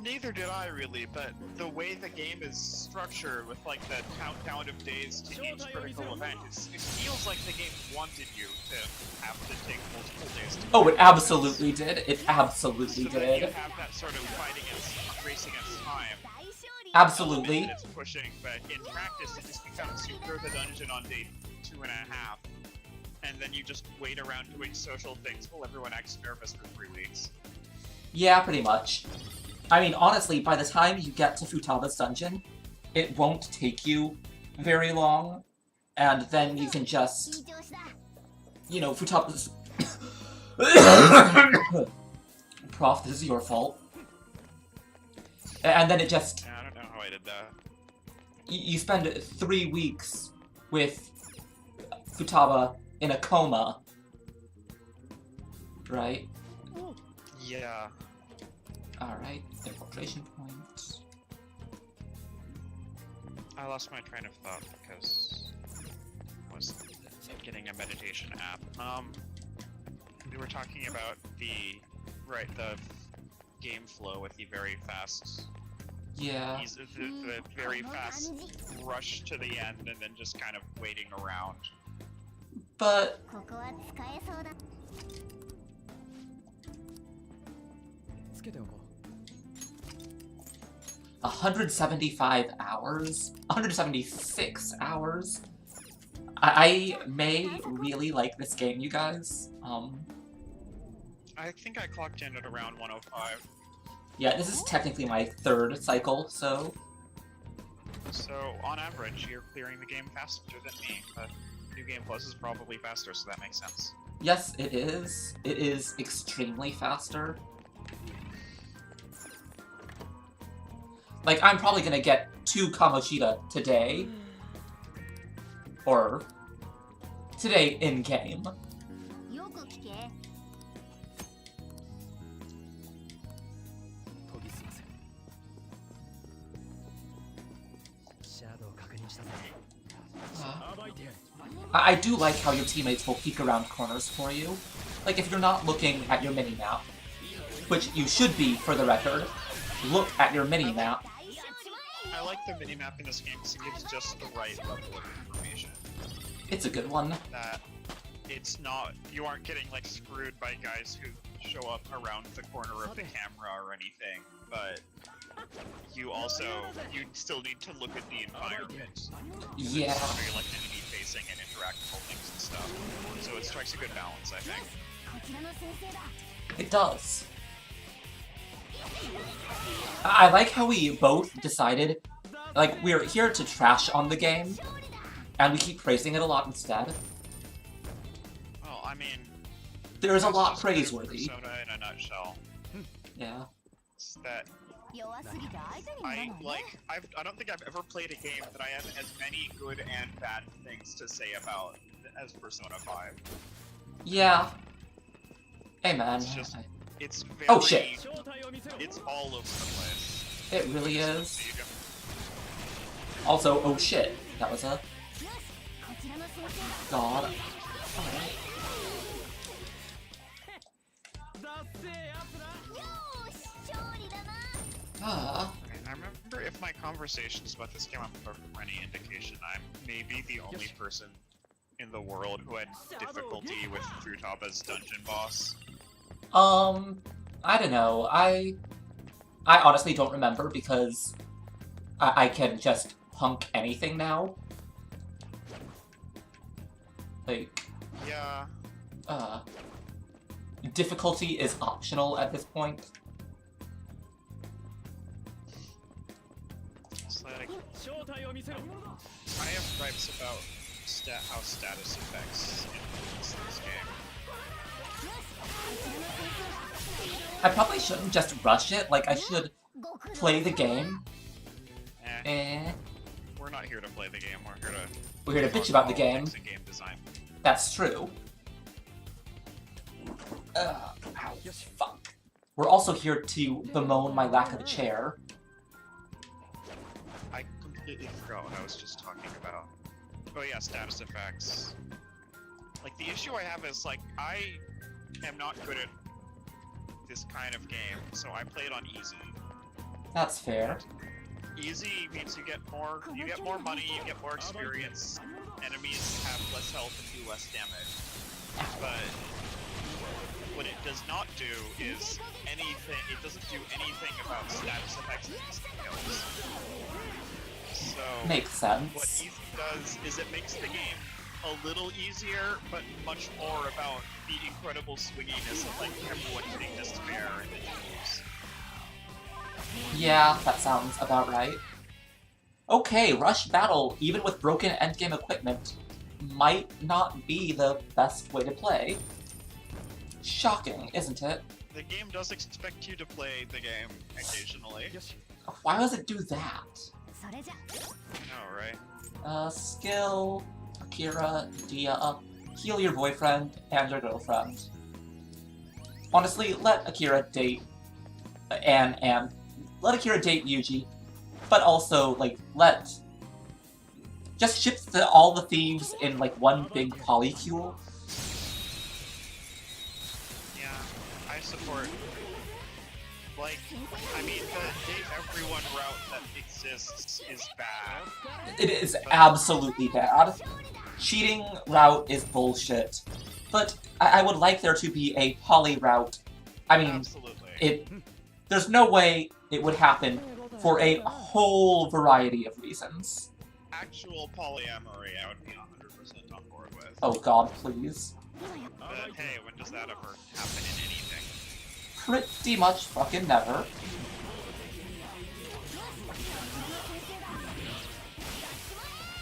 neither did I really, but the way the game is structured with like the countdown of days to each critical event, it feels like the game wanted you to have to take multiple days to Oh, it absolutely did. It absolutely so did. That you have that sort of fight against, race against time. Absolutely. It's pushing, but in practice it just becomes you clear the dungeon on day 2.5, and then you just wait around doing social things while everyone acts nervous for 3 weeks. Yeah, pretty much. I mean, honestly, by the time you get to Futaba's dungeon, it won't take you very long, and then you can just, you know, Futaba's... Prof, this is your fault. And then it just... I don't know how I did that. You spend 3 weeks with Futaba in a coma, right? Yeah. Alright, infiltration point. I lost my train of thought because I was getting a meditation app. We were talking about the game flow with the very fast, Yeah. the very fast rush to the end, and then just kind of waiting around. But つけておこう 175 hours? 176 hours? I may really like this game, you guys. I think I clocked in at around 105. Yeah, this is technically my 3rd cycle, so... So, on average, you're clearing the game faster than me, but New Game Plus is probably faster, so that makes sense. Yes, it is. It is extremely faster. Like, I'm probably gonna get 2 Kamoshida today. Or... today in-game. よく聞け。研ぎ澄ませシャドウ確認したぜ 暴いてやる I do like how your teammates will peek around corners for you. Like, if you're not looking at your mini-map, which you should be, for the record, look at your mini-map. I like the minimap in this game because it gives just the right level of information. It's a good one. That it's not, you aren't getting like screwed by guys who show up around the corner of the camera or anything, but you still need to look at the environment. Yeah. It's very like enemy facing and interactable things and stuff. So it strikes a good balance, I think. It does. I like how we both decided, like, we're here to trash on the game, and we keep praising it a lot instead. Well, I mean, There's a that's lot just praiseworthy. Persona in a nutshell. Yeah. It's that 弱すぎて相手にならないね。 I don't think I've ever played a game that I have as many good and bad things to say about as Persona 5. Yeah. Hey man. It's just, it's very... Oh shit. It's all over the place. It really is. Also, oh shit. That was a... God. Alright. Ah. I remember if my conversations about this game are any indication, I'm maybe the only person in the world who had difficulty with Futaba's dungeon boss. I don't know. I honestly don't remember because I can just punk anything now. Like, Yeah. Difficulty is optional at this point. It's like, I have gripes about how status effects influence this game. I probably shouldn't just rush it, like I should play the game. We're not here to play the game, We're here to bitch about the game. And game design. That's true. Ow, fuck. We're also here to bemoan my lack of a chair. I completely forgot what I was just talking about. Oh yeah, status effects. Like, the issue I have is, like, I am not good at this kind of game, so I play it on easy. That's fair. Easy means you get more money, you get more experience, enemies have less health and do less damage. But what it does not do is anything, it doesn't do anything about status effects and skills. So, Makes sense. what easy does is it makes the game a little easier, but much more about the incredible swinginess of, like, everyone hitting despair and the moves. Yeah, that sounds about right. Okay, Rush Battle, even with broken endgame equipment, might not be the best way to play. Shocking, isn't it? The game does expect you to play the game occasionally. Why does it do that? I know, right? Skill, Akira, Dia, heal your boyfriend and your girlfriend. Honestly, let Akira date and let Akira date Yuji, but also, like, just ship all the thieves in, like, one big polycule. Yeah, I support. Like, I mean, the date everyone route that exists is bad. It is absolutely bad. Cheating route is bullshit. But I would like there to be a poly route. I mean, Absolutely. There's no way it would happen for a whole variety of reasons. Actual polyamory, I would be 100% on board with. Oh god, please. But hey, when does that ever happen in anything? Pretty much fucking never.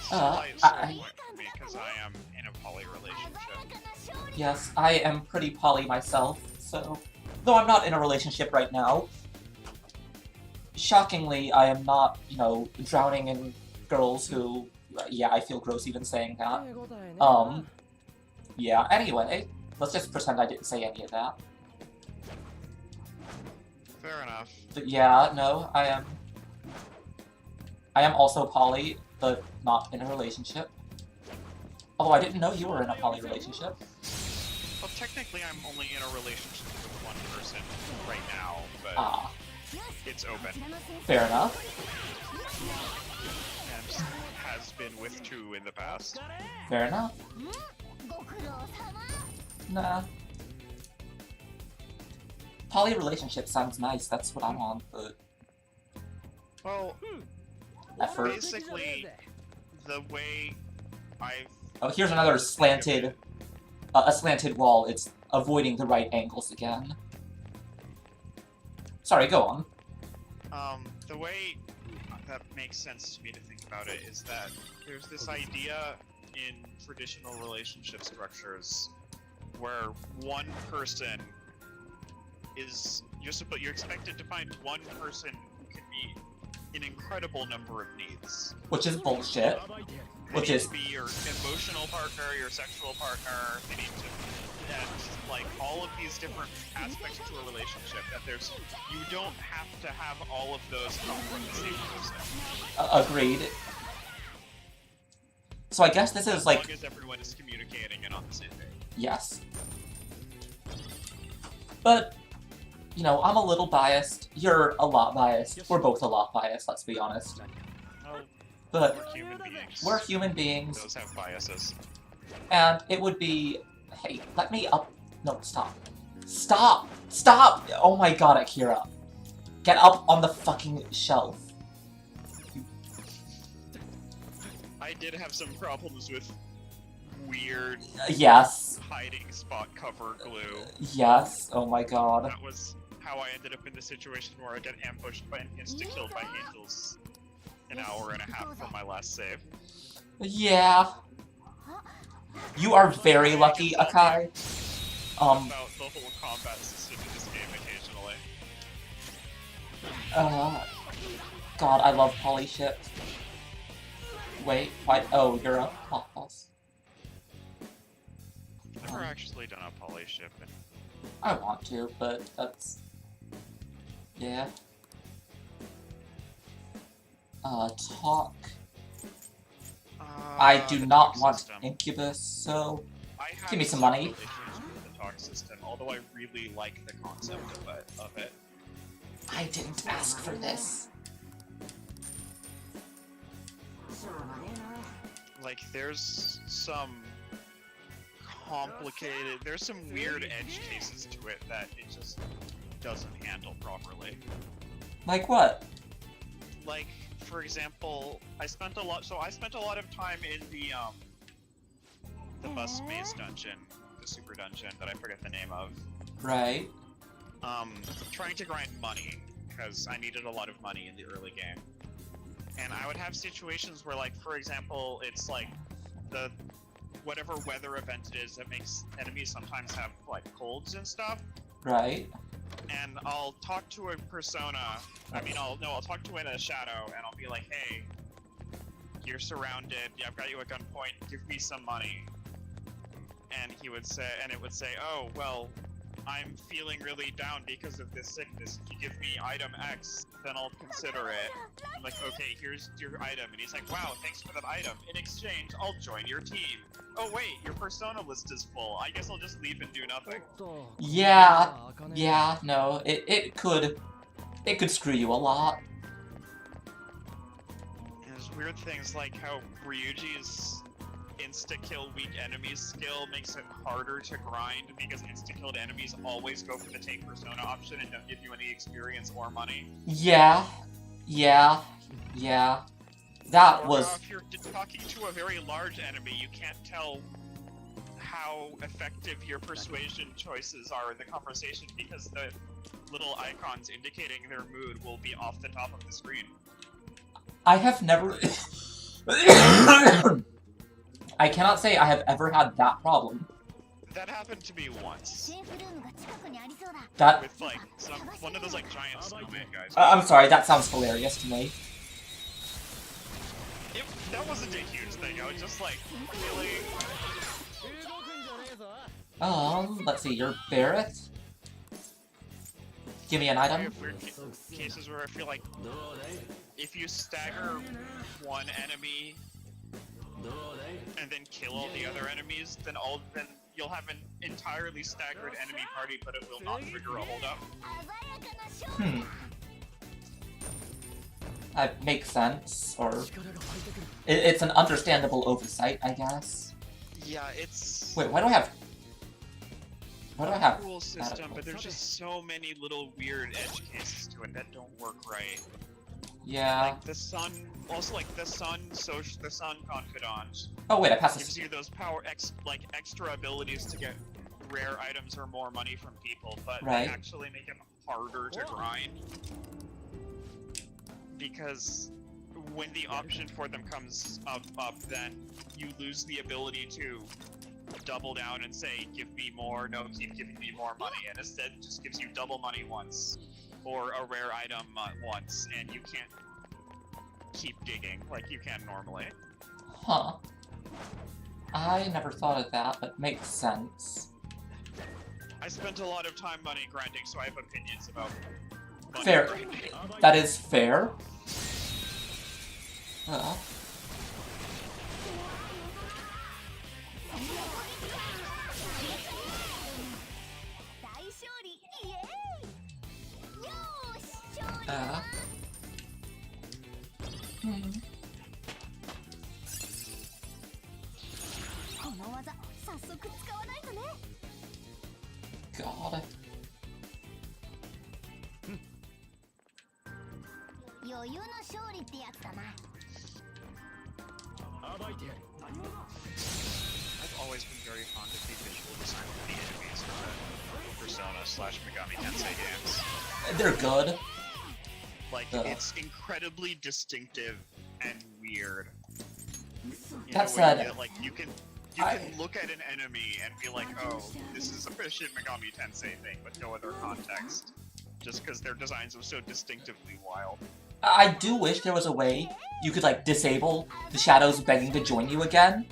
Slight story for me, because I am in a poly relationship. Yes, I am pretty poly myself, so... Though I'm not in a relationship right now, shockingly, I am not, you know, drowning in girls who... Yeah, I feel gross even saying that. Yeah, anyway, let's just pretend I didn't say any of that. Fair enough. But yeah, no, I am also poly, but not in a relationship. Although I didn't know you were in a poly relationship. Well, technically I'm only in a relationship with one person right now, but it's open. Fair enough. And has been with two in the past. Fair enough. Nah. Poly relationship sounds nice, that's what I'm on, but... Well, effort. basically, the way I've... Oh, here's another slanted... a slanted wall, it's avoiding the right angles again. Sorry, go on. The way that makes sense to me to think about it is that there's this idea in traditional relationship structures where one person is... You're expected to find one person who can be an incredible number of needs. Which is bullshit. Which They need is to be your emotional partner, your sexual partner. They need to, and like all of these different aspects to a relationship. That you don't have to have all of those come from the same person. Agreed. So I guess this is like, as long as everyone is communicating and on the same page. yes. But, you know, I'm a little biased. You're a lot biased. We're both a lot biased, let's be honest. Oh, But we're human beings. we're human beings, Those have biases. and it would be... Hey, let me up... No, stop. Stop! Stop! Oh my god, Akira. Get up on the fucking shelf. I did have some problems with weird Yes. hiding spot cover glue. Yes. Oh my god. That was how I ended up in the situation where I got ambushed by and insta-killed by angels an hour and a half from my last save. Yeah. You are very lucky, Akai. About the whole combat system in this game occasionally. God, I love poly shit. Wait, why? Oh, you're a hot boss. Never actually done a poly ship. I want to, but that's... Yeah. Talk. I do the not talk want system. Incubus, so... I have Give me some money. issues with the talk system, although I really like the concept of it. I didn't ask for this. Like, there's some complicated, there's some weird edge cases to it that it just doesn't handle properly. Like what? Like, for example, I spent a lot of time in the bus maze dungeon, the super dungeon that I forget the name of. Right. Trying to grind money, because I needed a lot of money in the early game. And I would have situations where, like, for example, it's like whatever weather event it is that makes enemies sometimes have, like, colds and stuff. Right. And I'll talk to a persona, I'll talk to a shadow, and I'll be like, hey, you're surrounded, I've got you at gunpoint, give me some money. And it would say, oh, well, I'm feeling really down because of this sickness. If you give me item X, then I'll consider it. I'm like, okay, here's your item. And he's like, wow, thanks for that item. In exchange, I'll join your team. Oh wait, your persona list is full. I guess I'll just leave and do nothing. Yeah. Yeah, no, it could screw you a lot. There's weird things like how Ryuji's insta-kill weak enemies skill makes it harder to grind because insta-killed enemies always go for the tank persona option and don't give you any experience or money. Yeah. Yeah. Yeah. That Or was... if you're talking to a very large enemy, you can't tell how effective your persuasion choices are in the conversation because the little icons indicating their mood will be off the top of the screen. I have never... I cannot say I have ever had that problem. That happened to me once. That... With like one of those like giant snowman guys. I'm sorry, that sounds hilarious to me. That wasn't a huge thing, I was just like, really? Let's see, you're Barrett? Give me an I item. have weird cases where I feel like if you stagger one enemy and then kill all the other enemies, then you'll have an entirely staggered enemy party, but it will not trigger a holdup. That makes sense, or... It's an understandable oversight, I guess. Yeah, it's Wait, why do I have... Why do I have... cool system, but there's just so many little weird edge cases to it that don't work right. Yeah... Like the sun, also like the sun confidant Oh wait, I passed gives this... you those extra abilities to get rare items or more money from people, but Right. they actually make it harder to grind. Because when the option for them comes up, then you lose the ability to double down and say, give me more, no, keep giving me more money, and instead just gives you double money once, or a rare item once, and you can't keep digging like you can normally. Huh. I never thought of that, but makes sense. I spent a lot of time money grinding, so I have opinions about money Fair. grinding. That is fair. Uh, 大勝利イエーイよーし勝利 hmm. この技早速使わないとね God. 余裕の勝利ってやつだな I've always been very fond of the visual design of the enemies in the Persona/Megami Tensei games. They're good. Like, it's incredibly distinctive and weird. That said, you can look at an enemy and be like, oh, this is a Shin Megami Tensei thing, with no other context. Just because their designs are so distinctively wild. I do wish there was a way you could, like, disable the shadows begging to join you again.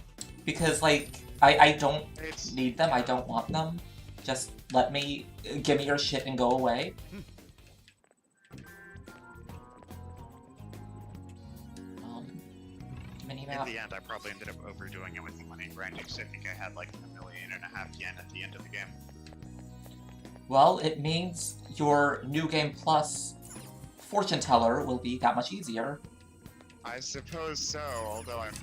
Because, like, I don't need them, I don't want them. Just give me your shit and go away. Minimap. In the end, I probably ended up overdoing it with the money grinding, so I think I had like 1.5 million yen at the end of the game. Well, it means your New Game Plus fortune teller will be that much easier. I suppose so, although I'm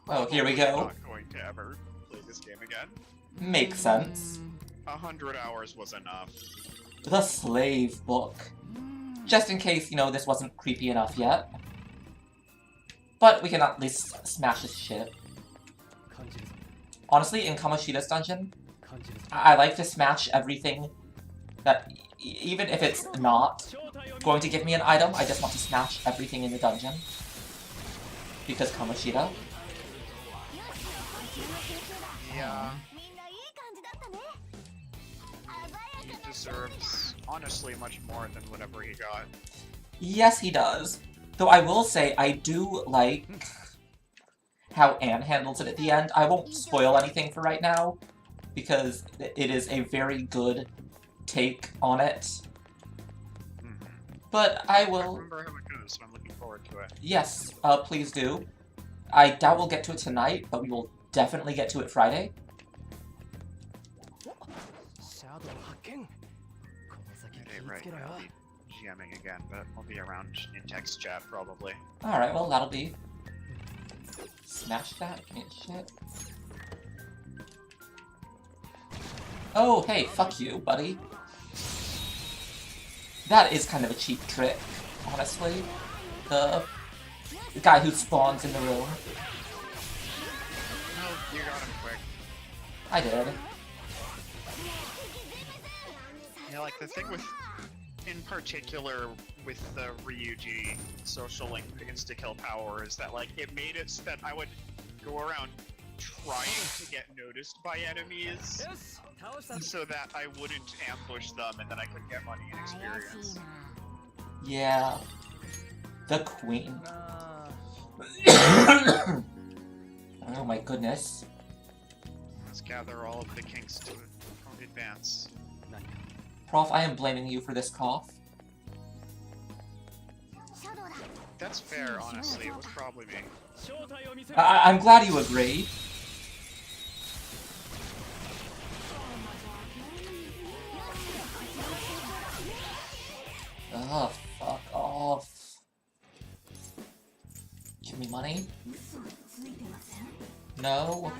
Oh, here we go. not going to ever play this game again. Makes sense. 100 hours was enough. The Slave Book. Just in case, you know, this wasn't creepy enough yet. But we can at least smash this shit. Honestly, in Kamoshida's dungeon, I like to smash everything that, even if it's not going to give me an item, I just want to smash everything in the dungeon. Because Kamoshida. Yeah. みんないい感じだったね He deserves, honestly, much more than whatever he got. Yes, he does. Though I will say, I do like how Anne handles it at the end. I won't spoil anything for right now, because it is a very good take on it. But I I will... remember how it goes, so I'm looking forward to it. Yes, please do. I doubt we'll get to it tonight, but we will definitely get to it Friday. Okay, right, I'll be GMing again, but I'll be around in text chat, probably. Alright, well, that'll be... Smash that, shit. Oh, hey, fuck you, buddy. That is kind of a cheap trick, honestly. The guy who spawns in the room. No, you got him quick. I did. Yeah, like the thing with, in particular, with the Ryuji social link insta-kill power is that, like, it made it so that I would go around trying to get noticed by enemies so that I wouldn't ambush them and then I could get money and experience. Yeah. The queen. Oh my goodness. Let's gather all of the kinks to advance. Prof, I am blaming you for this cough. That's fair, honestly. It was probably me. I'm glad you agree. Oh, fuck off. Give me money? No?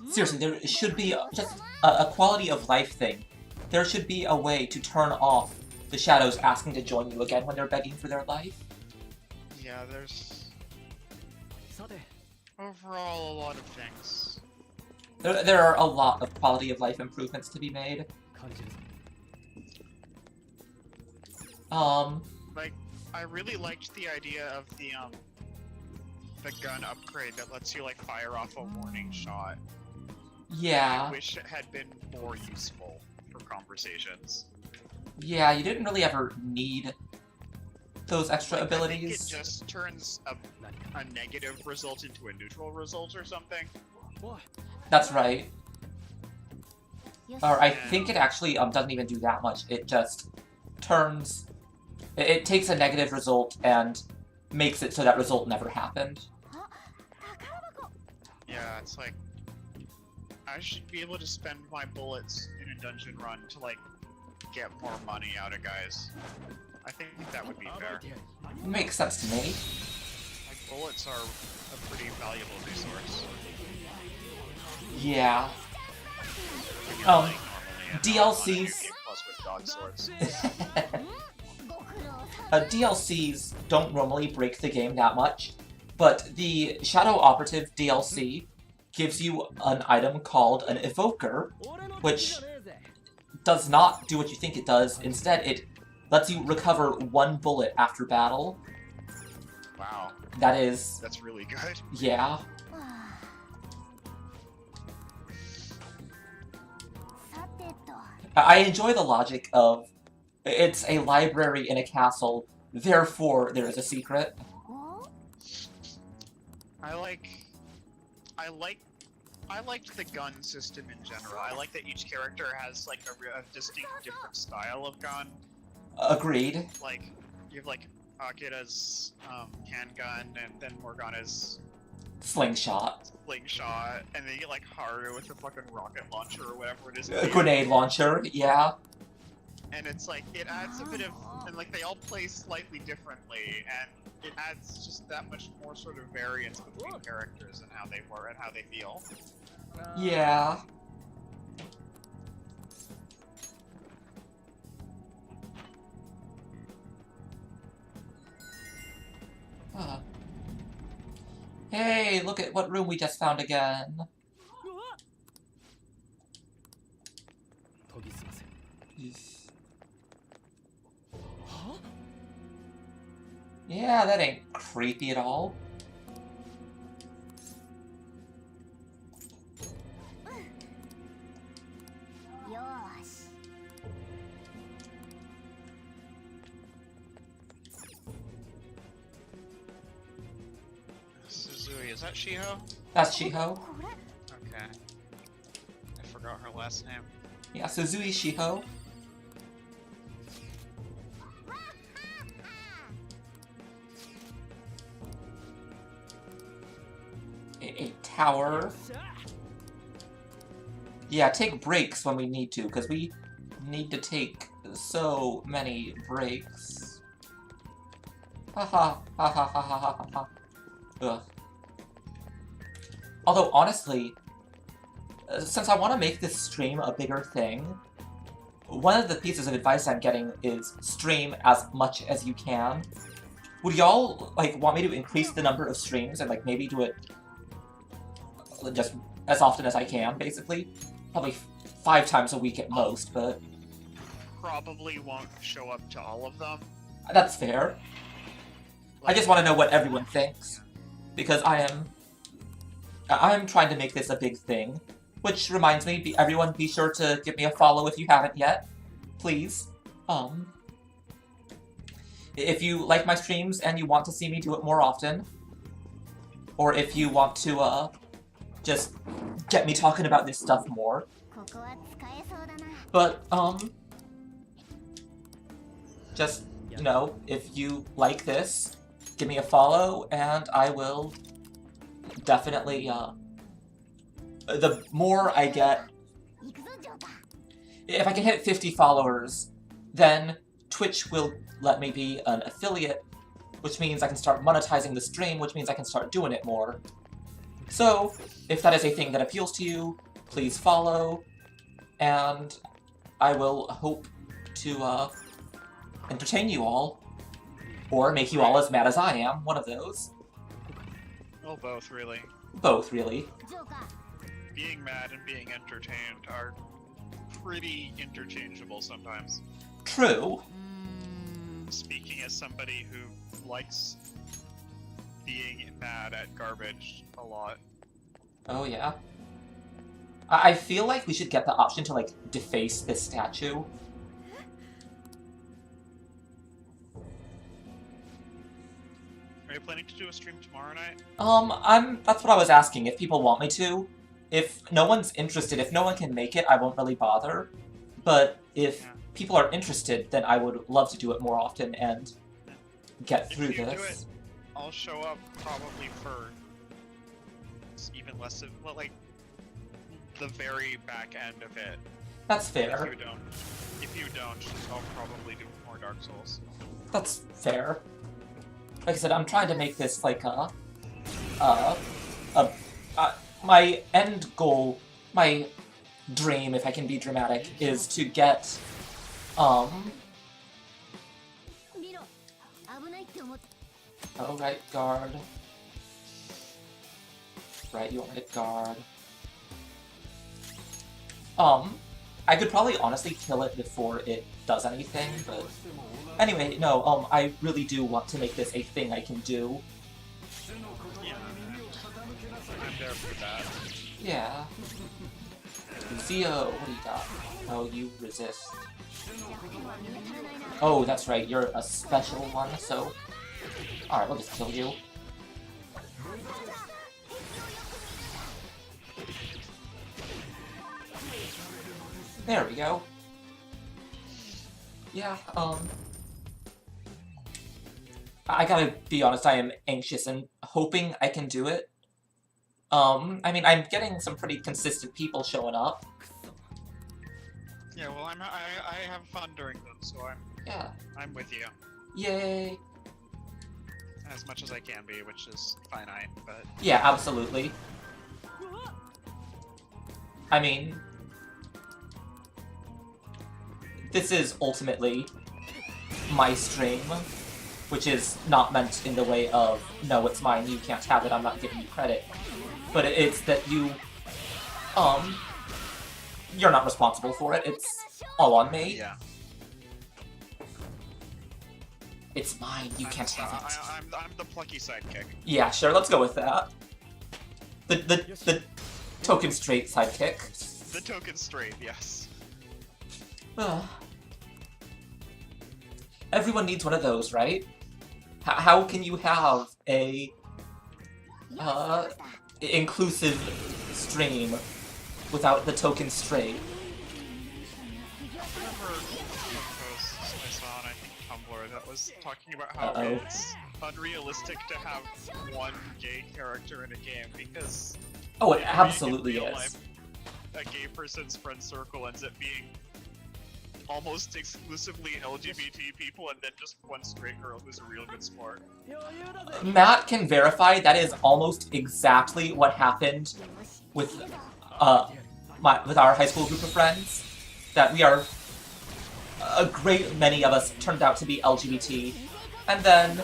Seriously, there should be just a quality of life thing. There should be a way to turn off the shadows asking to join you again when they're begging for their life. Yeah, there's... overall a lot of things. There are a lot of quality of life improvements to be made. Like, I really liked the idea of the gun upgrade that lets you, like, fire off a warning shot. Yeah. I wish it had been more useful for conversations. Yeah, you didn't really ever need those extra Like, abilities. I think it just turns a negative result into a neutral result or something. That's right. Or I Yeah. think it actually doesn't even do that much. It just turns... It takes a negative result and makes it so that result never happened. Yeah, it's like I should be able to spend my bullets in a dungeon run to like get more money out of guys. I think that would be fair. Makes sense to me. Like bullets are a pretty valuable resource. Yeah. When you're playing normally and not on a new DLCs. Game Plus with dog swords. DLCs don't normally break the game that much, but the Shadow Operative DLC gives you an item called an Evoker, which does not do what you think it does. Instead, it lets you recover 1 bullet after battle. Wow, That is... that's really good. yeah. I enjoy the logic of, it's a library in a castle, therefore there is a secret. I liked the gun system in general. I like that each character has like a distinct different style of gun. Agreed. Like you have like Akira's handgun, and then Morgana's Slingshot. slingshot, and then you get like Haru with the fucking rocket launcher or whatever it is. Grenade launcher, yeah. And it's like it adds a bit of, and like they all play slightly differently, and it adds just that much more sort of variance between characters and how they work and how they feel. Yeah. Hey, look at what room we just found again. Yeah, that ain't creepy at all. Suzui, is that Shiho? That's Shiho. Okay. I forgot her last name. Yeah, Suzui Shiho. A tower. Yeah, take breaks when we need to, because we need to take so many breaks. Ha ha ha ha ha ha ha ha. Ugh. Although, honestly, since I want to make this stream a bigger thing, one of the pieces of advice I'm getting is stream as much as you can. Would y'all, like, want me to increase the number of streams and, like, maybe do it just as often as I can, basically? Probably 5 times a week at most, but... Probably won't show up to all of them. That's fair. I just want to know what everyone thinks, because I'm trying to make this a big thing. Which reminds me, everyone be sure to give me a follow if you haven't yet. Please. If you like my streams and you want to see me do it more often, or if you want to, just get me talking about this stuff more. But, just, you know, if you like this, give me a follow, and I will definitely, the more I get... If I can hit 50 followers, then Twitch will let me be an affiliate, which means I can start monetizing the stream, which means I can start doing it more. So, if that is a thing that appeals to you, please follow, and I will hope to, entertain you all. Or make you all as mad as I am, one of those. Well, both, really. Both, really. Being mad and being entertained are pretty interchangeable sometimes. True. Speaking as somebody who likes being mad at garbage a lot. Oh, yeah. I feel like we should get the option to, like, deface this statue. Are you planning to do a stream tomorrow night? That's what I was asking, if people want me to. If no one's interested, if no one can make it, I won't really bother. But if people are interested, then I would love to do it more often and get through if you this. Do it, I'll show up probably for even less of, well, like, the very back end of it. That's fair. If you don't, I'll probably do more Dark Souls. That's fair. Like I said, I'm trying to make this like my end goal, my dream, if I can be dramatic, is to get, oh, right guard. Right, you want me to guard. I could probably honestly kill it before it does anything, but... Anyway, no, I really do want to make this a thing I can do. Yeah, I'm there for that. Yeah. Lucio, what do you got? Oh, you resist. Oh, that's right, you're a special one, so... Alright, we'll just kill you. There we go. Yeah, I gotta be honest, I am anxious and hoping I can do it. I mean, I'm getting some pretty consistent people showing up. Yeah, well, I have fun during them, so I'm with you. Yay! As much as I can be, which is finite, but... Yeah, absolutely. I mean... This is ultimately my stream, which is not meant in the way of, no, it's mine, you can't have it, I'm not giving you credit. But it's that you're not responsible for it, it's all on me. Yeah. It's mine, you can't have it. I'm the plucky sidekick. Yeah, sure, let's go with that. The token straight sidekick. The token straight, yes. Everyone needs one of those, right? How can you have a inclusive stream without the token straight? I remember a post I saw on, I think, Tumblr that was talking about how it's unrealistic to have one gay character in a game because... Oh, it absolutely is. Life, a gay person's friend circle ends up being almost exclusively LGBT people and then just one straight girl who's a real good sport. Matt can verify that is almost exactly what happened with with our high school group of friends. That we are a great many of us turned out to be LGBT, and then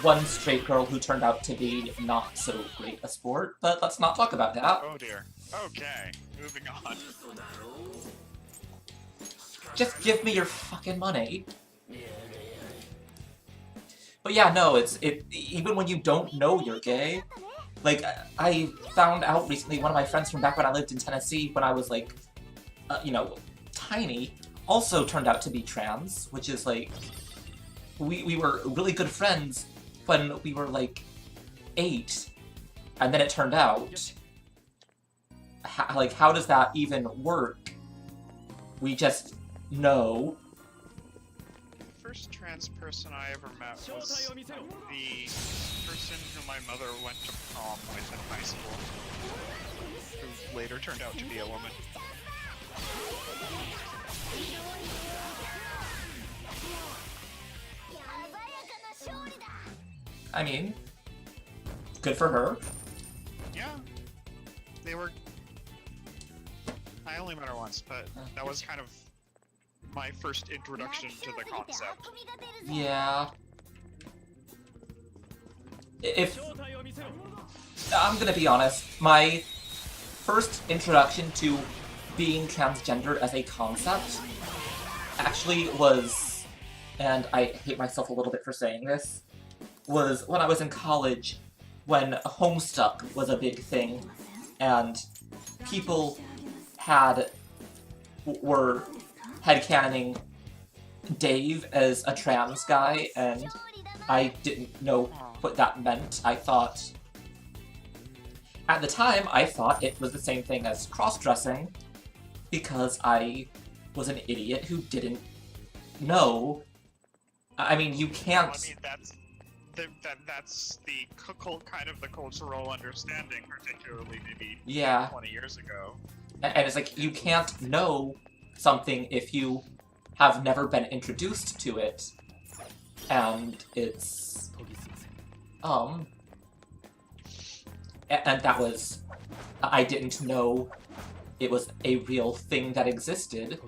one straight girl who turned out to be not so great a sport. But let's not talk about that. Oh dear. Okay, moving on. Just give me your fucking money. But yeah, no, it's even when you don't know you're gay. Like, I found out recently, one of my friends from back when I lived in Tennessee, when I was like, you know, tiny, also turned out to be trans, which is like, we were really good friends when we were like 8, and then it turned out. How does that even work? We just know. The first trans person I ever met was the person who my mother went to prom with in high school, who later turned out to be a woman. I mean, good for her. Yeah. They were... I only met her once, but that was kind of my first introduction to the concept. Yeah. If... I'm gonna be honest, my first introduction to being transgender as a concept actually was, and I hate myself a little bit for saying this, was when I was in college, when Homestuck was a big thing, and people were headcanoning Dave as a trans guy, and I didn't know what that meant. At the time, I thought it was the same thing as cross-dressing, because I was an idiot who didn't know. I mean, you can't... I mean, that's the kind of the cultural understanding, particularly maybe 20 years ago. And it's like, you can't know something if you have never been introduced to it. And it's... And that was... I didn't know it was a real thing that existed.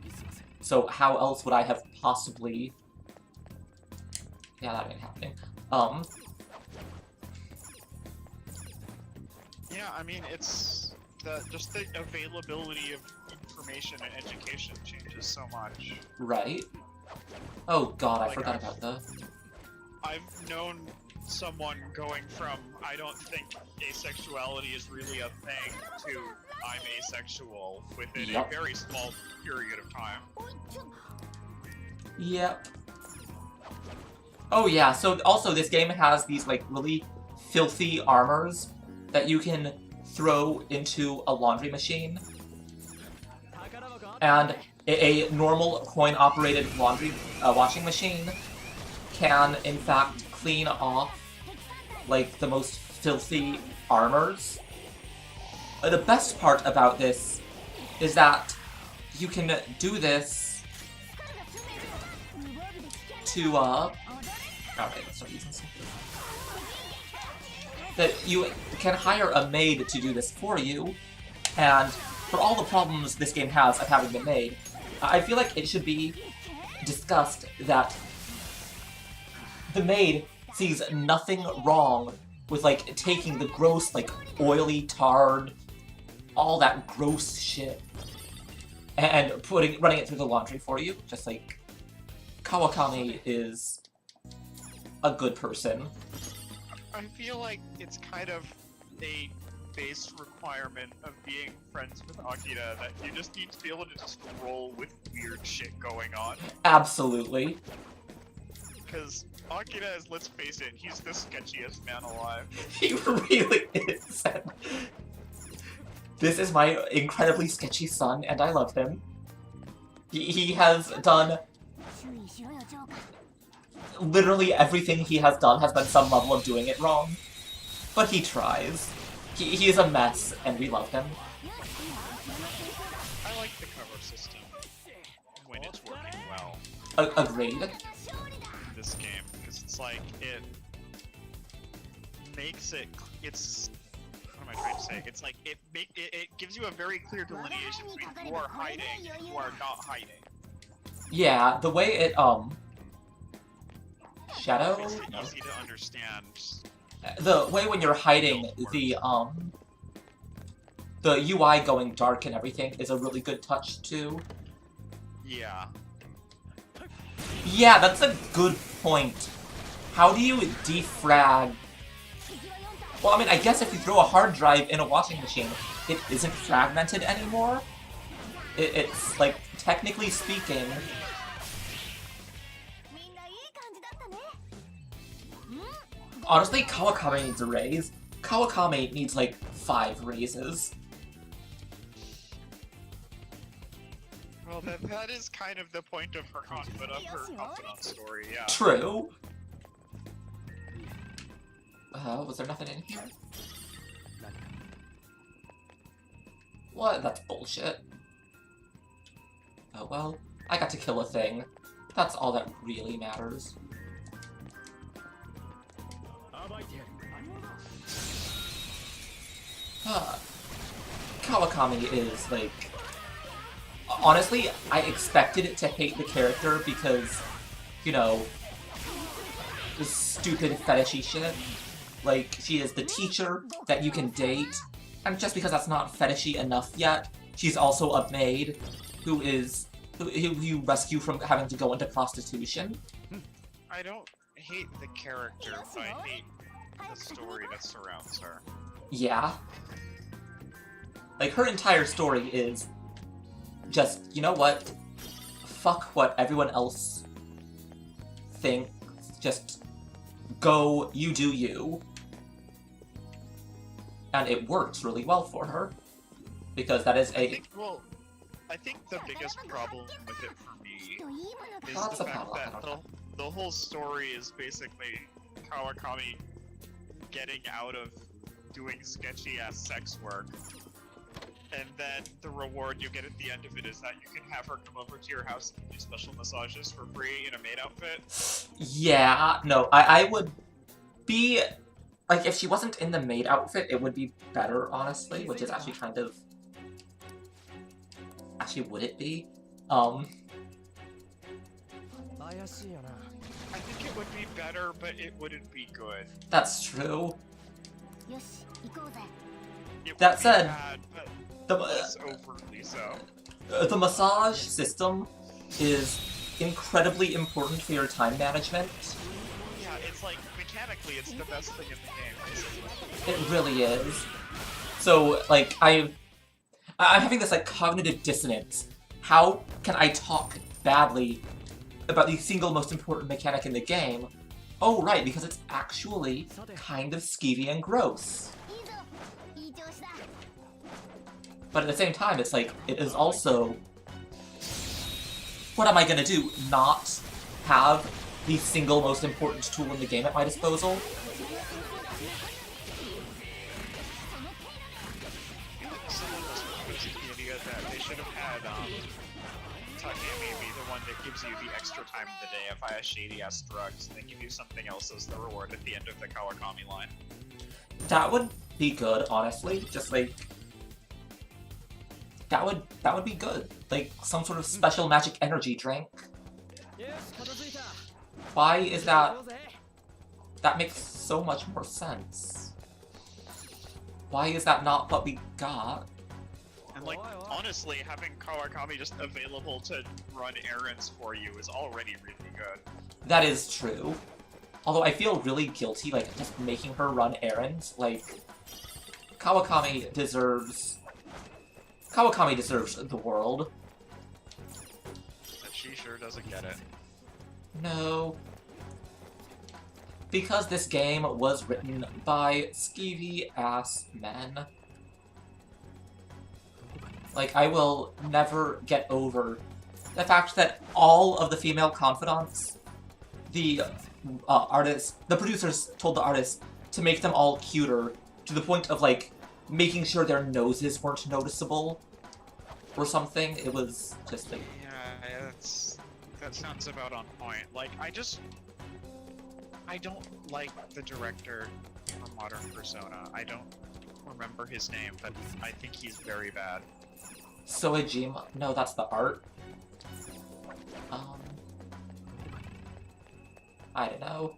So how else would I have possibly... Yeah, that ain't happening. Yeah, I mean, it's just the availability of information and education changes so much. Right. Oh god, I Like, forgot about the... I've known someone going from, I don't think asexuality is really a thing, to I'm asexual within a very small period of time. Yep. Oh yeah, so also this game has these like really filthy armors that you can throw into a laundry machine. And a normal coin-operated laundry washing machine can, in fact, clean off like the most filthy armors. The best part about this is that you can do this to alright, let's start using some. That you can hire a maid to do this for you, and for all the problems this game has of having the maid, I feel like it should be discussed that the maid sees nothing wrong with, like, taking the gross, like, oily, tarred, all that gross shit, and running it through the laundry for you. Just like, Kawakami is a good person. I feel like it's kind of a base requirement of being friends with Akira that you just need to be able to just roll with weird shit going on. Absolutely. Because Akira is, let's face it, he's the sketchiest man alive. He really is. This is my incredibly sketchy son, and I love him. He has done... Literally everything he has done has been some level of doing it wrong. But he tries. He is a mess, and we love him. I like the cover system when it's working well. Agreed. In this game, because it's like, it makes it, what am I trying to say? It's like, it gives you a very clear delineation between who are hiding and who are not hiding. Yeah, the way it, Shadow? Makes it easy to understand. The way when you're hiding, the UI going dark and everything is a really good touch, too. Yeah. Yeah, that's a good point. How do you defrag... Well, I mean, I guess if you throw a hard drive in a washing machine, it isn't fragmented anymore. It's, like, technically speaking... Honestly, Kawakami needs a raise. Kawakami needs, like, 5 raises. Well, that is kind of the point of her confidant story, yeah. True. Was there nothing in here? What? That's bullshit. Oh well, I got to kill a thing. That's all that really matters. Kawakami is, like... Honestly, I expected to hate the character because, you know, the stupid fetishy shit. Like, she is the teacher that you can date, and just because that's not fetishy enough yet, she's also a maid who you rescue from having to go into prostitution. I don't hate the character, but I hate the story that surrounds her. Yeah. Like, her entire story is just, you know what? Fuck what everyone else thinks. Just go, you do you. And it works really well for her. Because that is a... I think the biggest problem with it for me is Lots the of fact that problems. the whole story is basically Kawakami getting out of doing sketchy-ass sex work. And then the reward you get at the end of it is that you can have her come over to your house and do special massages for free in a maid outfit. Yeah, no, I would be... Like, if she wasn't in the maid outfit, it would be better, honestly, which is actually kind of... Actually, would it be? I think it would be better, but it wouldn't be good. That's true. よし行こうぜ It That would be said, bad, but The, less overtly so. the massage system is incredibly important for your time management. Yeah, it's like, mechanically, it's the best thing in the game, basically. It really is. So, like, I'm having this, like, cognitive dissonance. How can I talk badly about the single most important mechanic in the game? Oh, right, because it's actually kind of skeevy and gross. いいぞいい調子だ But at the same time, it's like, it is also... What am I gonna do? Not have the single most important tool in the game at my disposal? Someone was proposing the idea that they should have had, Takemi be the one that gives you the extra time of the day via shady-ass drugs, and they give you something else as the reward at the end of the Kawakami line. That would be good, honestly. Just like... That would be good. Like, some sort of special magic energy drink. Why is that... That makes so much more sense. Why is that not what we got? And like, honestly, having Kawakami just available to run errands for you is already really good. That is true. Although I feel really guilty, like, just making her run errands. Like, Kawakami deserves the world. But she sure doesn't get it. No. Because this game was written by skeevy-ass men. Like, I will never get over the fact that all of the female confidants, the producers told the artists to make them all cuter, to the point of, like, making sure their noses weren't noticeable, or something. It was just like... Yeah, that sounds about on point. Like, I don't like the director for Modern Persona. I don't remember his name, but I think he's very bad. Soejima? No, that's the art. I don't know.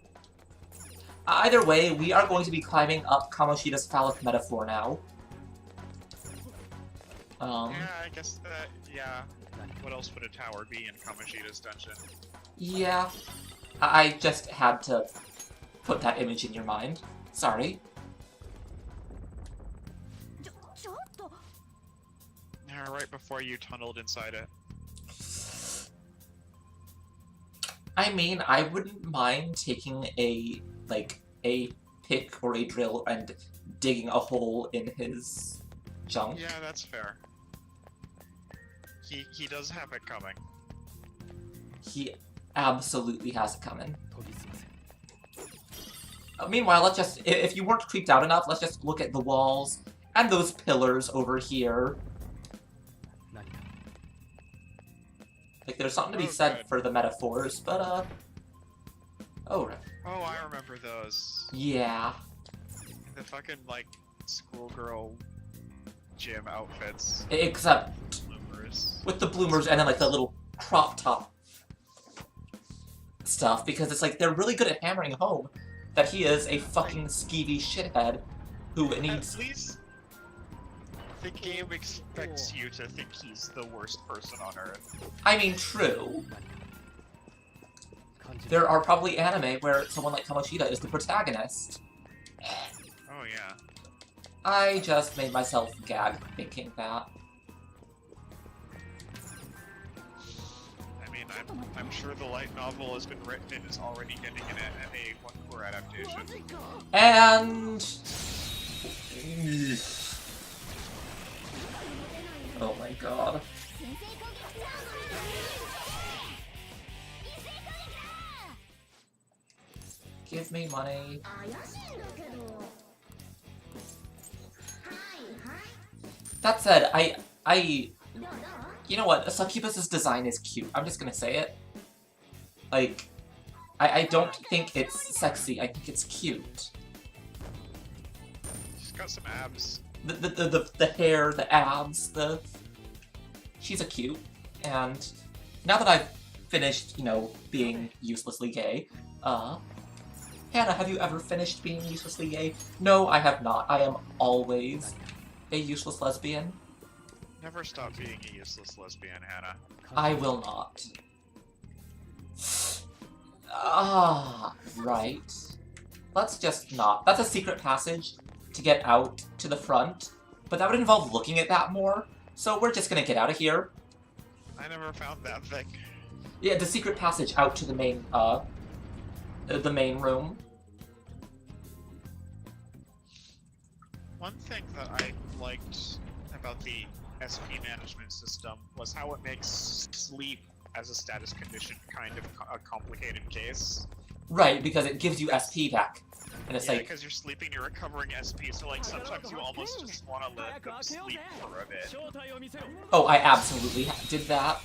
Either way, we are going to be climbing up Kamoshida's phallic metaphor now. Yeah, I guess that, yeah. What else would a tower be in Kamoshida's dungeon? Yeah. I just had to put that image in your mind. Sorry. ちょっと Yeah, right before you tunneled inside it. I mean, I wouldn't mind taking a pick or a drill and digging a hole in his junk. Yeah, that's fair. He does have it coming. He absolutely has it coming. Meanwhile, let's just, if you weren't creeped out enough, let's just look at the walls and those pillars over here. Like, there's something to be said good. for the metaphors, but, oh, right. Oh, I remember those. Yeah. The fucking, like, schoolgirl gym outfits. Except Bloomers. with the bloomers and then, like, the little crop top stuff, because it's like, they're really good at hammering home that he is a fucking skeevy shithead who needs... At least the game expects you to think he's the worst person on Earth. I mean, true. There are probably anime where someone like Kamoshida is the protagonist. Oh yeah. I just made myself gag thinking that. mean, I'm sure the light novel has been written and is already getting a one-core adaptation. And... Oh my god. Give me money. That said, you know what? Succubus's design is cute. I'm just gonna say it. Like, I don't think it's sexy. I think it's cute. She's got some abs. The hair, the abs, she's a cute. And now that I've finished, you know, being uselessly gay, Hannah, have you ever finished being uselessly gay? No, I have not. I am always a useless lesbian. Never stop being a useless lesbian, Hannah. I will not. Ah, right. Let's just not. That's a secret passage to get out to the front, but that would involve looking at that more, so we're just gonna get out of here. I never found that thing. Yeah, the secret passage out to the main room. One thing that I liked about the SP management system was how it makes sleep as a status condition kind of a complicated case. Right, because it gives you SP back. And it's Yeah, like... because you're sleeping, you're recovering SP, so like sometimes you almost just want to let them sleep for a bit. Oh, I absolutely did that.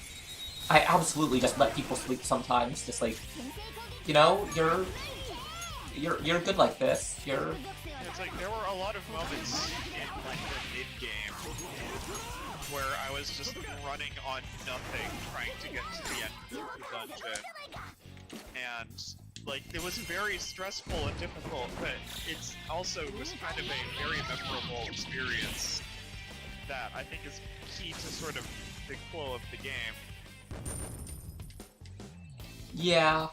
I absolutely just let people sleep sometimes, just like... You know, you're good like this. It's like, there were a lot of moments in like the mid-game where I was just running on nothing, trying to get to the end of the dungeon. And, like, it was very stressful and difficult, but it's also was kind of a very memorable experience that I think is key to sort of the flow of the game. Yeah.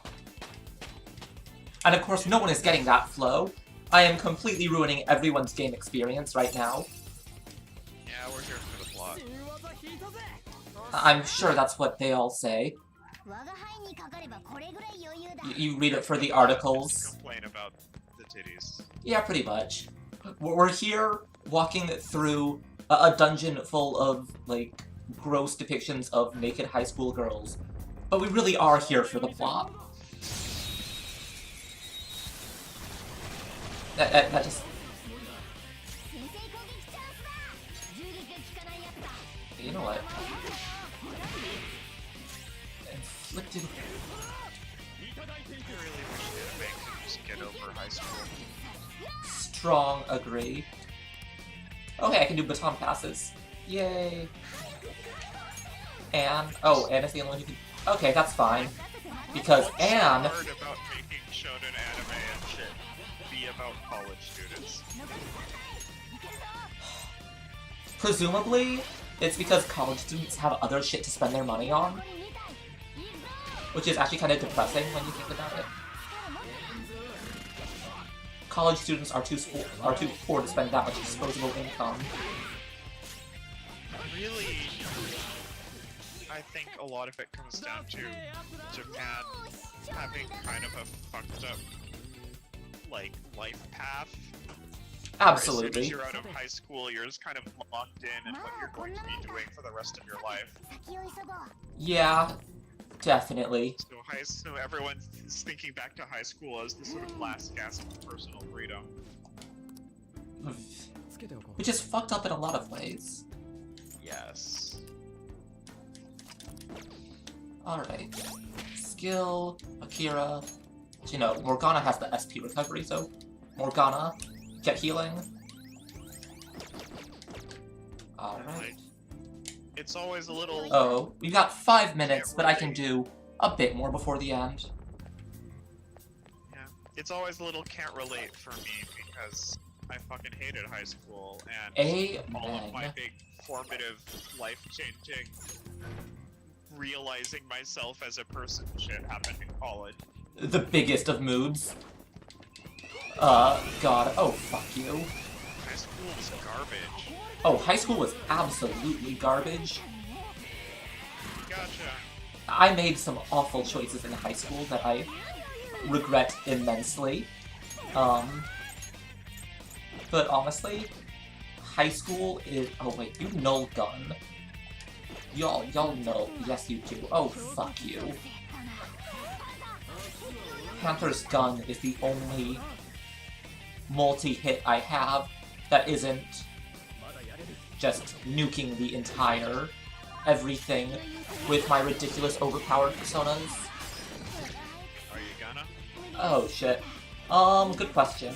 And of course, no one is getting that flow. I am completely ruining everyone's game experience right now. Yeah, we're here for the plot. I'm sure that's what they all say. You read it for the articles. Complain about the titties. Yeah, pretty much. We're here walking through a dungeon full of, like, gross depictions of naked high school girls. But we really are here for the plot. That just... You know what? Inflicted... I really wish anime could just get over high school. Strong agree. Okay, I can do baton passes. Yay. Anne. Oh, Anne is the only one who can... Okay, that's fine. Because Anne... What's so hard about making shonen anime and shit be about college students? Presumably, it's because college students have other shit to spend their money on. Which is actually kind of depressing when you think about it. College students are too poor to spend that much disposable income. Really, I think a lot of it comes down to Japan having kind of a fucked up, like, life path. Absolutely. As soon as you're out of high school, you're just kind of locked in what you're going to be doing for the rest of your life. Yeah, definitely. So everyone's thinking back to high school as the sort of last gasp of personal freedom. Which is fucked up in a lot of ways. Yes. Alright. Skill, Akira. You know, Morgana has the SP recovery, so Morgana, get healing. Alright. It's always a little... Oh, we've got 5 minutes, but I can do a bit more before the end. Yeah. It's always a little can't relate for me because I fucking hated high school and all of my big formative, life-changing, realizing myself as a person shit happened in college. The biggest of moods. God. Oh, fuck you. High school was garbage. Oh, high school was absolutely garbage. Gotcha. I made some awful choices in high school that I regret immensely. But honestly, high school is... Oh wait, you null gun. Y'all know. Yes, you do. Oh, fuck you. Panther's gun is the only multi-hit I have that isn't just nuking the entire everything with my ridiculous overpowered personas. Are you gonna? Oh shit. Good question.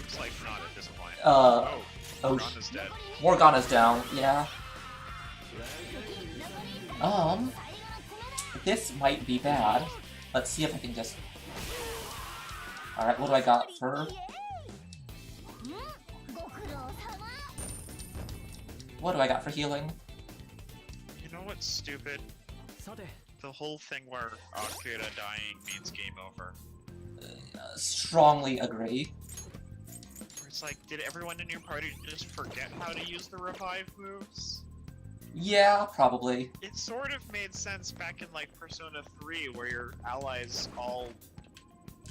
It's like not at this point. Oh, Morgana's dead. Morgana's down, yeah. This might be bad. Let's see if I can just... Alright, what do I got for her? What do I got for healing? You know what's stupid? The whole thing where Akira dying means game over. Strongly agree. Where it's like, did everyone in your party just forget how to use the revive moves? Yeah, probably. It sort of made sense back in like Persona 3 where your allies all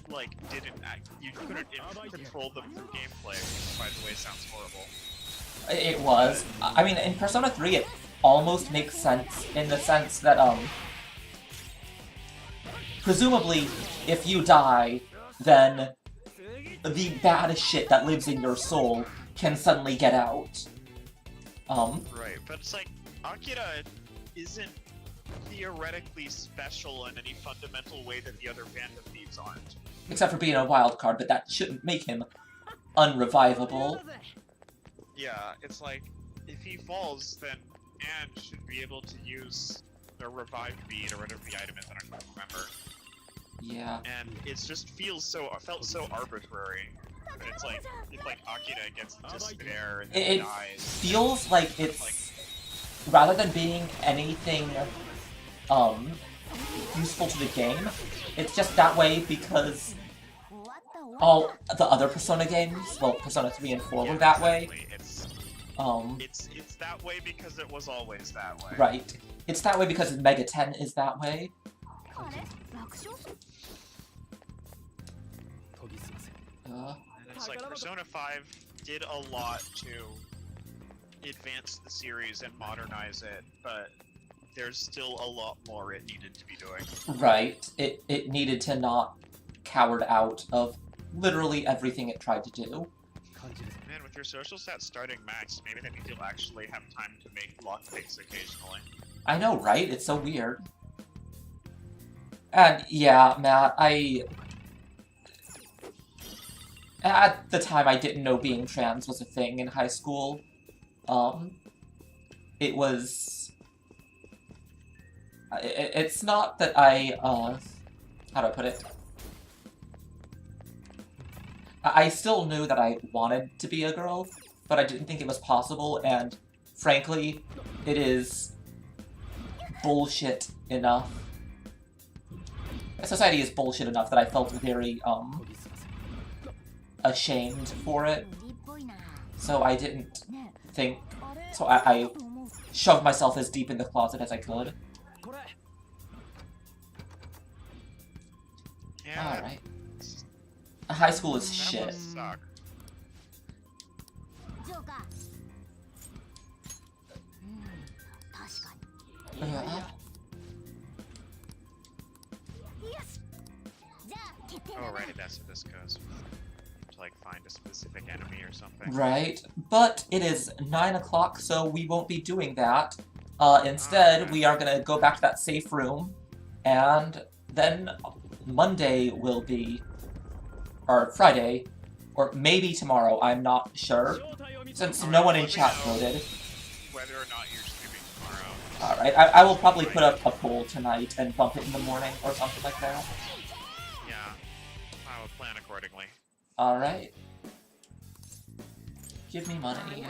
like didn't act, you couldn't control them through gameplay, which by the way sounds horrible. It was. I mean, in Persona 3 it almost makes sense in the sense that, presumably, if you die, then the bad shit that lives in your soul can suddenly get out. Right, but it's like, Akira isn't theoretically special in any fundamental way that the other band of thieves aren't. Except for being a wild card, but that shouldn't make him unrevivable. Yeah, it's like, if he falls, then Anne should be able to use the revive bead or whatever the item is, I don't remember. Yeah. And it just felt so arbitrary. But it's like Akira gets into despair and then It dies. feels like it's... Rather than being anything, useful to the game, it's just that way because all the other Persona games, well, Persona 3 and 4 were that way. It's that way because it was always that way. Right. It's that way because Mega 10 is that way. And it's like Persona 5 did a lot to advance the series and modernize it, but there's still a lot more it needed to be doing. Right. It needed to not coward out of literally everything it tried to do. Man, with your social stats starting max, maybe that means you'll actually have time to make lockpicks occasionally. I know, right? It's so weird. And yeah, Matt, at the time I didn't know being trans was a thing in high school. It was... It's not that I, how do I put it? I still knew that I wanted to be a girl, but I didn't think it was possible, and frankly, it is bullshit enough. Society is bullshit enough that I felt very, ashamed for it. So I didn't think... So I shoved myself as deep in the closet as I could. Yeah, Alright. High school is that shit. must suck. Oh, right, that's what this goes. To like find a specific enemy or something. Right, but it is 9 o'clock, so we won't be doing that. Instead, we are gonna go back to that safe room, and then Monday will be... or Friday, or maybe tomorrow, I'm not sure, since no one in chat voted. Whether or not you're streaming tomorrow. Alright, I will probably put up a poll tonight and bump it in the morning, or something like that. Yeah, I will plan accordingly. Alright. Give me money.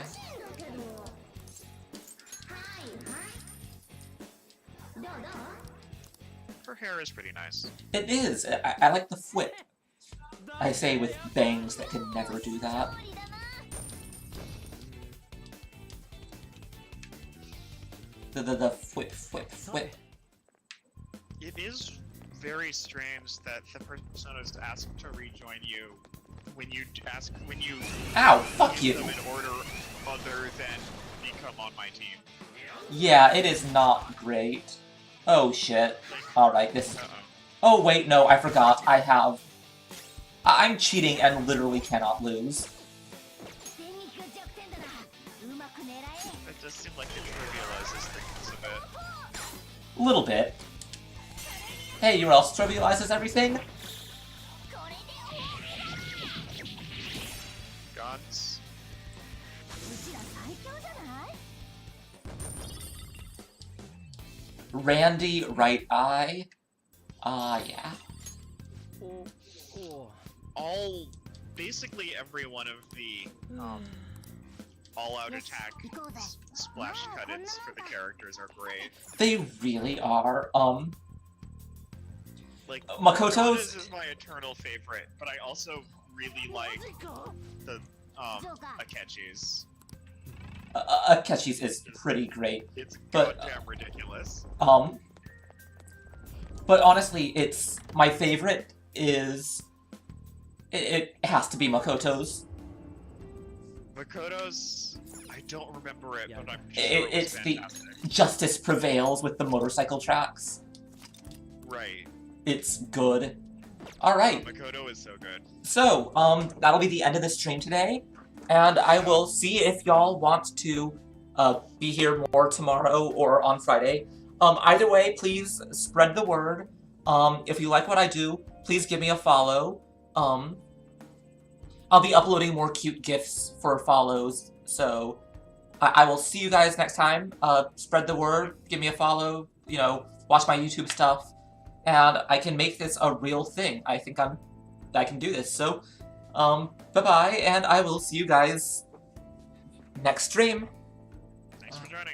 Her hair is pretty nice. It is! I like the whip. I say with bangs that can never do that. the whip. It is very strange that the personas ask to rejoin you when you Ow, fuck use you. them in order other than become on my team. Yeah, it is not great. Oh shit. Alright, this... Uh-oh. Oh wait, no, I forgot. I'm cheating and literally cannot lose. It does seem like it trivializes things a bit. A little bit. Hey, you know what else trivializes everything? Guns. Randy, right eye. Yeah. Basically every one of the all-out attack splash cut-ins for the characters are great. They really are. Like, Makoto's is my eternal favorite, but I also really like the Akechi's. Akechi's is pretty great. It's but, goddamn ridiculous. But honestly, it's my favorite is it has to be Makoto's. Makoto's, I don't remember it, but I'm sure it was It's the fantastic. Justice Prevails with the motorcycle tracks. Right. It's good. Alright. Makoto is so good. So, that'll be the end of the stream today, and I will see if y'all want to be here more tomorrow or on Friday. Either way, please spread the word. If you like what I do, please give me a follow. I'll be uploading more cute GIFs for follows, so I will see you guys next time. Spread the word, give me a follow, you know, watch my YouTube stuff, and I can make this a real thing. I think I can do this. So, bye-bye, and I will see you guys next stream. Thanks for joining us.